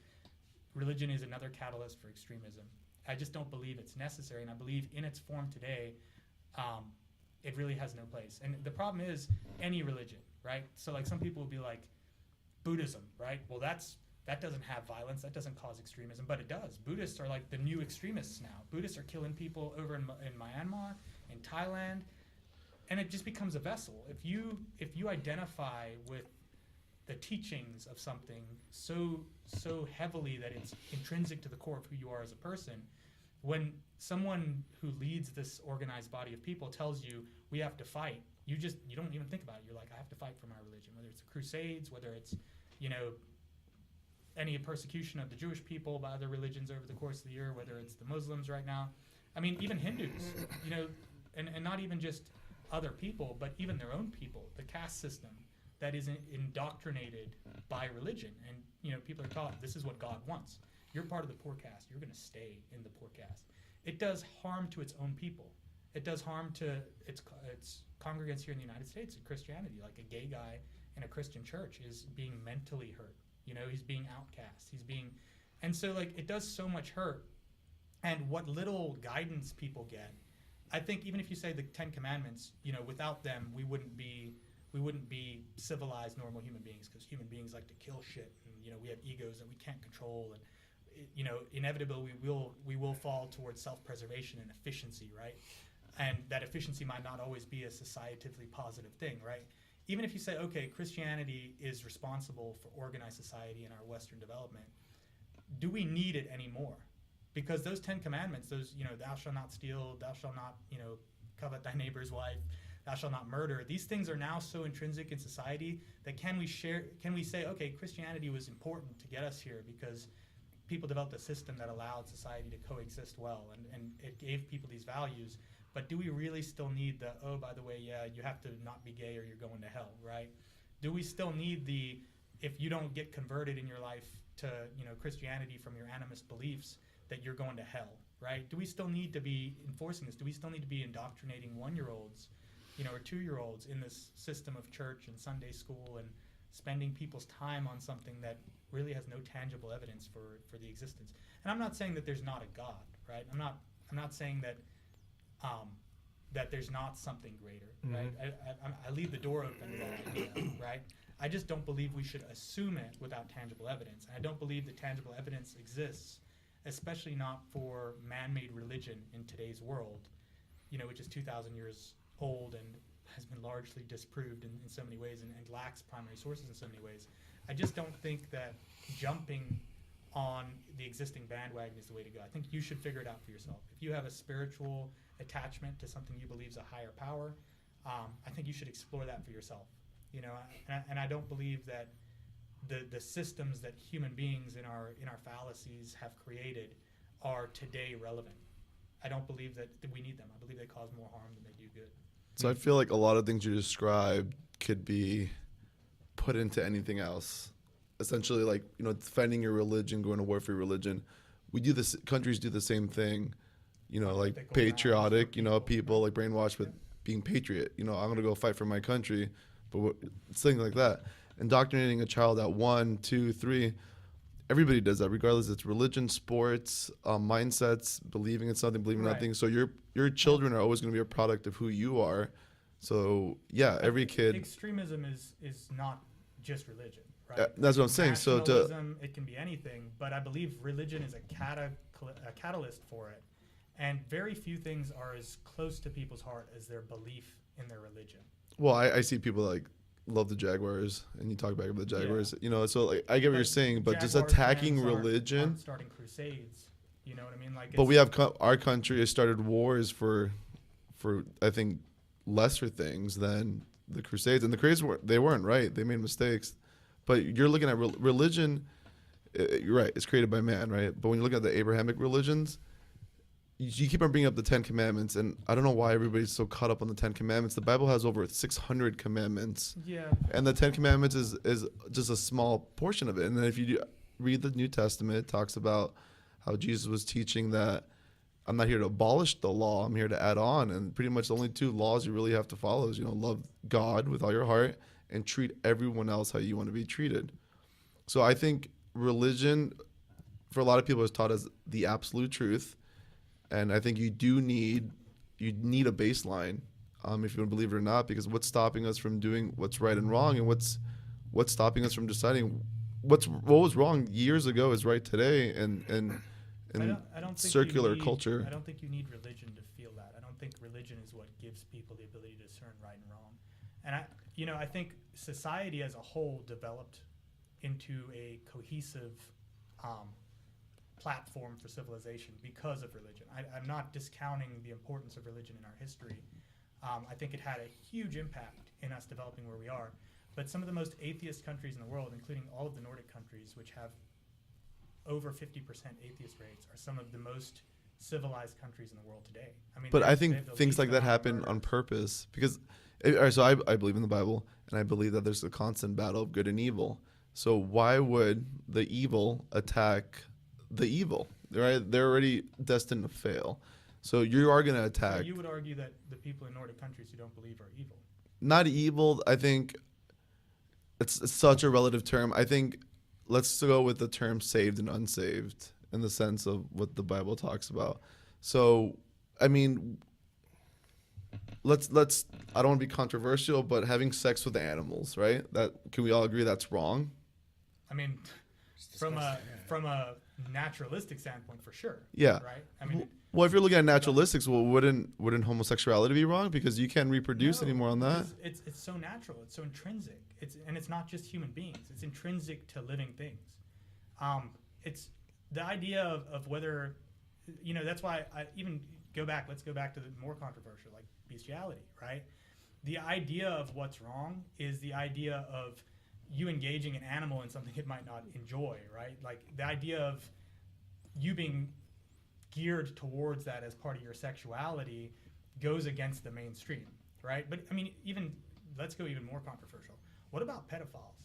religion is another catalyst for extremism. I just don't believe it's necessary, and I believe in its form today, it really has no place. And the problem is any religion, right? So like some people will be like, Buddhism, right? Well, that doesn't have violence, that doesn't cause extremism, but it does. Buddhists are like the new extremists now. Buddhists are killing people over in Myanmar, in Thailand, and it just becomes a vessel. If you identify with the teachings of something so heavily that it's intrinsic to the core of who you are as a person, when someone who leads this organized body of people tells you we have to fight, you don't even think about it. You're like, I have to fight for my religion, whether it's the Crusades, whether it's, any persecution of the Jewish people by other religions over the course of the year, whether it's the Muslims right now. I mean, even Hindus, and not even just other people, but even their own people, the caste system that is indoctrinated by religion. And, people are taught this is what God wants. You're part of the poor caste. You're going to stay in the poor caste. It does harm to its own people. It does harm to its congregants here in the United States, in Christianity. Like a gay guy in a Christian church is being mentally hurt. He's being outcast. And so like it does so much hurt. And what little guidance people get, I think even if you say the 10 Commandments, without them we wouldn't be civilized normal human beings, because human beings like to kill shit, and we have egos that we can't control, and inevitably we will fall towards self-preservation and efficiency, right? And that efficiency might not always be a societively positive thing, right? Even if you say, okay, Christianity is responsible for organized society and our Western development, do we need it anymore? Because those 10 Commandments, those, thou shalt not steal, thou shalt not, covet thy neighbor's wife, thou shalt not murder, these things are now so intrinsic in society that can we say, okay, Christianity was important to get us here because people developed a system that allowed society to coexist well, and it gave people these values. But do we really still need by the way, yeah, you have to not be gay or you're going to hell, right? Do we still need if you don't get converted in your life to, Christianity from your animist beliefs, that you're going to hell, right? Do we still need to be enforcing this? Do we still need to be indoctrinating 1-year-olds, or 2-year-olds in this system of church and Sunday school and spending people's time on something that really has no tangible evidence for the existence? And I'm not saying that there's not a God, right? I'm not saying that there's not something greater, right? I leave the door open to that idea, right? I just don't believe we should assume it without tangible evidence. And I don't believe that tangible evidence exists, especially not for man-made religion in today's world, which is 2,000 years old and has been largely disproved in so many ways and lacks primary sources in so many ways. I just don't think that jumping on the existing bandwagon is the way to go. I think you should figure it out for yourself. If you have a spiritual attachment to something you believe is a higher power, I think you should explore that for yourself. And I don't believe that the systems that human beings in our fallacies have created are today relevant. I don't believe that we need them. I believe they cause more harm than they do good. So I feel like a lot of things you described could be put into anything else. Essentially, like, defending your religion, going to war for your religion. We do this. Countries do the same thing. Like patriotic. People like brainwashed with being patriot. I'm gonna go fight for my country, but it's things like that. Indoctrinating a child at 1, 2, 3. Everybody does that, regardless. It's religion, sports, mindsets, believing in something, believing in nothing. So your children are always going to be a product of who you are. So yeah, every kid. Extremism is not just religion, right? That's what I'm saying. So it can be anything, but I believe religion is a catalyst for it, and very few things are as close to people's heart as their belief in their religion. Well, I see people like love the Jaguars, and you talk back about the Jaguars. So like I get what you're saying, but just attacking religion, aren't starting crusades. You know what I mean? Like, but we have our country has started wars for I think lesser things than the Crusades, and the Crusades weren't right. They made mistakes, but you're looking at religion. You're right; it's created by man, right? But when you look at the Abrahamic religions, you keep on bringing up the 10 Commandments, and I don't know why everybody's so caught up on the 10 Commandments. The Bible has over 600 commandments. Yeah. And the 10 Commandments is just a small portion of it. And then if you read the New Testament, it talks about how Jesus was teaching that I'm not here to abolish the law, I'm here to add on. And pretty much the only 2 laws you really have to follow is, love God with all your heart and treat everyone else how you want to be treated. So I think religion, for a lot of people, is taught as the absolute truth. And I think you need a baseline, if you don't believe it or not, because what's stopping us from doing what's right and wrong, and what's stopping us from deciding what was wrong years ago is right today, and I don't think circular culture. I don't think you need religion to feel that. I don't think religion is what gives people the ability to discern right and wrong. And I think society as a whole developed into a cohesive platform for civilization because of religion. I'm not discounting the importance of religion in our history. I think it had a huge impact in us developing where we are. But some of the most atheist countries in the world, including all of the Nordic countries, which have over 50% atheist rates, are some of the most civilized countries in the world today. I mean, But I they have think the things least like that amount of happen murders. on purpose because, all right, so I believe in the Bible and I believe that there's a constant battle of good and evil. So why would the evil attack the evil? Right? They're already destined to fail. So you are going to So attack. you would argue that the people in Nordic countries who don't believe are evil. Not evil. I think it's such a relative term. I think let's go with the term saved and unsaved in the sense of what the Bible talks about. So, I mean, let's I don't want to be controversial, but having sex with animals, right? That can we all agree that's wrong? I mean, It's from a disgusting, yeah. from a naturalistic standpoint, for sure. Yeah. Right. I mean, Well, if you're looking at naturalistics, well, wouldn't homosexuality be wrong because you can't reproduce no, anymore on that? because it's so natural. It's so intrinsic. It's not just human beings. It's intrinsic to living things. It's the idea of whether, that's why I even go back. Let's go back to the more controversial, like bestiality, right? The idea of what's wrong is the idea of you engaging an animal in something it might not enjoy, right? Like the idea of you being geared towards that as part of your sexuality goes against the mainstream, right? But I mean, let's go even more controversial. What about pedophiles,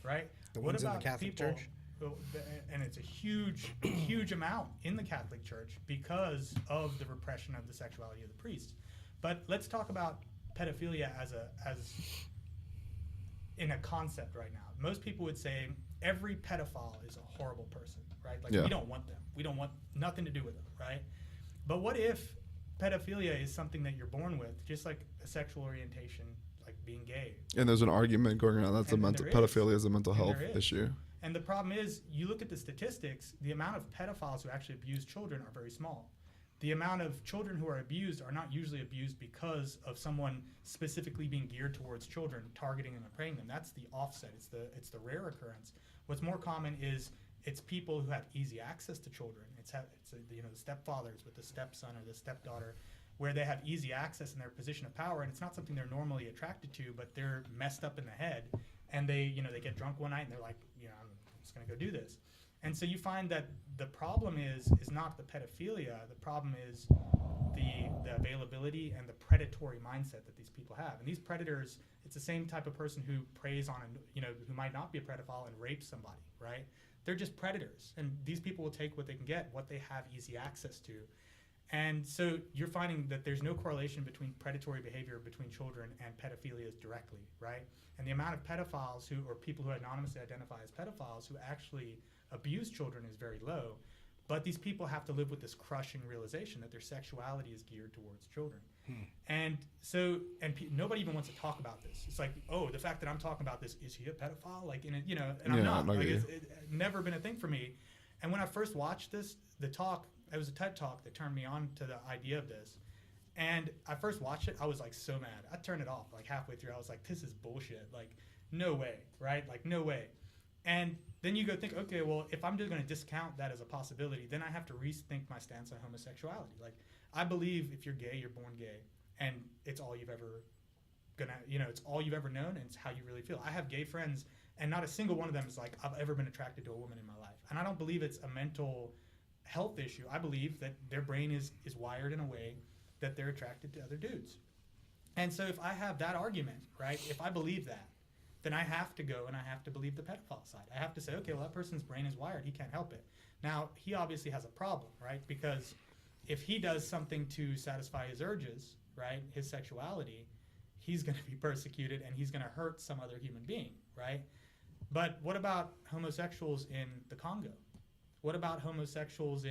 right? The What ones in the about Catholic people- Church? And it's a huge amount in the Catholic Church because of the repression of the sexuality of the priests. But let's talk about pedophilia as in a concept right now. Most people would say every pedophile is a horrible person, right? Like Yeah. we don't want them. We don't want nothing to do with them, right? But what if pedophilia is something that you're born with, just like a sexual orientation, like being gay? And there's an argument going around that's And a mental there is. pedophilia is a mental And health there is. issue. And the problem is, you look at the statistics, the amount of pedophiles who actually abuse children are very small. The amount of children who are abused are not usually abused because of someone specifically being geared towards children, targeting them and preying them. That's the offset. It's the rare occurrence. What's more common is it's people who have easy access to children. The stepfathers with the stepson or the stepdaughter, where they have easy access in their position of power, and it's not something they're normally attracted to, but they're messed up in the head, and they get drunk one night and they're like, I'm just gonna go do this. And so you find that the problem is not the pedophilia. The problem is the availability and the predatory mindset that these people have. And these predators, it's the same type of person who preys on who might not be a pedophile and rapes somebody, right? They're just predators, and these people will take what they can get, what they have easy access to. And so you're finding that there's no correlation between predatory behavior between children and pedophilia directly, right? And the amount of pedophiles or people who anonymously identify as pedophiles who actually abuse children is very low. But these people have to live with this crushing realization that their sexuality is geared towards children. And so, nobody even wants to talk about this. It's like, oh, the fact that I'm talking about this, is he a pedophile? Like, and I'm Yeah, not. I Like, get it's never been a thing for me. And when I first watched the talk, it was a TED Talk that turned me on to the idea of this. And I first watched it, I was like so mad. I turned it off like halfway through. I was like, this is bullshit. Like, no way, right? Like, no way. And then you go think, okay, well, if I'm just going to discount that as a possibility, then I have to rethink my stance on homosexuality. Like, I believe if you're gay, you're born gay, and it's all you've ever it's all you've ever known, and it's how you really feel. I have gay friends, and not a single one of them is like, I've ever been attracted to a woman in my life. And I don't believe it's a mental health issue. I believe that their brain is wired in a way that they're attracted to other dudes. And so if I have that argument, right, if I believe that, then I have to go and I have to believe the pedophile side. I have to say, okay, well, that person's brain is wired. He can't help it. Now, he obviously has a problem, right? Because if he does something to satisfy his urges, right, his sexuality, he's going to be persecuted and he's going to hurt some other human being, right? But what about homosexuals in the Congo? What about homosexuals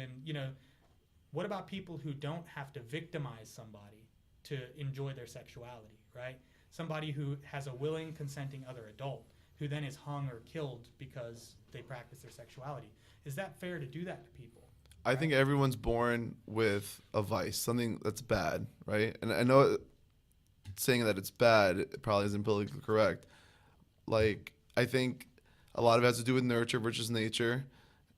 what about people who don't have to victimize somebody to enjoy their sexuality, right? Somebody who has a willing, consenting other adult who then is hung or killed because they practice their sexuality. Is that fair to do that to people? I think everyone's born with a vice, something that's bad, right? And I know saying that it's bad it probably isn't politically correct. Like, I think a lot of it has to do with nurture versus nature.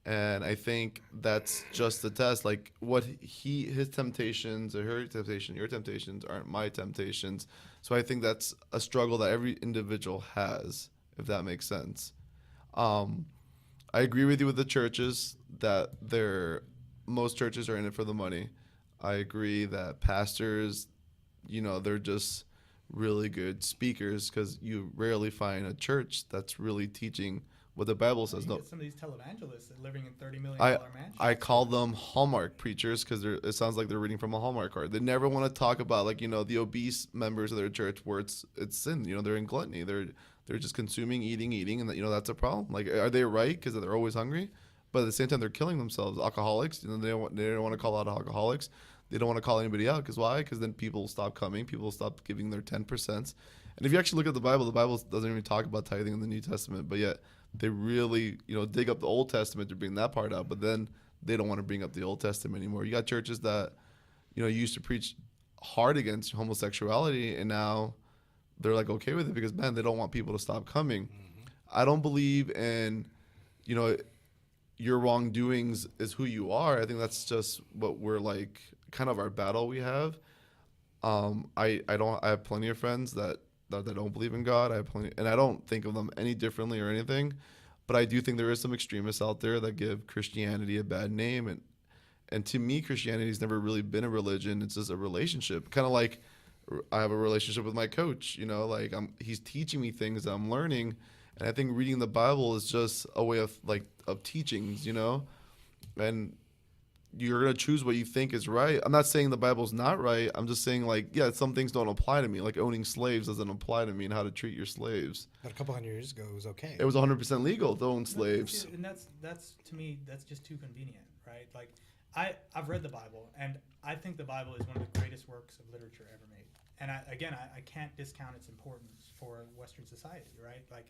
And I think that's just the test. Like what his temptations or her temptation, your temptations aren't my temptations. So I think that's a struggle that every individual has, if that makes sense. I agree with you with the churches that most churches are in it for the money. I agree that pastors, they're just really good speakers because you rarely find a church that's really teaching what the Bible says. You No, get some of these televangelists that living in $30 million I mansions. I call them Hallmark preachers because it sounds like they're reading from a Hallmark card. They never want to talk about the obese members of their church where it's sin. They're in gluttony. They're just consuming, eating, and that's a problem. Like, are they right because they're always hungry? But at the same time, they're killing themselves. Alcoholics. They don't want to call out alcoholics. They don't want to call anybody out because why? Because then people will stop coming. People will stop giving their 10%. And if you actually look at the Bible doesn't even talk about tithing in the New Testament, but yet they really, dig up the Old Testament to bring that part out, but then they don't want to bring up the Old Testament anymore. You got churches that, used to preach hard against homosexuality, and now they're like okay with it because, man, they don't want people to stop coming. Mm-hmm. I don't believe in, your wrongdoings is who you are. I think that's just what we're like, kind of our battle we have. I have plenty of friends that don't believe in God. I have plenty, and I don't think of them any differently or anything, but I do think there is some extremists out there that give Christianity a bad name, and to me, Christianity has never really been a religion. It's just a relationship, kind of like I have a relationship with my coach. He's teaching me things that I'm learning, and I think reading the Bible is just a way of teachings, and you're going to choose what you think is right. I'm not saying the Bible's not right. I'm just saying, some things don't apply to me. Like owning slaves doesn't apply to me and how to treat your slaves. But a couple hundred years ago, it was okay. It was 100% legal to own slaves. And that's to me, that's just too convenient, right? Like, I've read the Bible, and I think the Bible is one of the greatest works of literature ever made. And I can't discount its importance for Western society, right? Like,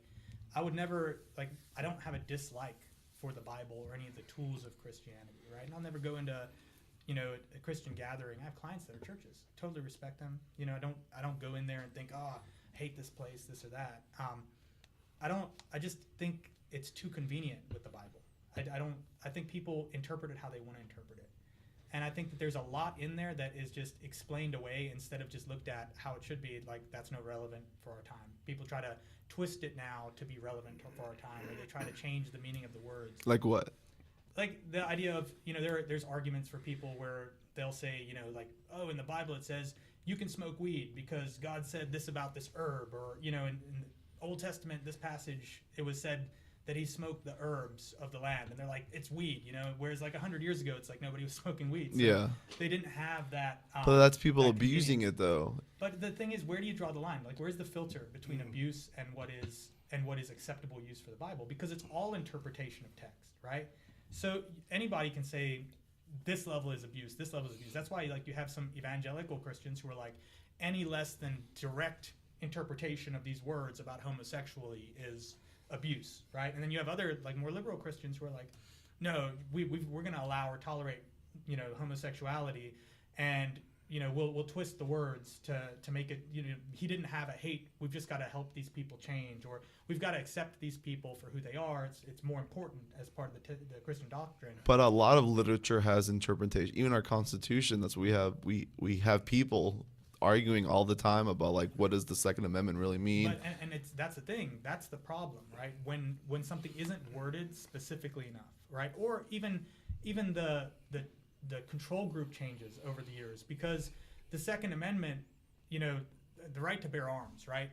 I would never, I don't have a dislike for the Bible or any of the tools of Christianity, right? And I'll never go into, a Christian gathering. I have clients that are churches. Totally respect them. I don't go in there and think, I hate this place, this or that. I just think it's too convenient with the Bible. I think people interpret it how they want to interpret it. And I think that there's a lot in there that is just explained away instead of just looked at how it should be. Like, that's no relevant for our time. People try to twist it now to be relevant for our time, or they try to change the meaning of the words. Like what? Like the idea of, there's arguments for people where they'll say, in the Bible it says you can smoke weed because God said this about this herb, or, in the Old Testament, this passage, it was said that he smoked the herbs of the land, and they're like, it's weed, whereas 100 years ago, it's like nobody was smoking weed. So yeah. They didn't have that. But that's people abusing it, though. But the thing is, where do you draw the line? Like, where's the filter between abuse and what is acceptable use for the Bible? Because it's all interpretation of text, right? So anybody can say this level is abuse, this level is abuse. That's why you have some evangelical Christians who are like, any less than direct interpretation of these words about homosexuality is abuse, right? And then you have other more liberal Christians who are like, no, we're going to allow or tolerate homosexuality, and we'll twist the words to make it, he didn't have a hate, we've just got to help these people change, or we've got to accept these people for who they are. It's more important as part of the Christian doctrine. But a lot of literature has interpretation. Even our Constitution, that's what we have people arguing all the time about what does the Second Amendment really mean. But, and that's the thing. That's the problem, right? When something isn't worded specifically enough, right? Or even the control group changes over the years, because the Second Amendment, the right to bear arms, right?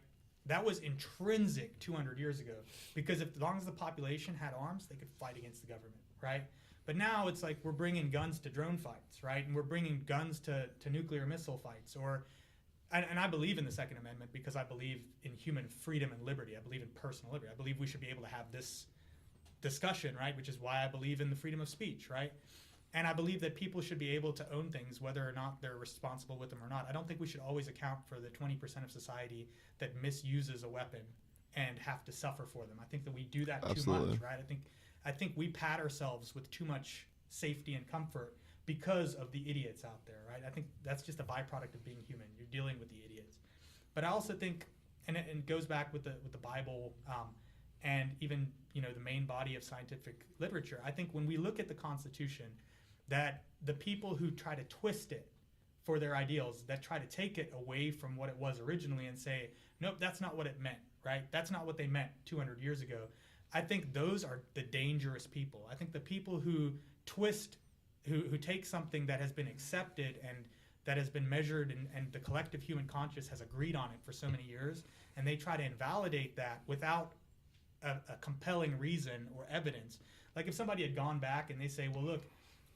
That was intrinsic 200 years ago, because as long as the population had arms, they could fight against the government, right? But now it's like we're bringing guns to drone fights, right? And we're bringing guns to nuclear missile fights. And I believe in the Second Amendment because I believe in human freedom and liberty. I believe in personal liberty. I believe we should be able to have this discussion, right? Which is why I believe in the freedom of speech, right? And I believe that people should be able to own things whether or not they're responsible with them or not. I don't think we should always account for the 20% of society that misuses a weapon and have to suffer for them. I think that we do that Absolutely. Too much, right? I think we pat ourselves with too much safety and comfort because of the idiots out there, right? I think that's just a byproduct of being human. You're dealing with the idiots. But I also think, and it goes back with the Bible, and even the main body of scientific literature. I think when we look at the Constitution, that the people who try to twist it for their ideals, that try to take it away from what it was originally and say, nope, that's not what it meant, right? That's not what they meant 200 years ago. I think those are the dangerous people. I think the people who twist, who take something that has been accepted and that has been measured and the collective human conscious has agreed on it for so many years, and they try to invalidate that without a compelling reason or evidence. Like if somebody had gone back and they say, well, look,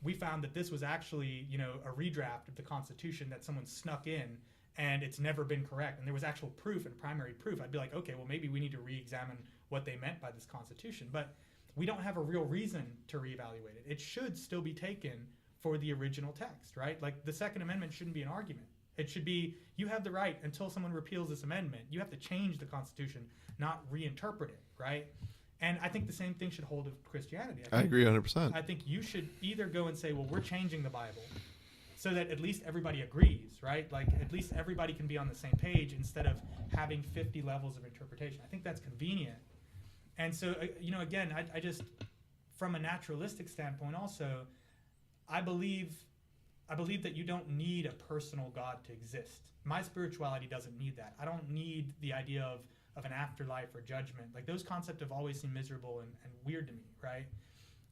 we found that this was actually, a redraft of the Constitution that someone snuck in, and it's never been correct, and there was actual proof and primary proof, I'd be like, okay, well, maybe we need to re-examine what they meant by this Constitution. But we don't have a real reason to reevaluate it. It should still be taken for the original text, right? Like the Second Amendment shouldn't be an argument. It should be, you have the right, until someone repeals this amendment, you have to change the Constitution, not reinterpret it, right? And I think the same thing should hold of Christianity. I agree 100%. I think you should either go and say, well, we're changing the Bible so that at least everybody agrees, right? Like at least everybody can be on the same page instead of having 50 levels of interpretation. I think that's convenient. And so, again, I just, from a naturalistic standpoint also, I believe that you don't need a personal God to exist. My spirituality doesn't need that. I don't need the idea of an afterlife or judgment. Like those concepts have always seemed miserable and weird to me, right?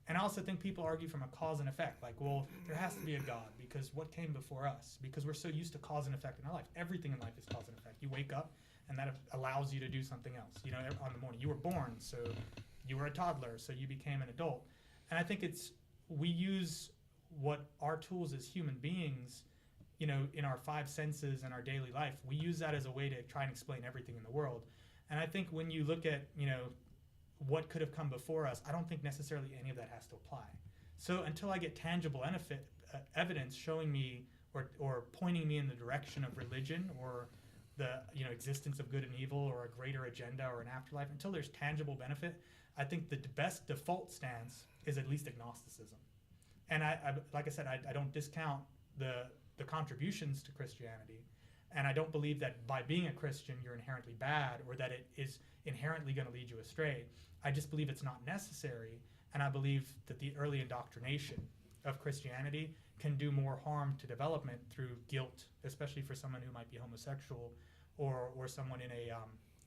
And I also think people argue from a cause and effect. Like, well, there has to be a God because what came before us? Because we're so used to cause and effect in our life. Everything in life is cause and effect. You wake up and that allows you to do something else. On the morning you were born, so you were a toddler, so you became an adult. And I think we use what our tools as human beings, in our five senses and our daily life, we use that as a way to try and explain everything in the world. And I think when you look at, what could have come before us, I don't think necessarily any of that has to apply. So until I get tangible evidence showing me or pointing me in the direction of religion or the existence of good and evil or a greater agenda or an afterlife, until there's tangible benefit, I think the best default stance is at least agnosticism. And I like I said, I don't discount the contributions to Christianity, and I don't believe that by being a Christian you're inherently bad or that it is inherently going to lead you astray. I just believe it's not necessary, and I believe that the early indoctrination of Christianity can do more harm to development through guilt, especially for someone who might be homosexual or someone in a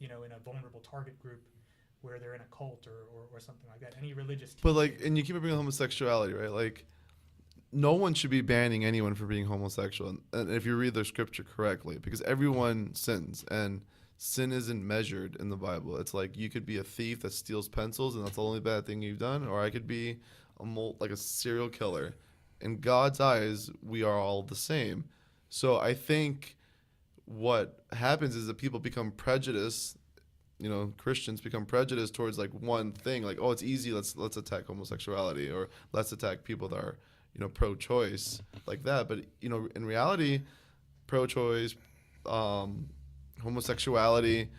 in a vulnerable target group where they're in a cult or something like that. Any religious teaching. But and you keep bringing homosexuality, right? Like, no one should be banning anyone for being homosexual, and if you read the scripture correctly, because everyone sins, and sin isn't measured in the Bible. It's like you could be a thief that steals pencils, and that's the only bad thing you've done, or I could be like a serial killer. In God's eyes, we are all the same. So I think what happens is that people become prejudiced. Christians become prejudiced towards like one thing, like, oh, it's easy, let's attack homosexuality, or let's attack people that are pro-choice, like that. But in reality, pro-choice, homosexuality,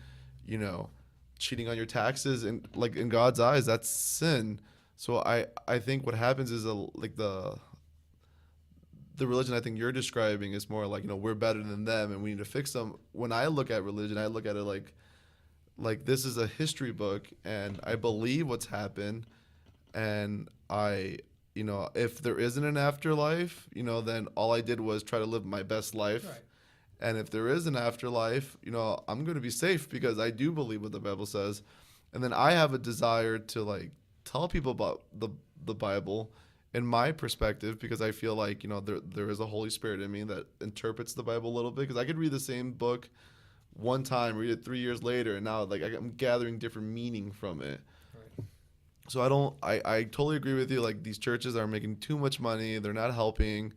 cheating on your taxes, and like in God's eyes, that's sin. So I think what happens is the religion I think you're describing is more like, we're better than them and we need to fix them. When I look at religion, I look at it like this is a history book, and I believe what's happened, and if there isn't an afterlife, then all I did was try to live my best life. Right. And if there is an afterlife, I'm going to be safe because I do believe what the Bible says. And then I have a desire to like tell people about the Bible in my perspective, because I feel like, there is a Holy Spirit in me that interprets the Bible a little bit, because I could read the same book one time, read it 3 years later, and now like I'm gathering different meaning from it. Right. So I totally agree with you. Like, these churches are making too much money. They're not helping.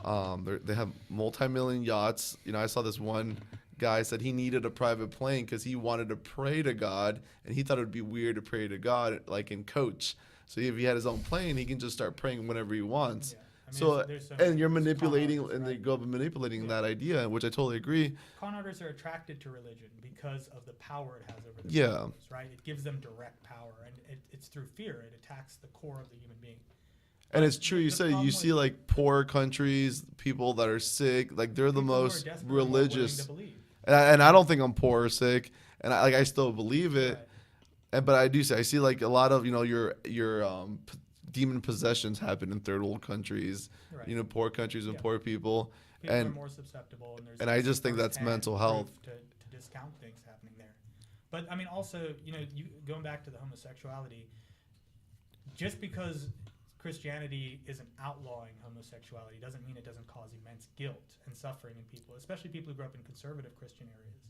They have multi-million yachts. I saw this one guy said he needed a private plane because he wanted to pray to God, and he thought it would be weird to pray to God like in Coach. So if he had his own plane, he can just start praying whenever he wants. Yeah. And you're manipulating, and they go up manipulating that idea, which I totally agree. Con artists are attracted to religion because of the power it has over the Yeah. right? It gives them direct power, and it's through fear. It attacks the core of the human being. And it's true. You see like poor countries, people that are sick, like they're the most religious. And I don't think I'm poor or sick, and I still believe it. Right. But I see like a lot of your demon possessions happen in third world countries, Right. poor countries and Yeah. poor people. People And are more susceptible, and there's I just think that's firsthand mental health. proof to discount things happening there. But I mean, also, you going back to the homosexuality, just because Christianity isn't outlawing homosexuality doesn't mean it doesn't cause immense guilt and suffering in people, especially people who grew up in conservative Christian areas.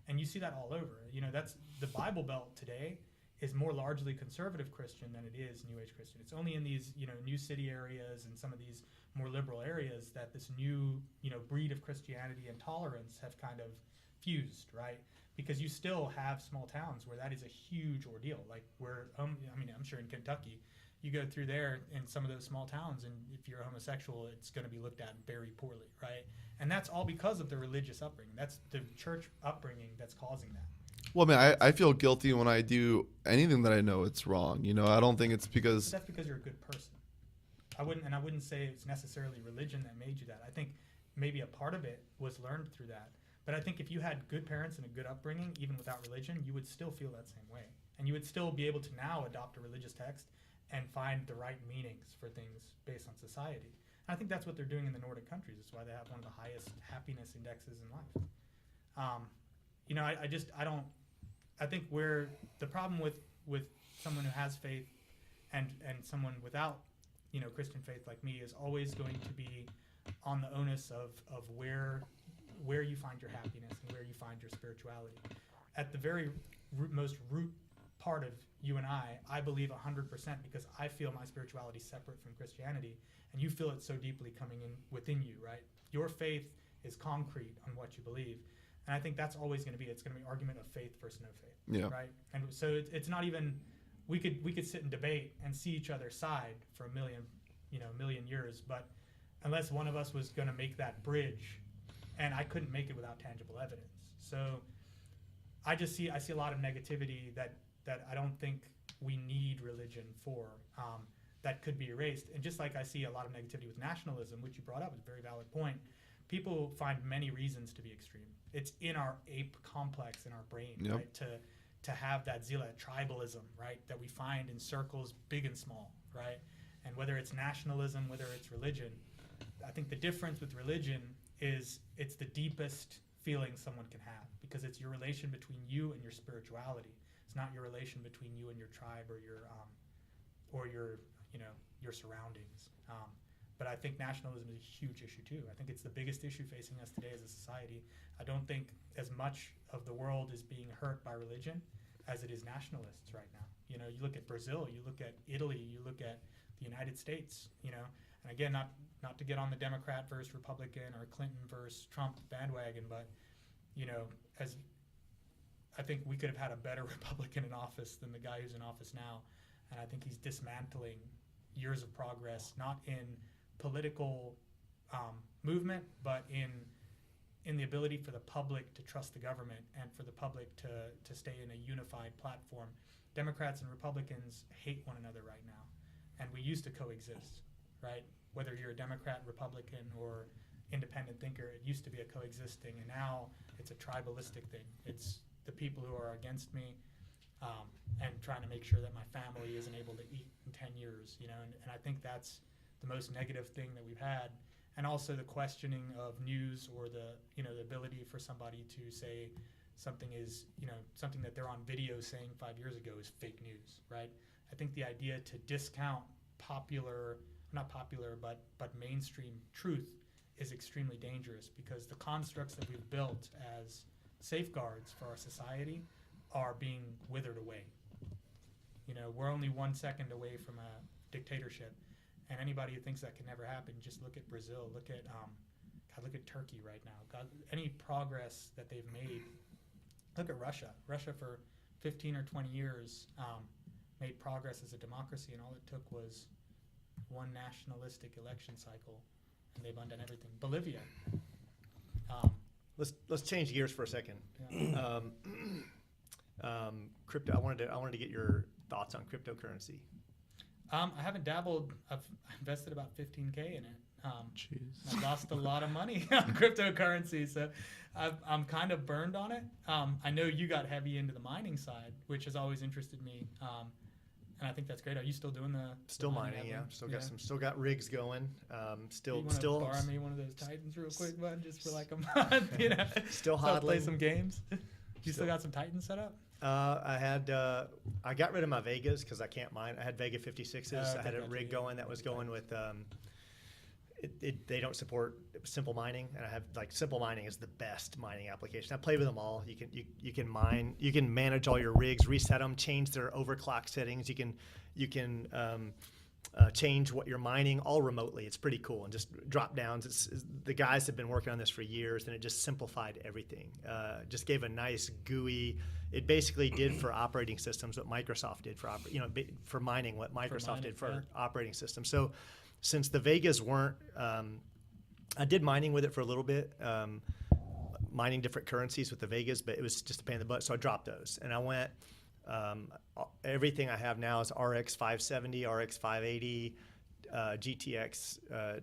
And you see that all over. That's the Bible Belt today is more largely conservative Christian than it is New Age Christian. It's only in these, new city areas and some of these more liberal areas that this new, breed of Christianity and tolerance have kind of fused, right? Because you still have small towns where that is a huge ordeal. Like I'm sure in Kentucky, you go through there in some of those small towns, and if you're a homosexual, it's going to be looked at very poorly, right? And that's all because of the religious upbringing. That's the church upbringing that's causing that. Well, man, I feel guilty when I do anything that I know it's wrong. I don't think it's because. But that's because you're a good person. I wouldn't say it's necessarily religion that made you that. I think maybe a part of it was learned through that. But I think if you had good parents and a good upbringing, even without religion, you would still feel that same way. And you would still be able to now adopt a religious text and find the right meanings for things based on society. And I think that's what they're doing in the Nordic countries. It's why they have one of the highest happiness indexes in life. I think where the problem with someone who has faith and someone without, Christian faith like me is always going to be on the onus of where you find your happiness and where you find your spirituality. At the very most root part of you and I believe 100% because I feel my spirituality separate from Christianity, and you feel it so deeply coming in within you, right? Your faith is concrete on what you believe. And I think that's always going to be, it's going to be argument of faith versus no faith, right? And so it's not even, we could sit and debate and see each other's side for a million years, but unless one of us was going to make that bridge, and I couldn't make it without tangible evidence. So I see a lot of negativity that I don't think we need religion for, that could be erased. And just like I see a lot of negativity with nationalism, which you brought up, is a very valid point. People find many reasons to be extreme. It's in our ape complex in our brain, right? To have that zeal, that tribalism, right? That we find in circles big and small, right? And whether it's nationalism, whether it's religion, I think the difference with religion is it's the deepest feeling someone can have because it's your relation between you and your spirituality. It's not your relation between you and your tribe or your surroundings. But I think nationalism is a huge issue too. I think it's the biggest issue facing us today as a society. I don't think as much of the world is being hurt by religion as it is nationalists right now. You look at Brazil, you look at Italy, you look at the United States, and again, not to get on the Democrat versus Republican or Clinton versus Trump bandwagon, but, as I think we could have had a better Republican in office than the guy who's in office now. And I think he's dismantling years of progress, not in political movement, but in the ability for the public to trust the government and for the public to stay in a unified platform. Democrats and Republicans hate one another right now, and we used to coexist, right? Whether you're a Democrat, Republican, or independent thinker, it used to be a coexisting, and now it's a tribalistic thing. It's the people who are against me and trying to make sure that my family isn't able to eat in 10 years, and I think that's the most negative thing that we've had. And also the questioning of news or the ability for somebody to say something is, something that they're on video saying 5 years ago is fake news, right? I think the idea to discount but mainstream truth is extremely dangerous because the constructs that we've built as safeguards for our society are being withered away. We're only 1 second away from a dictatorship, and anybody who thinks that can never happen, just look at Brazil, look at Turkey right now. God, any progress that they've made. Look at Russia. Russia for 15 or 20 years made progress as a democracy, and all it took was one nationalistic election cycle, and they've undone everything. Bolivia. Let's change gears for a second. Yeah. Crypto. I wanted to get your thoughts on cryptocurrency. I haven't dabbled. I've invested about $15K in it. Jeez. I lost a lot of money on cryptocurrency. So I'm kind of burned on it. I know you got heavy into the mining side, which has always interested me. And I think that's great. Are you still doing the Still the mining, yeah. dabbling? Still got rigs going. You wanna borrow me one of those Titans real quick, bud, just for like a month, you know? Still So I'll play hodling. some games. You still got some Titans set up? I got rid of my Vegas because I can't mine. I had Vega 56s. I had a gotcha, rig yeah. going that was going with. They don't support simple mining, and I have like simple mining is the best mining application. I play with them all. You can mine. You can manage all your rigs, reset them, change their overclock settings. You can change what you're mining all remotely. It's pretty cool, and just drop downs. The guys have been working on this for years, and it just simplified everything. Just gave a nice GUI. It basically did for operating systems what Microsoft did for for mining what Microsoft mining, did for yeah. operating systems. So since the Vegas weren't, I did mining with it for a little bit, mining different currencies with the Vegas, but it was just a pain in the butt. So I dropped those, and I went. Everything I have now is RX 570, RX 580, GTX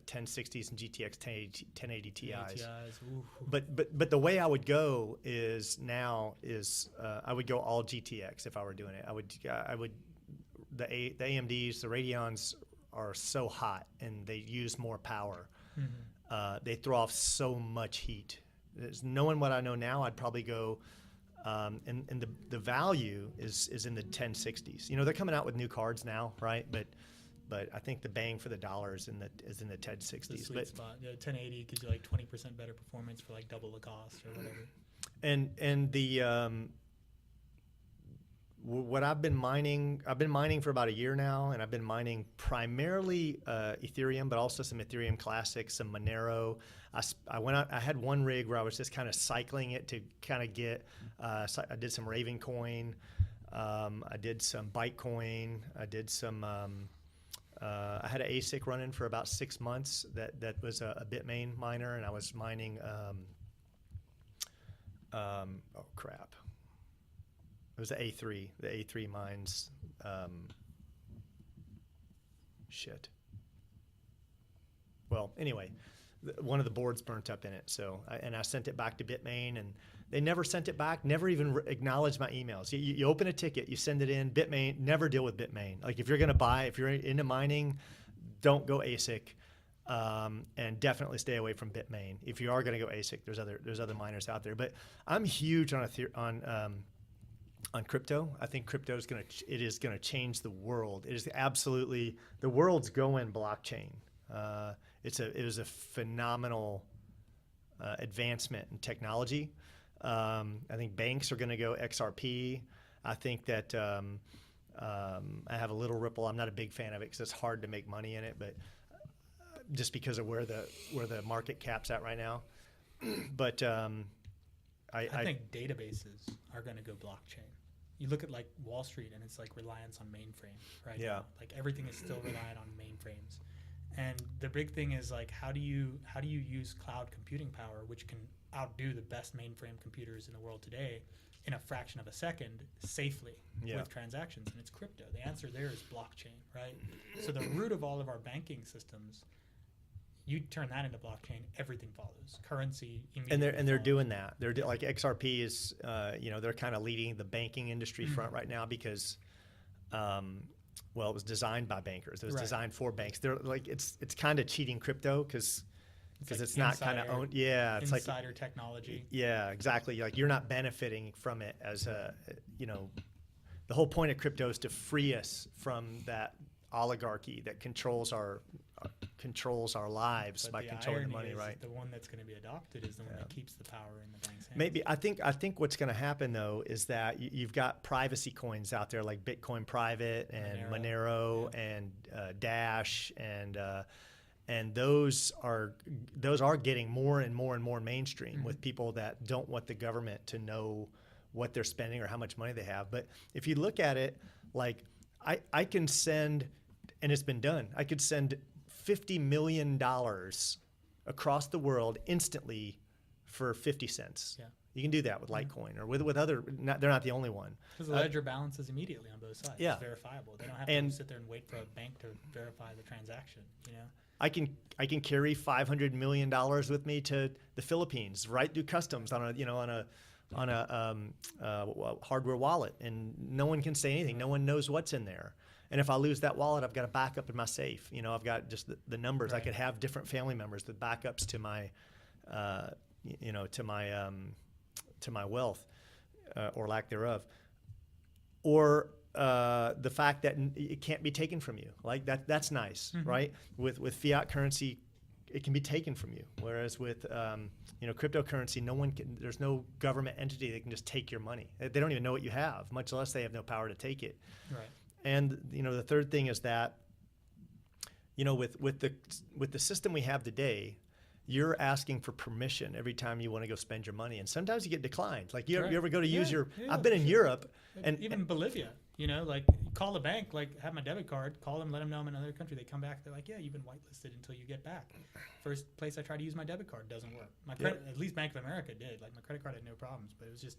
1060s, and GTX 1080 Ti's. ooh. But the way I would go is I would go all GTX if I were doing it. I would the AMDs, the Radeons are so hot and they use more power. They throw off so much heat. Knowing what I know now, I'd probably go. And the value is in the 1060s. You know, they're coming out with new cards now, right? But I think the bang for the dollar is in the 1060s. The sweet But spot. Yeah, 1080 gives you like 20% better performance for like double the cost or whatever. and the what I've been mining for about a year now, and I've been mining primarily Ethereum, but also some Ethereum Classic, some Monero. I went out. I had one rig where I was just kind of cycling it to kind of get. I did some Raven coin. I did some Bytecoin. I did some. I had an ASIC running for about 6 months. That was a Bitmain miner, and I was mining. Oh crap! It was the A3. The A3 mines. Shit. Well, anyway, one of the boards burnt up in it. So, I sent it back to Bitmain, and they never sent it back. Never even acknowledged my emails. You open a ticket, you send it in. Bitmain. Never deal with Bitmain. Like if you're into mining, don't go ASIC, and definitely stay away from Bitmain. If you are going to go ASIC, there's other miners out there. But I'm huge on crypto. I think crypto is going to change the world. It is absolutely the world's going blockchain. It was a phenomenal advancement in technology. I think banks are going to go XRP. I think that I have a little Ripple. I'm not a big fan of it because it's hard to make money in it, but just because of where the market cap's at right now. But I think databases are going to go blockchain. You look at like Wall Street and it's like reliance on mainframe right now. Like everything is still reliant on mainframes. And the big thing is like how do you use cloud computing power, which can outdo the best mainframe computers in the world today, in a fraction of a second safely with transactions? And it's crypto. The answer there is blockchain, right? So the root of all of our banking systems, you turn that into blockchain, everything follows. Currency immediately and they're follows. doing that. They're like XRP is, they're kind of leading the banking industry front right now because, well, it was designed by bankers. It was designed for banks. They're like it's kind of cheating crypto because like it's not kind of owned. Yeah, it's like insider technology. Yeah, exactly. Like you're not benefiting from it as the whole point of crypto is to free us from that oligarchy that controls our lives But by the controlling the irony money, is right? The one that's going to be adopted is the one that keeps the power in the bank's hands. Maybe I think what's going to happen though is that you've got privacy coins out there like Bitcoin Private and Monero and Dash and those are getting more and more and more mainstream with people that don't want the government to know what they're spending or how much money they have. But if you look at it, like I can send, and it's been done, I could send $50 million across the world instantly for 50 cents. Yeah. You can do that with Litecoin or with other. They're not the only one. Because the ledger balances immediately on both sides. Yeah. It's verifiable. They don't have to sit there and wait for a bank to verify the transaction. You know. I can carry $500 million with me to the Philippines, right through customs on a hardware wallet, and no one can say anything. No one knows what's in there. And if I lose that wallet, I've got a backup in my safe. I've got just the numbers. Right. I could have different family members, the backups to my, to my wealth, or lack thereof, or the fact that it can't be taken from you. Like that's nice, right? With fiat currency, it can be taken from you. Whereas with cryptocurrency, there's no government entity that can just take your money. They don't even know what you have, much less they have no power to take it. Right. And the third thing is that with the system we have today, you're asking for permission every time you want to go spend your money, and sometimes you get declined. Like you ever go to use your? I've been in Europe, and even Bolivia. Like call the bank, like have my debit card, call them, let them know I'm in another country. They come back, they're like, yeah, you've been whitelisted until you get back. First place I try to use my debit card doesn't work. My credit, at least Bank of America did. Like my credit card had no problems, but it was just.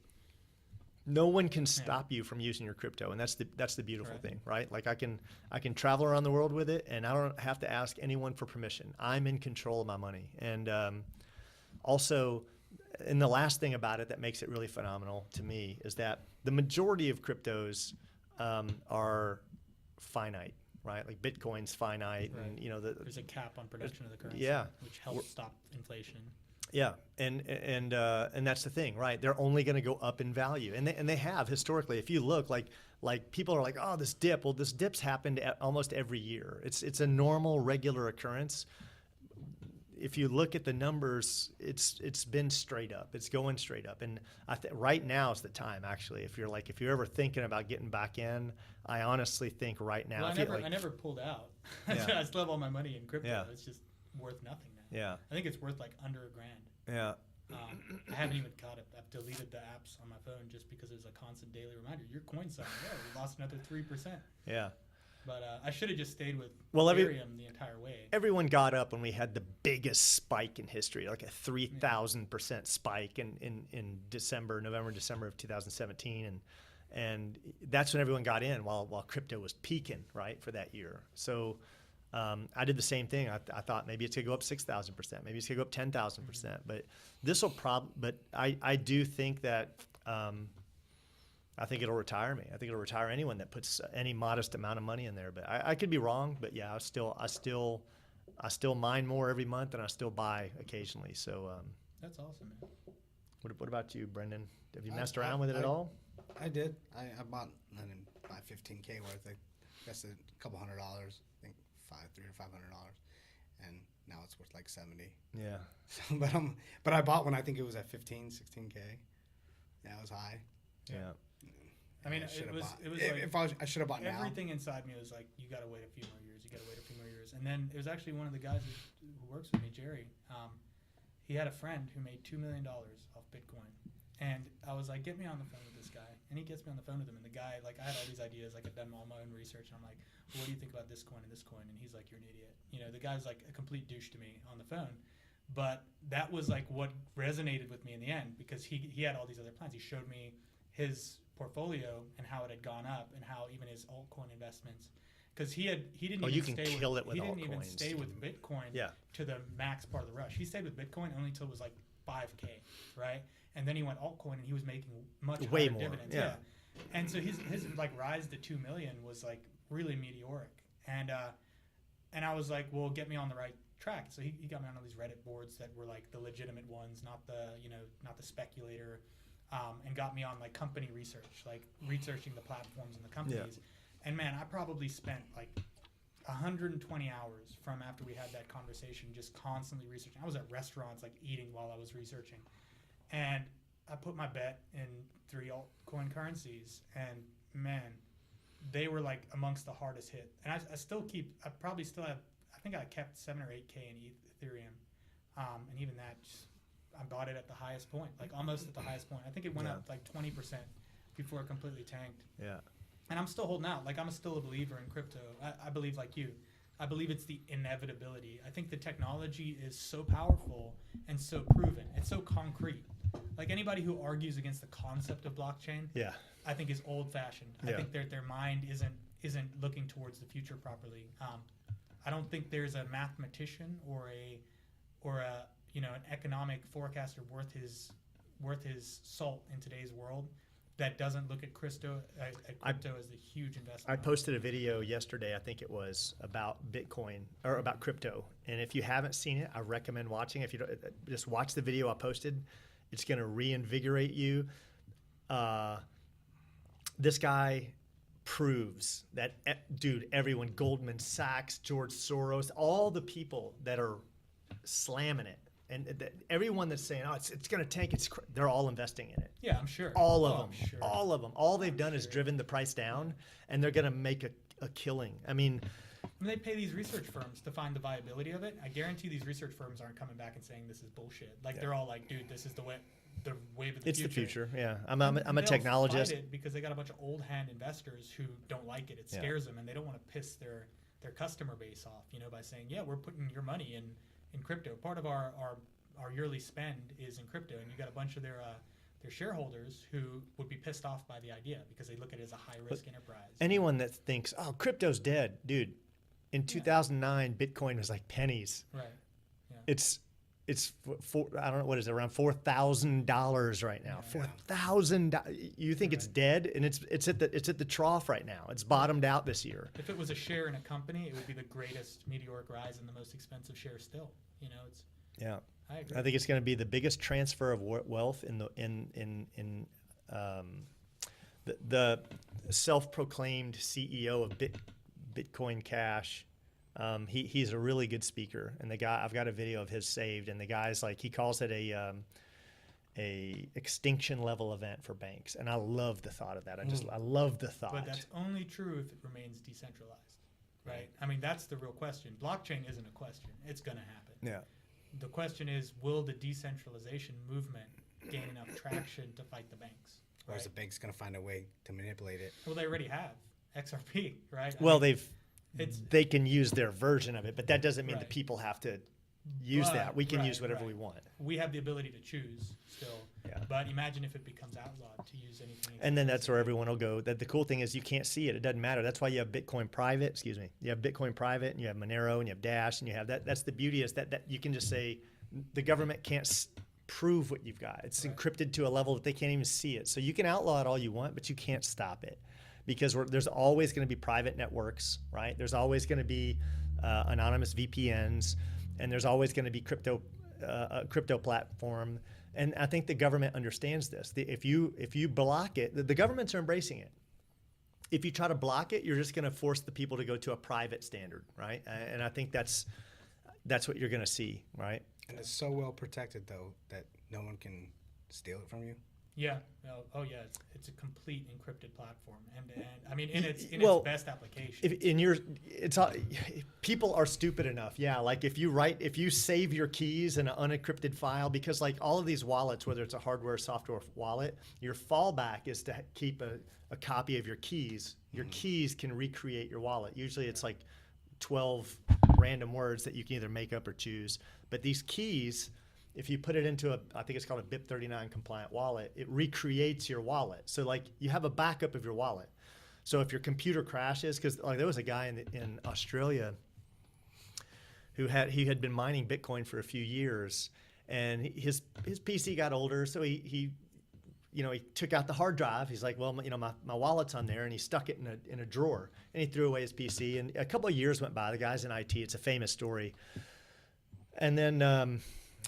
No one can stop you from using your crypto, and that's the beautiful thing, right? Like I can travel around the world with it, and I don't have to ask anyone for permission. I'm in control of my money, and also, and the last thing about it that makes it really phenomenal to me is that the majority of cryptos are finite, right? Like Bitcoin's finite, and there's a cap on production of the currency, which helps stop inflation. Yeah, and that's the thing, right? They're only going to go up in value, and they have historically. If you look, like people are like, oh, this dip. Well, this dip's happened almost every year. It's a normal, regular occurrence. If you look at the numbers, it's been straight up. It's going straight up, and right now is the time. Actually, if you're ever thinking about getting back in, I honestly think right now. Well, I never pulled out. Yeah. I still have all my money in crypto. Yeah. It's just worth nothing now. Yeah. I think it's worth like under $1,000. Yeah. I haven't even caught it. I've deleted the apps on my phone just because there's a constant daily reminder. Your coin's selling. Yeah, we lost another 3%. Yeah. But I should have just stayed with Ethereum the entire way. Everyone got up when we had the biggest spike in history, like a 3,000% spike in November, December of 2017, and that's when everyone got in while crypto was peaking, right, for that year. So. I did the same thing. I thought maybe it's gonna go up 6,000%, maybe it's gonna go up 10,000%. But this will But I do think that I think it'll retire me. I think it'll retire anyone that puts any modest amount of money in there. But I could be wrong. But yeah, I still mine more every month, and I still buy occasionally. So that's awesome, man. What about you, Brenden? Have you messed around with it at all? I did. I bought 15K worth. I invested a couple $100. I think $300 or $500, and now it's worth like 70. Yeah. So, but I bought when I think it was at 16K. Yeah, it was high. Yeah. I mean, it was like I should have bought now. Everything inside me was like, you got to wait a few more years. You got to wait a few more years. And then it was actually one of the guys who works with me, Jerry. He had a friend who made $2 million off Bitcoin. And I was like, get me on the phone with this guy. And he gets me on the phone with him. And the guy, like, I had all these ideas. Like, I'd done all my own research. And I'm like, well, what do you think about this coin and this coin? And he's like, you're an idiot. The guy's like a complete douche to me on the phone. But that was like what resonated with me in the end, because he had all these other plans. He showed me his portfolio and how it had gone up, and how even his altcoin investments, because he didn't even stay with Bitcoin to the max part of the rush. He stayed with Bitcoin only until it was like 5K, right? And then he went altcoin, and he was making much higher dividends. Yeah. And so his like rise to 2 million was like really meteoric. And I was like, well, get me on the right track. So he got me on all these Reddit boards that were like the legitimate ones, not the speculator, and got me on like company research, like researching the platforms and the companies. Yeah. And man, I probably spent like 120 hours from after we had that conversation just constantly researching. I was at restaurants like eating while I was researching. And I put my bet in 3 altcoin currencies, and man, they were like amongst the hardest hit. And I probably still have, I think I kept 7 or 8K in Ethereum. And even that, I bought it at the highest point, like almost at the highest point. I think it went up like 20% before it completely tanked. Yeah. And I'm still holding out. Like, I'm still a believer in crypto. I believe like you. I believe it's the inevitability. I think the technology is so powerful and so proven. It's so concrete. Like, anybody who argues against the concept of blockchain, I think is old-fashioned. I think their mind isn't looking towards the future properly. I don't think there's a mathematician or a an economic forecaster worth his salt in today's world that doesn't look at crypto as a huge investment. I posted a video yesterday, I think it was, about Bitcoin or about crypto. And if you haven't seen it, I recommend watching. If you don't, just watch the video I posted. It's going to reinvigorate you. This guy proves that, dude, everyone, Goldman Sachs, George Soros, all the people that are slamming it, and everyone that's saying, oh, it's going to tank, they're all investing in it. Yeah, I'm sure. All of them. Sure. All of them. All they've done is driven the price down, and they're going to make a killing. I mean, when they pay these research firms to find the viability of it, I guarantee these research firms aren't coming back and saying this is bullshit. Like they're all like, dude, this is the wave of the future. It's the future. Yeah, I'm a technologist. Fight it because they got a bunch of old hand investors who don't like it. It scares them, and they don't want to piss their customer base off. By saying, yeah, we're putting your money in crypto. Part of our yearly spend is in crypto, and you got a bunch of their shareholders who would be pissed off by the idea because they look at it as a high risk enterprise. Anyone that thinks, oh, crypto's dead, dude. In 2009, Bitcoin was like pennies. Right. Yeah. It's I don't know, what is it, around $4,000 right now. $4,000. You think it's dead, and it's at the trough right now. It's bottomed out this year. If it was a share in a company, it would be the greatest meteoric rise and the most expensive share still. Yeah. I agree. I think it's going to be the biggest transfer of wealth in the self-proclaimed CEO of Bitcoin Cash. He's a really good speaker, and the guy, I've got a video of his saved, and the guy's like, he calls it a extinction level event for banks, and I love the thought of that. I love the thought. But that's only true if it remains decentralized, right? I mean, that's the real question. Blockchain isn't a question; it's going to happen. Yeah. The question is, will the decentralization movement gain enough traction to fight the banks? Or is the bank's going to find a way to manipulate it? Well, they already have XRP, right? They can use their version of it, but that doesn't mean the people have to use that. We can use whatever we want. We have the ability to choose still. Yeah. But imagine if it becomes outlawed to use anything. And then that's where everyone will go. The cool thing is you can't see it. It doesn't matter. That's why you have Bitcoin private. You have Bitcoin private, and you have Monero, and you have Dash, and you have that. That's the beauty, is that you can just say the government can't prove what you've got. It's encrypted to a level that they can't even see it. So you can outlaw it all you want, but you can't stop it, because there's always going to be private networks, right? There's always going to be anonymous VPNs, and there's always going to be crypto platform. And I think the government understands this. If you block it, the governments are embracing it. If you try to block it, you're just going to force the people to go to a private standard, right? And I think that's what you're going to see, right? And it's so well protected, though, that no one can steal it from you. Yeah. Oh, yeah. It's a complete encrypted platform, and I mean, in its best application. People are stupid enough. Yeah, like if you save your keys in an unencrypted file, because like all of these wallets, whether it's a hardware or software wallet, your fallback is to keep a copy of your keys. Your keys can recreate your wallet. Usually, it's like 12 random words that you can either make up or choose. But these keys, if you put it into I think it's called a BIP39 compliant wallet, it recreates your wallet. So like you have a backup of your wallet. So if your computer crashes, because like there was a guy in Australia who had been mining Bitcoin for a few years, and his PC got older, so he took out the hard drive. He's like, well, my wallet's on there, and he stuck it in a drawer, and he threw away his PC. And a couple of years went by. The guy's in IT. It's a famous story. And then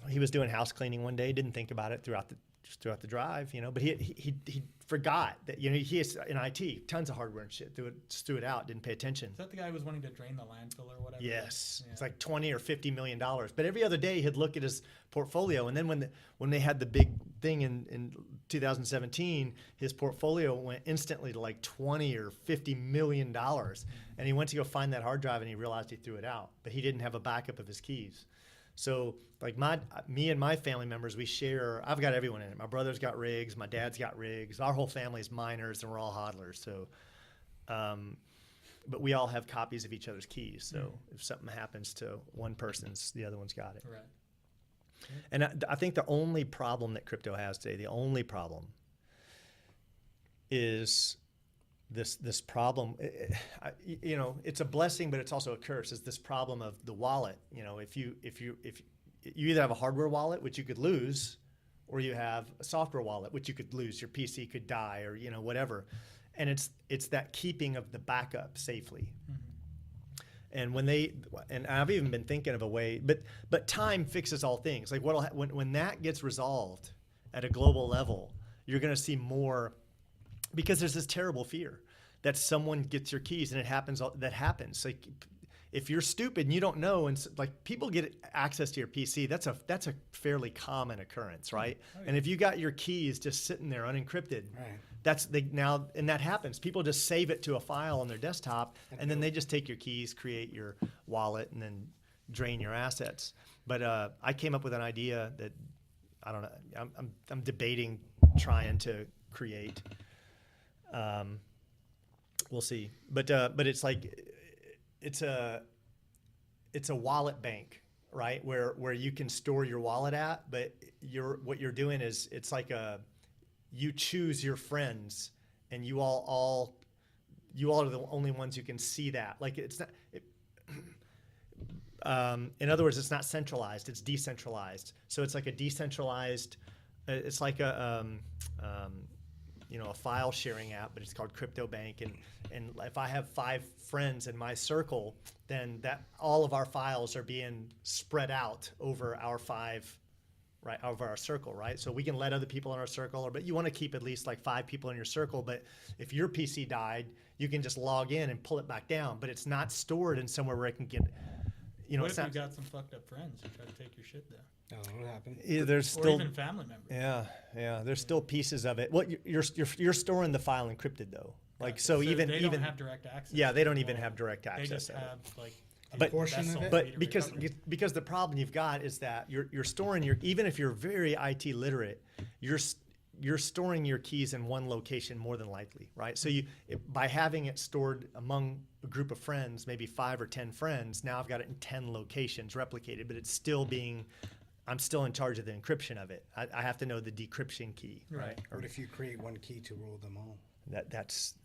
he was doing house cleaning one day. Didn't think about it throughout the drive, but he forgot that he is in IT, tons of hardware and shit. Threw it out. Didn't pay attention. Is that the guy who was wanting to drain the landfill or whatever? Yes, yeah. It's like $20 or $50 million. But every other day he'd look at his portfolio, and then when they had the big thing in 2017, his portfolio went instantly to like $20 or $50 million. And he went to go find that hard drive, and he realized he threw it out, but he didn't have a backup of his keys. So like me and my family members, we share. I've got everyone in it. My brother's got rigs. My dad's got rigs. Our whole family is miners, and we're all hodlers. So, but we all have copies of each other's keys. So if something happens to one person's, the other one's got it. Right. And I think the only problem that crypto has today, the only problem is this problem. You know, it's a blessing, but it's also a curse. Is this problem of the wallet? You know, if you either have a hardware wallet, which you could lose, or you have a software wallet, which you could lose. Your PC could die, or you know, whatever. And it's that keeping of the backup safely. And and I've even been thinking of a way, but time fixes all things. Like when that gets resolved at a global level, you're going to see more, because there's this terrible fear that someone gets your keys, and that happens. Like if you're stupid and you don't know, and like people get access to your PC, that's a fairly common occurrence, right? Oh, yeah. And if you got your keys just sitting there unencrypted, right. And that happens. People just save it to a file on their desktop, and then they just take your keys, create your wallet, and then drain your assets. But I came up with an idea that I don't know. I'm debating trying to create. We'll see. But it's like it's a wallet bank, right? Where you can store your wallet at, but what you're doing is it's like you choose your friends, and you all are the only ones who can see that. Like it's not. In other words, it's not centralized; it's decentralized. So it's like a decentralized. It's like a file sharing app, but it's called CryptoBank. And if I have 5 friends in my circle, then all of our files are being spread out over our 5. Right, over our circle, right? So we can let other people in our circle, but you want to keep at least like 5 people in your circle. But if your PC died, you can just log in and pull it back down. But it's not stored in somewhere where it can get, What if you got some fucked up friends who try to take your shit though? Oh, what happened? Yeah, there's or still even family members. Yeah. There's still pieces of it. Well, you're storing the file encrypted though. Like so even they don't have direct access. Yeah, they don't even have direct access. They just have like. But because the problem you've got is that you're storing even if you're very IT literate, you're storing your keys in one location more than likely, right? So by having it stored among a group of friends, maybe 5 or 10 friends, now I've got it in 10 locations replicated, but it's still I'm still in charge of the encryption of it. I have to know the decryption key, right? What if you create one key to rule them all? That's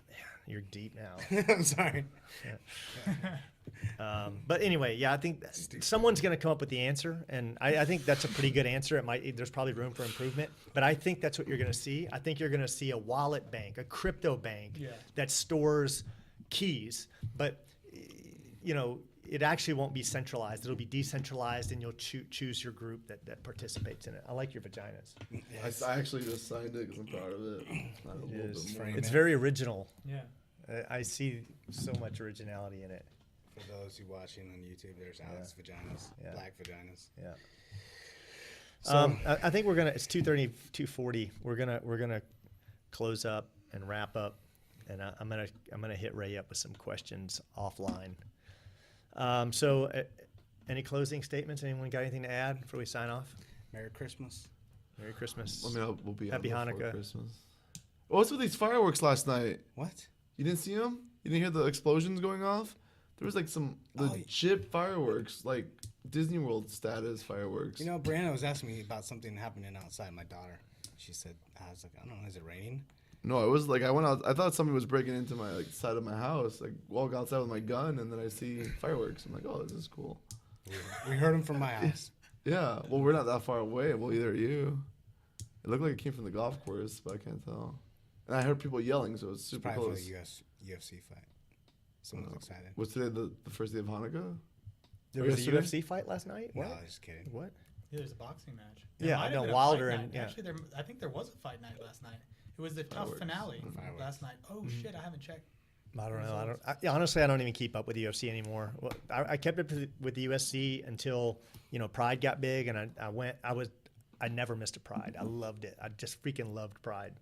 you're deep now. I'm sorry. Yeah. But anyway, yeah, I think someone's going to come up with the answer, and I think that's a pretty good answer. There's probably room for improvement, but I think that's what you're going to see. I think you're going to see a wallet bank, a crypto bank that stores keys, but it actually won't be centralized. It'll be decentralized, and you'll choose your group that participates in it. I like your vaginas. Yes. I actually just signed it because I'm proud of it. It's very original. Yeah. I see so much originality in it. For those who watching on YouTube, there's Alex vaginas, black vaginas. Yeah. So I think it's 2:30, 2:40. We're gonna close up and wrap up, and I'm gonna hit Ray up with some questions offline. So any closing statements? Anyone got anything to add before we sign off? Merry Christmas. Merry Christmas. I mean, we'll be Happy Hanukkah. Christmas. What's with these fireworks last night? What? You didn't see them? You didn't hear the explosions going off? There was like some legit fireworks, like Disney World status fireworks. Brianna was asking me about something happening outside. My daughter, she said, I was like, I don't know, is it raining? No, it was like I went out. I thought somebody was breaking into my side of my house. Like walk outside with my gun, and then I see fireworks. I'm like, oh, this is cool. We heard them from my house. Yeah, well, we're not that far away. Well, either are you. It looked like it came from the golf course, but I can't tell. And I heard people yelling, so it was super probably close. For the UFC fight. Someone's excited. Was today the first day of Hanukkah? There was a UFC fight last night? What? No, I was just kidding. What? Yeah, there's a boxing match. I know Wilder and Actually, I think there was a fight night last night. It was the tough finale last night. Oh shit, I haven't checked. I don't know. Honestly, I don't even keep up with the UFC anymore. Well, I kept up with the UFC until Pride got big, and I never missed a Pride. I loved it. I just freaking loved Pride.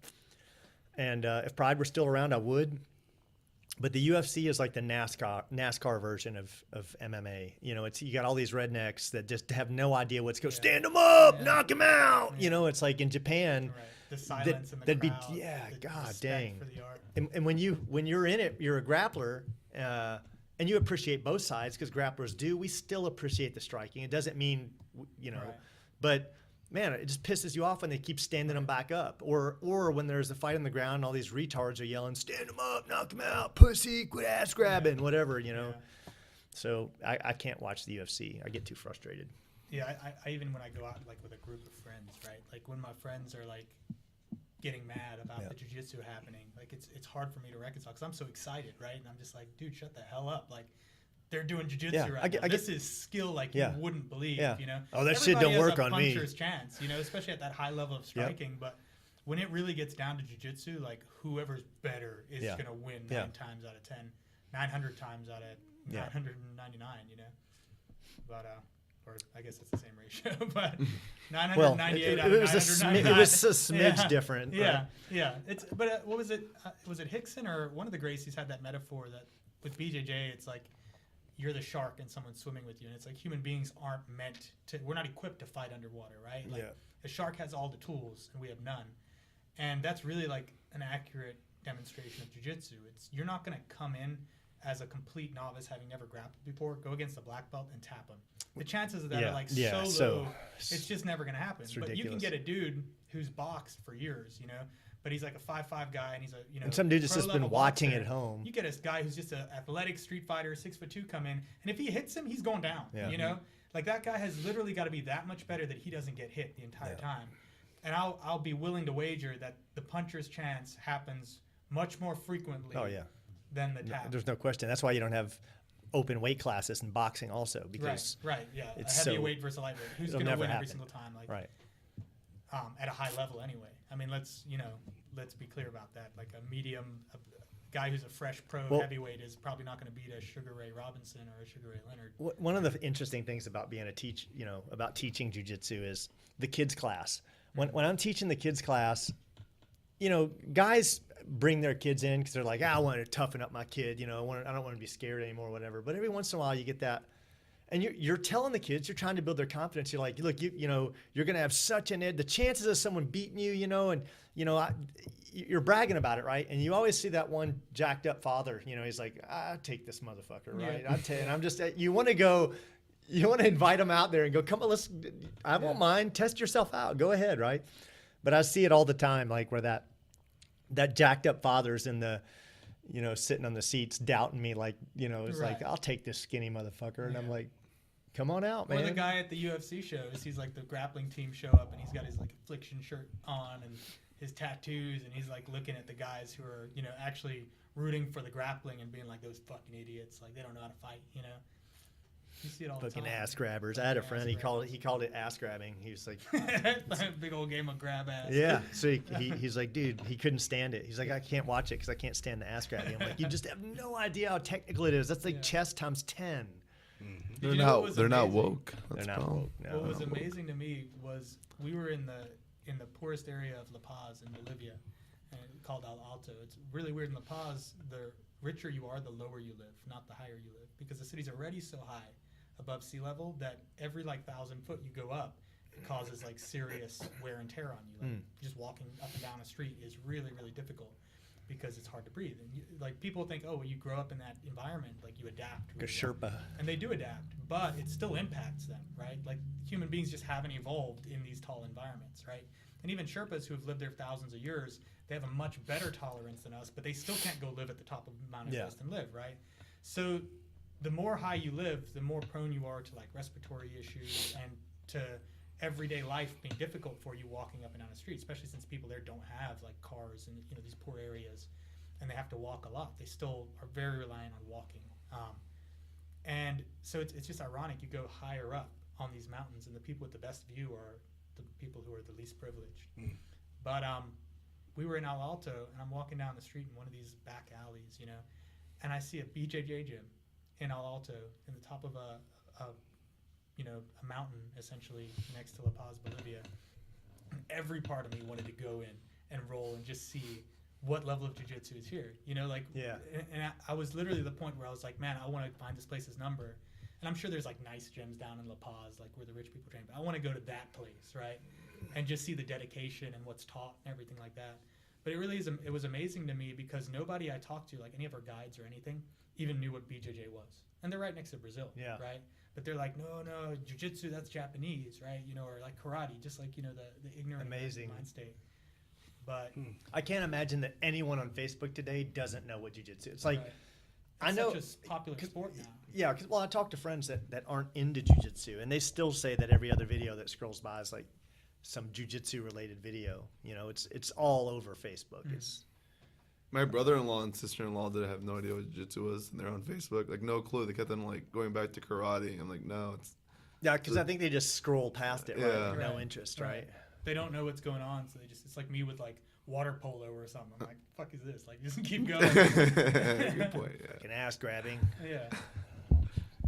And if Pride were still around, I would. But the UFC is like the NASCAR version of MMA. You got all these rednecks that just have no idea what's going. Stand them up, knock them out. It's like in Japan. Right. The silence in the crowd. God dang. And when you're in it, you're a grappler, and you appreciate both sides because grapplers do. We still appreciate the striking. It doesn't mean, but man, it just pisses you off when they keep standing them back up. Or when there's a fight on the ground and all these retards are yelling, stand them up, knock them out, pussy, quit ass grabbing, whatever, you know. Yeah. So I can't watch the UFC. I get too frustrated. Yeah, I even when I go out like with a group of friends, right? Like when my friends are like getting mad about the jiu-jitsu happening, like it's hard for me to reconcile because I'm so excited, right? And I'm just like, dude, shut the hell up. Like they're doing jiu-jitsu right now. This is skill like you wouldn't believe, you know? Oh, that shit don't work on me. Everybody has a puncher's chance, you know, especially at that high level of striking. But when it really gets down to jiu-jitsu, like whoever's better is going to win 9 times out of 10, 900 times out of 999, you know? But, or I guess it's the same ratio, but 998 out of 999. It was a smidge different. Yeah, yeah. But what was it? Was it Hickson or one of the Gracies had that metaphor that with BJJ, it's like you're the shark and someone's swimming with you, and it's like human beings aren't meant to. We're not equipped to fight underwater, right? Like a shark has all the tools and we have none, and that's really like an accurate demonstration of jiu-jitsu. It's you're not going to come in as a complete novice, having never grappled before, go against a black belt and tap him. The chances of that are like so low. It's just never going to happen. But you can get a dude who's boxed for years, you know, but he's like a 5'5" guy and he's a, you know, and some dude just has been watching at home. You get a guy who's just an athletic street fighter, 6'2", come in, and if he hits him, he's going down. You know, like that guy has literally got to be that much better that he doesn't get hit the entire time. And I'll be willing to wager that the puncher's chance happens much more frequently. Than the tap. There's no question. That's why you don't have open weight classes in boxing also, because it's a heavyweight versus a lightweight. Who's going to win every single time? Like, at a high level anyway. I mean, let's be clear about that. Like a guy who's a fresh pro heavyweight is probably not going to beat a Sugar Ray Robinson or a Sugar Ray Leonard. One of the interesting things about being about teaching jiu-jitsu is the kids class. When I'm teaching the kids class, you know, guys bring their kids in because they're like, I want to toughen up my kid, you know, I don't want to be scared anymore, whatever. But every once in a while you get that, and you're telling the kids, you're trying to build their confidence. You're like, look, you know, you're going to have such an edge. The chances of someone beating you, you know, and, you know, you're bragging about it, right? And you always see that one jacked up father, you know, he's like, I take this motherfucker, right? And I'm just, you want to invite him out there and go, come on, I won't mind, test yourself out, go ahead, right? But I see it all the time, like where that jacked up father's in the, you know, sitting on the seats doubting me, like, you know, it's like, I'll take this skinny motherfucker. And I'm like, come on out, man. Or the guy at the UFC shows, he's like the grappling team show up and he's got his like affliction shirt on and his tattoos and he's like looking at the guys who are, you know, actually rooting for the grappling and being like, those fucking idiots, like they don't know how to fight, you know. You see it all the time. Fucking ass grabbers. I had a friend. He called it ass grabbing. He was like, big old game of grab ass. Yeah. So he's like, dude, he couldn't stand it. He's like, I can't watch it because I can't stand the ass grabbing. I'm like, you just have no idea how technical it is. That's like chess times 10. Mm-hmm. They're not woke. They're not woke. No. What was amazing to me was we were in the poorest area of La Paz in Bolivia, and called El Alto. It's really weird. In La Paz, the richer you are, the lower you live, not the higher you live, because the city's already so high above sea level that every like 1,000 foot you go up, it causes like serious wear and tear on you. Like just walking up and down a street is really, really difficult because it's hard to breathe. And like people think, oh, well, you grow up in that environment, like you adapt. Like a Sherpa. And they do adapt, but it still impacts them, right? Like human beings just haven't evolved in these tall environments, right? And even Sherpas who have lived there thousands of years, they have a much better tolerance than us, but they still can't go live at the top of Mount Everest and live, right? So the more high you live, the more prone you are to like respiratory issues and to everyday life being difficult for you walking up and down the street, especially since people there don't have like cars in, you know, these poor areas and they have to walk a lot. They still are very reliant on walking. And so it's just ironic. You go higher up on these mountains and the people with the best view are the people who are the least privileged. But we were in El Alto and I'm walking down the street in one of these back alleys, you know, and I see a BJJ gym in El Alto, in the top of a mountain, essentially next to La Paz, Bolivia. And every part of me wanted to go in and roll and just see what level of jiu-jitsu is here. You know, like, and I was literally at the point where I was like, man, I want to find this place's number. And I'm sure there's like nice gyms down in La Paz, like where the rich people train, but I want to go to that place, right? And just see the dedication and what's taught and everything like that. But it was amazing to me because nobody I talked to, like any of our guides or anything, even knew what BJJ was. And they're right next to Brazil, right? But they're like, no, jiu-jitsu, that's Japanese, right? You know, or like karate, just like, you know, the ignorant Amazing mind state. But I can't imagine that anyone on Facebook today doesn't know what jiu-jitsu. It's like, right. I It's know, such a popular sport now. yeah, because I talk to friends that aren't into jiu-jitsu, and they still say that every other video that scrolls by is like some jiu-jitsu related video. You know, it's all over Facebook. It's My brother-in-law and sister-in-law that have no idea what jiu-jitsu was, and they're on Facebook, like no clue. They kept on like going back to karate. I'm like, no, it's yeah, because I think they just scroll past it, right? Yeah. With no Right. interest, right? They don't know what's going on, so it's like me with like water polo or something. I'm like, fuck is this? Like, just keep going. good point. Yeah. Like an ass grabbing. Yeah.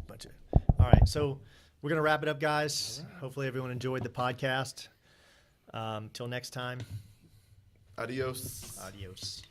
Bunch of. All right, so we're gonna wrap it up, guys. Hopefully, everyone enjoyed the podcast. Till next time, Adios. adios.